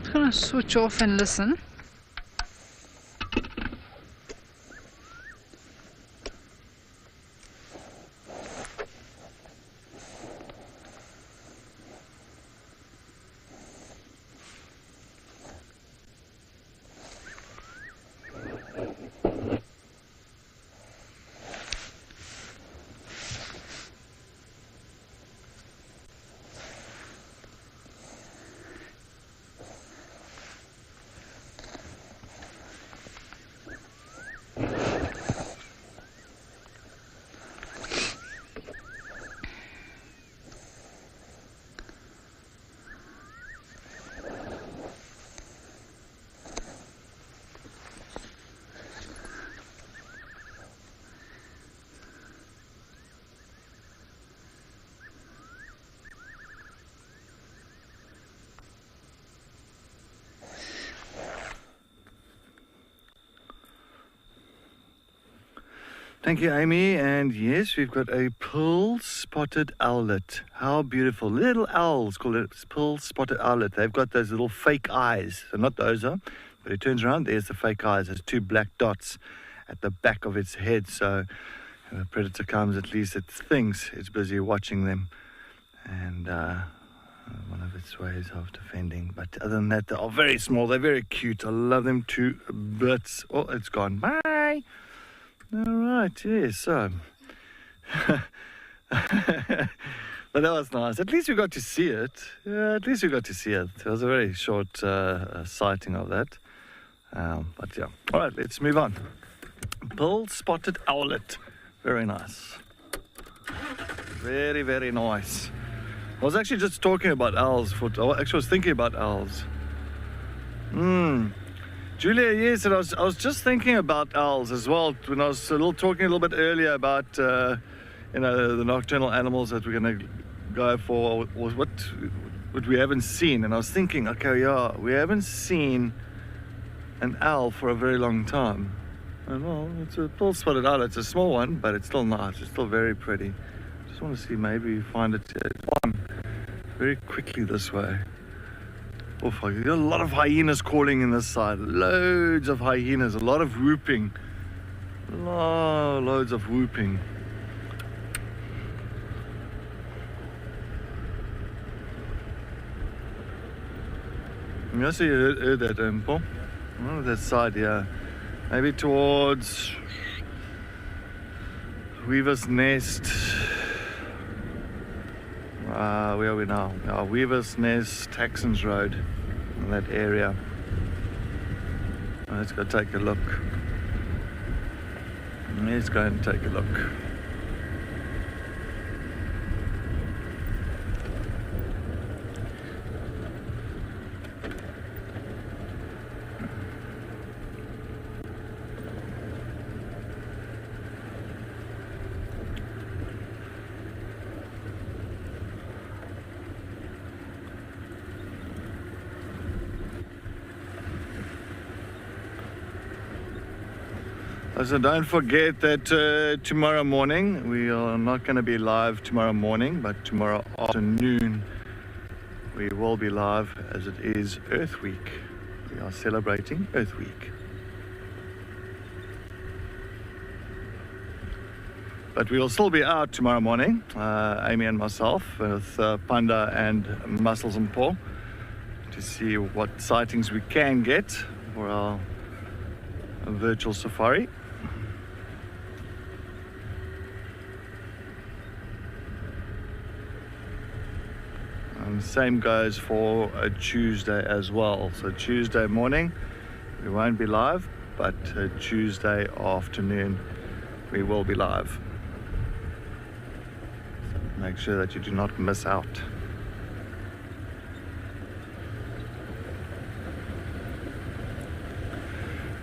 Just gonna switch off and listen. Thank you, Amy. And yes, we've got a pearl-spotted owlet. How beautiful. Little owls call it pearl-spotted owlet. They've got those little fake eyes. So not those, huh? But it turns around, there's the fake eyes. There's 2 black dots at the back of its head. So when a predator comes, at least it thinks it's busy watching them. And one of its ways of defending. But other than that, they are very small. They're very cute. I love them to bits. Oh, it's gone. Bye. All right, yes, so. But that was nice. At least we got to see it. Yeah, at least we got to see it. It was a very short sighting of that. But yeah. All right, let's move on. Pearl-spotted owlet. Very nice. Very, very nice. I was actually just talking about owls. I was thinking about owls. Julia, yes, and I was just thinking about owls as well when I was talking a little bit earlier about the nocturnal animals that we're going to go for, or what we haven't seen. And I was thinking, okay, yeah, we haven't seen an owl for a very long time. And well, it's a pearl-spotted owl. It's a small one, but it's still nice. It's still very pretty. Just want to see, maybe find it one very quickly this way. Oh, you got a lot of hyenas calling in this side. Loads of hyenas, a lot of whooping. Loads of whooping. I see you heard that, Paul. Oh, that side, yeah. Maybe towards Weaver's Nest. Where are we now? Weaver's Nest, Taxons Road, in that area. Let's go take a look. Let's go and take a look. So don't forget that tomorrow morning, we are not going to be live tomorrow morning, but tomorrow afternoon we will be live as it is Earth Week. We are celebrating Earth Week. But we will still be out tomorrow morning, Amy and myself, with Panda and Muscles and Paul, to see what sightings we can get for our virtual safari. And same goes for a Tuesday as well. So Tuesday morning we won't be live, but Tuesday afternoon we will be live. So make sure that you do not miss out.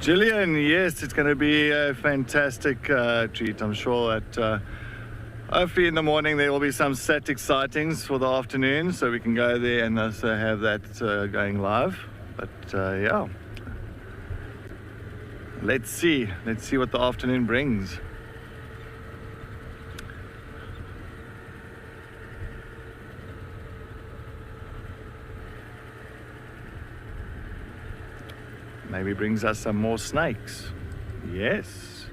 Gillian, yes, it's going to be a fantastic treat. I'm sure that hopefully in the morning there will be some static sightings for the afternoon, so we can go there and also have that going live. But yeah, let's see what the afternoon brings. maybe brings us some more snakes. Yes.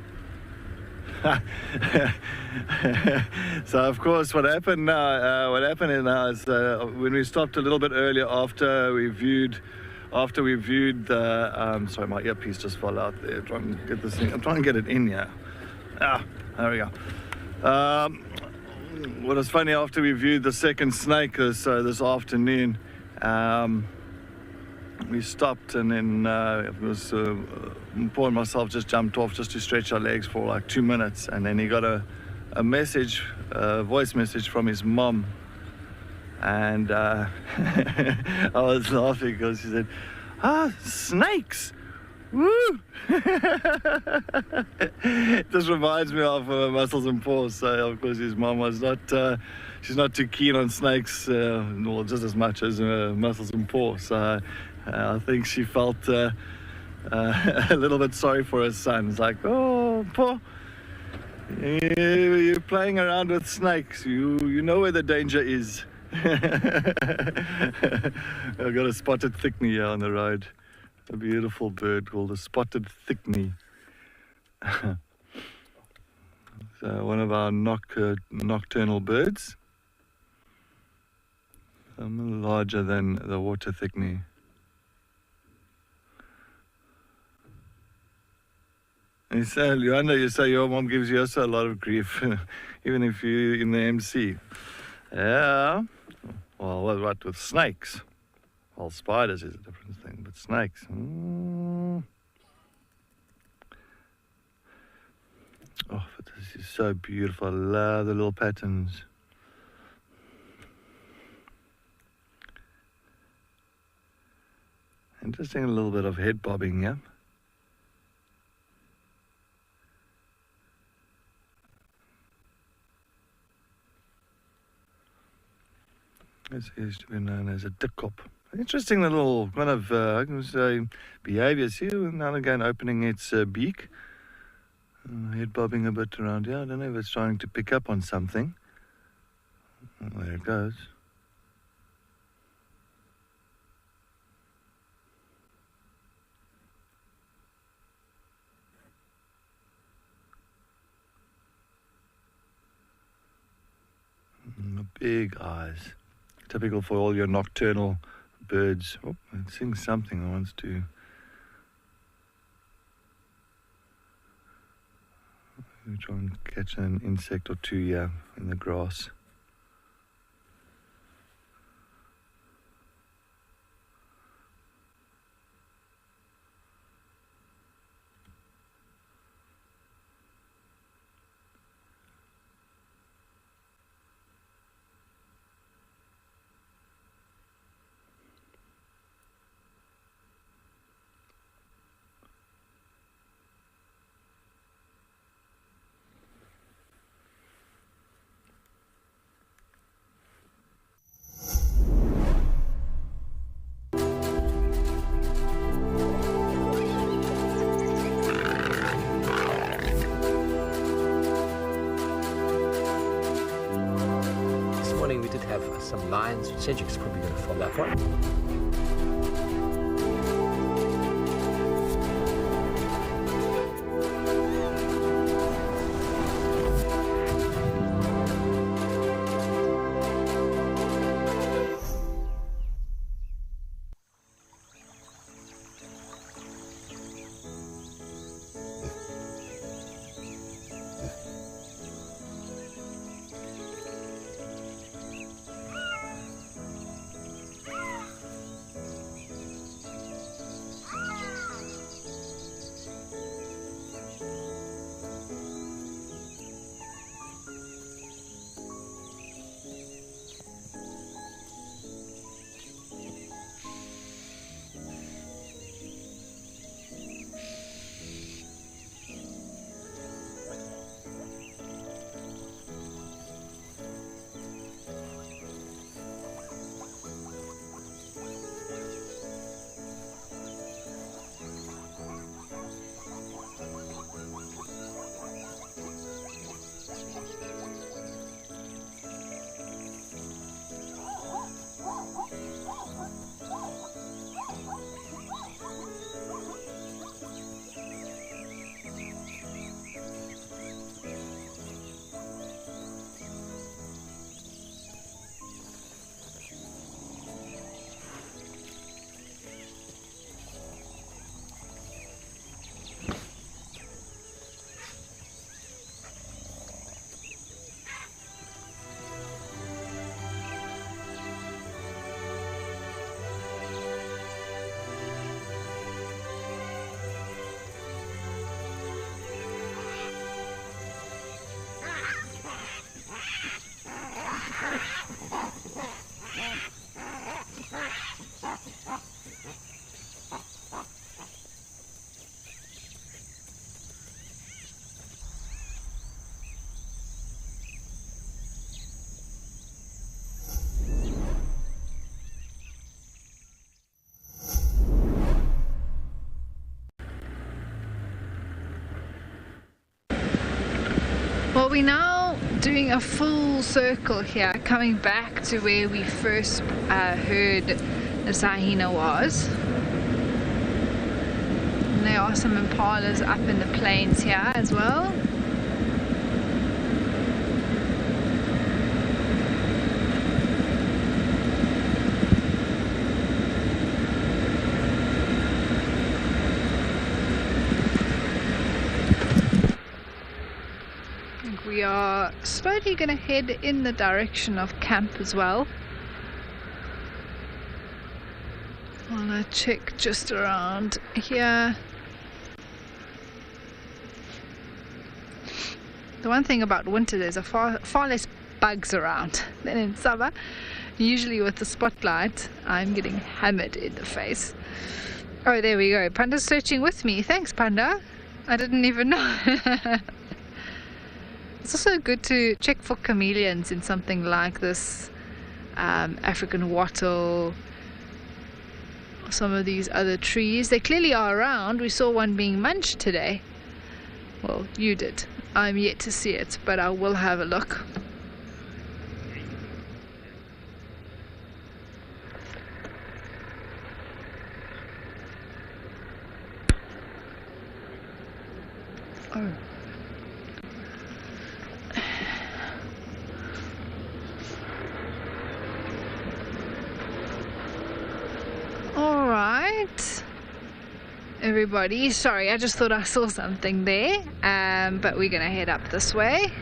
So of course what happened now is when we stopped a little bit earlier after we viewed the sorry, my earpiece just fell out there. Trying to get this thing, I'm trying to get it in here. There we go. What was funny, after we viewed the second snake this afternoon, we stopped, and then it was Paul and myself just jumped off just to stretch our legs for like 2 minutes, and then he got a message, a voice message from his mom, and I was laughing because she said, snakes! Woo! It just reminds me of Muscles and Paws. So of course his mom was not, she's not too keen on snakes, well, just as much as Muscles and Paws. So I think she felt a little bit sorry for her son. It's like, oh, Paul, you're playing around with snakes. You know where the danger is. I've got a spotted thickney here on the road. A beautiful bird called a spotted thickney. So one of our nocturnal birds. Larger than the water thickney. And Luanda, you say your mom gives you also a lot of grief, even if you're in the MC. Yeah. Well, what with snakes? Well, spiders is a different thing, but snakes. Oh, but this is so beautiful. I love the little patterns. Interesting, a little bit of head bobbing here. This is to be known as a dickhop. Interesting little kind of, I can say, behavior. See, now and again opening its beak. Head bobbing a bit around here. I don't know if it's trying to pick up on something. Oh, there it goes. Big eyes. Typical for all your nocturnal birds. Oh, it's seeing something that wants to. Try and catch an insect or two here in the grass. We did have some lions. Cedric's probably going to follow that one. we're now doing a full circle here, coming back to where we first heard the Sahina was. And there are some impalas up in the plains here as well. We are slowly going to head in the direction of camp as well. I'll check just around here. The one thing about winter, there's a far less bugs around than in summer. Usually with the spotlight, I'm getting hammered in the face. Oh, there we go. Panda's searching with me. Thanks, Panda. I didn't even know. It's also good to check for chameleons in something like this, African wattle, some of these other trees. They clearly are around. We saw one being munched today. Well, you did. I'm yet to see it, but I will have a look. Oh. Alright, everybody, sorry, I just thought I saw something there, but we're gonna head up this way.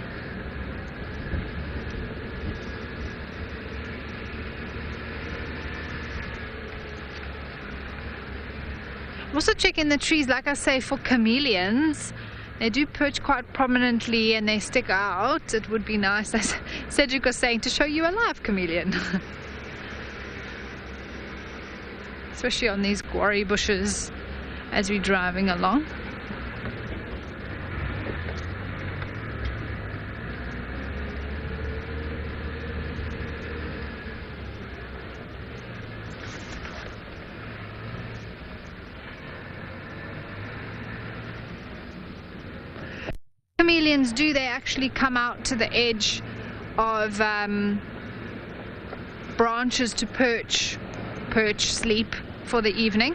I'm also checking the trees, like I say, for chameleons. They do perch quite prominently and they stick out. It would be nice, as Cedric was saying, to show you a live chameleon. Especially on these quarry bushes as we're driving along. Chameleons, do they actually come out to the edge of branches to perch, sleep for the evening?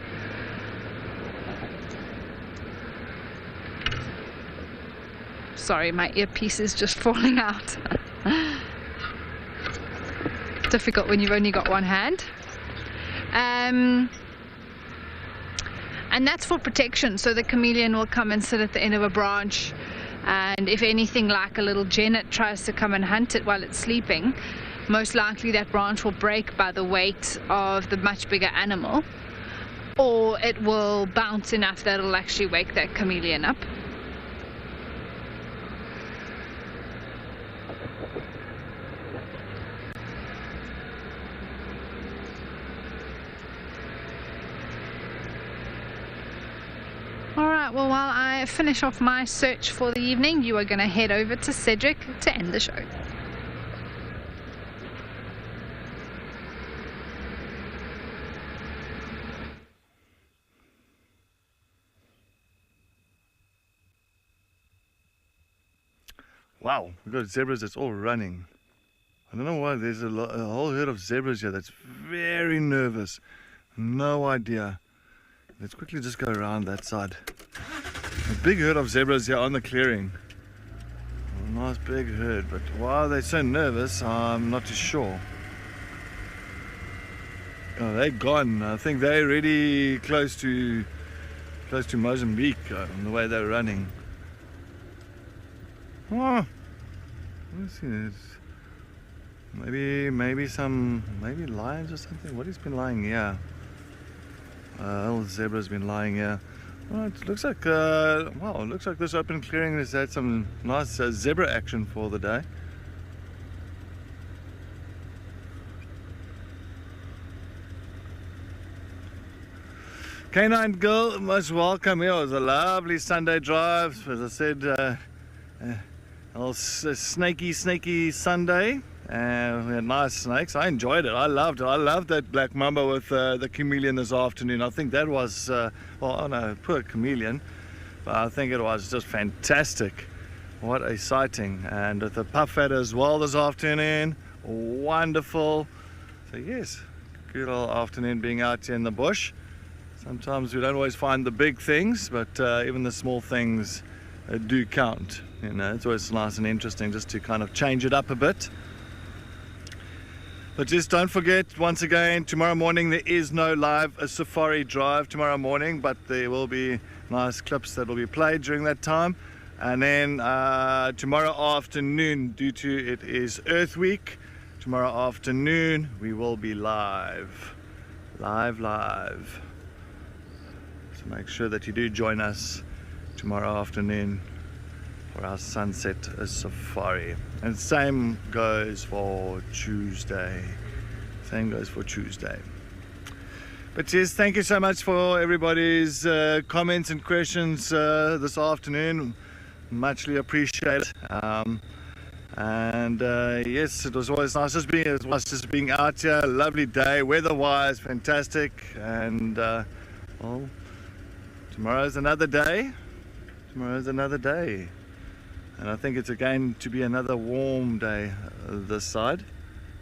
Sorry, my earpiece is just falling out. Difficult when you've only got one hand. And that's for protection, so the chameleon will come and sit at the end of a branch, and if anything like a little genet tries to come and hunt it while it's sleeping, most likely that branch will break by the weight of the much bigger animal, or it will bounce enough that it'll actually wake that chameleon up. Alright, well, while I finish off my search for the evening, you are going to head over to Cedric to end the show. Wow, we've got zebras that's all running. I don't know why. There's a whole herd of zebras here that's very nervous. No idea. Let's quickly just go around that side. A big herd of zebras here on the clearing. A nice big herd, but why they're so nervous, I'm not too sure. Oh, they're gone. I think they're really close to Mozambique on the way they're running. Oh, let's see. Maybe lions or something. What has been lying here? Old zebra's been lying here. Well, it looks like wow, it looks like this open clearing has had some nice zebra action for the day. Canine Girl, most welcome here. It was a lovely Sunday drive. As I said, a snaky Sunday. We had nice snakes. I enjoyed it. I loved it. I loved that black mamba with the chameleon this afternoon. I think that was, well, oh no, poor chameleon. But I think it was just fantastic. What a sighting. And with the puffet as well this afternoon. Wonderful. So yes, good old afternoon being out here in the bush. Sometimes we don't always find the big things, but even the small things do count. You know, it's always nice and interesting just to kind of change it up a bit. But just don't forget, once again, tomorrow morning there is no live safari drive tomorrow morning, but there will be nice clips that will be played during that time. And then tomorrow afternoon, due to it is Earth Week, tomorrow afternoon we will be live. Live. So make sure that you do join us tomorrow afternoon for our sunset safari. And same goes for Tuesday. But yes, thank you so much for everybody's comments and questions this afternoon. Muchly appreciated. Yes, it was always nice just being out here. Lovely day, weather-wise, fantastic. And well, tomorrow's another day. And I think it's again to be another warm day this side.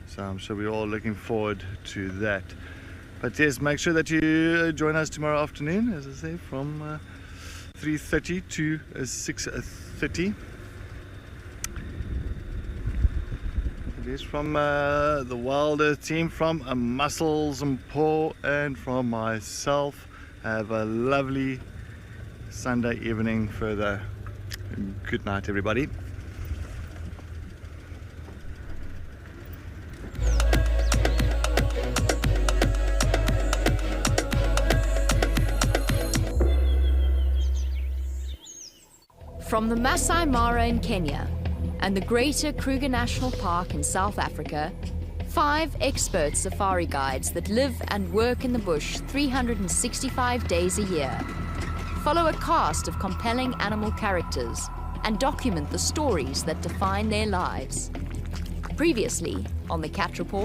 So I'm sure we're all looking forward to that. But yes, make sure that you join us tomorrow afternoon, as I say, from 3:30 to 6:30. It is from the Wild Earth team, from Muscles and Paw, and from myself. Have a lovely Sunday evening further. Good night, everybody. From the Masai Mara in Kenya and the Greater Kruger National Park in South Africa, 5 expert safari guides that live and work in the bush 365 days a year. Follow a cast of compelling animal characters and document the stories that define their lives. Previously on the Cat Report,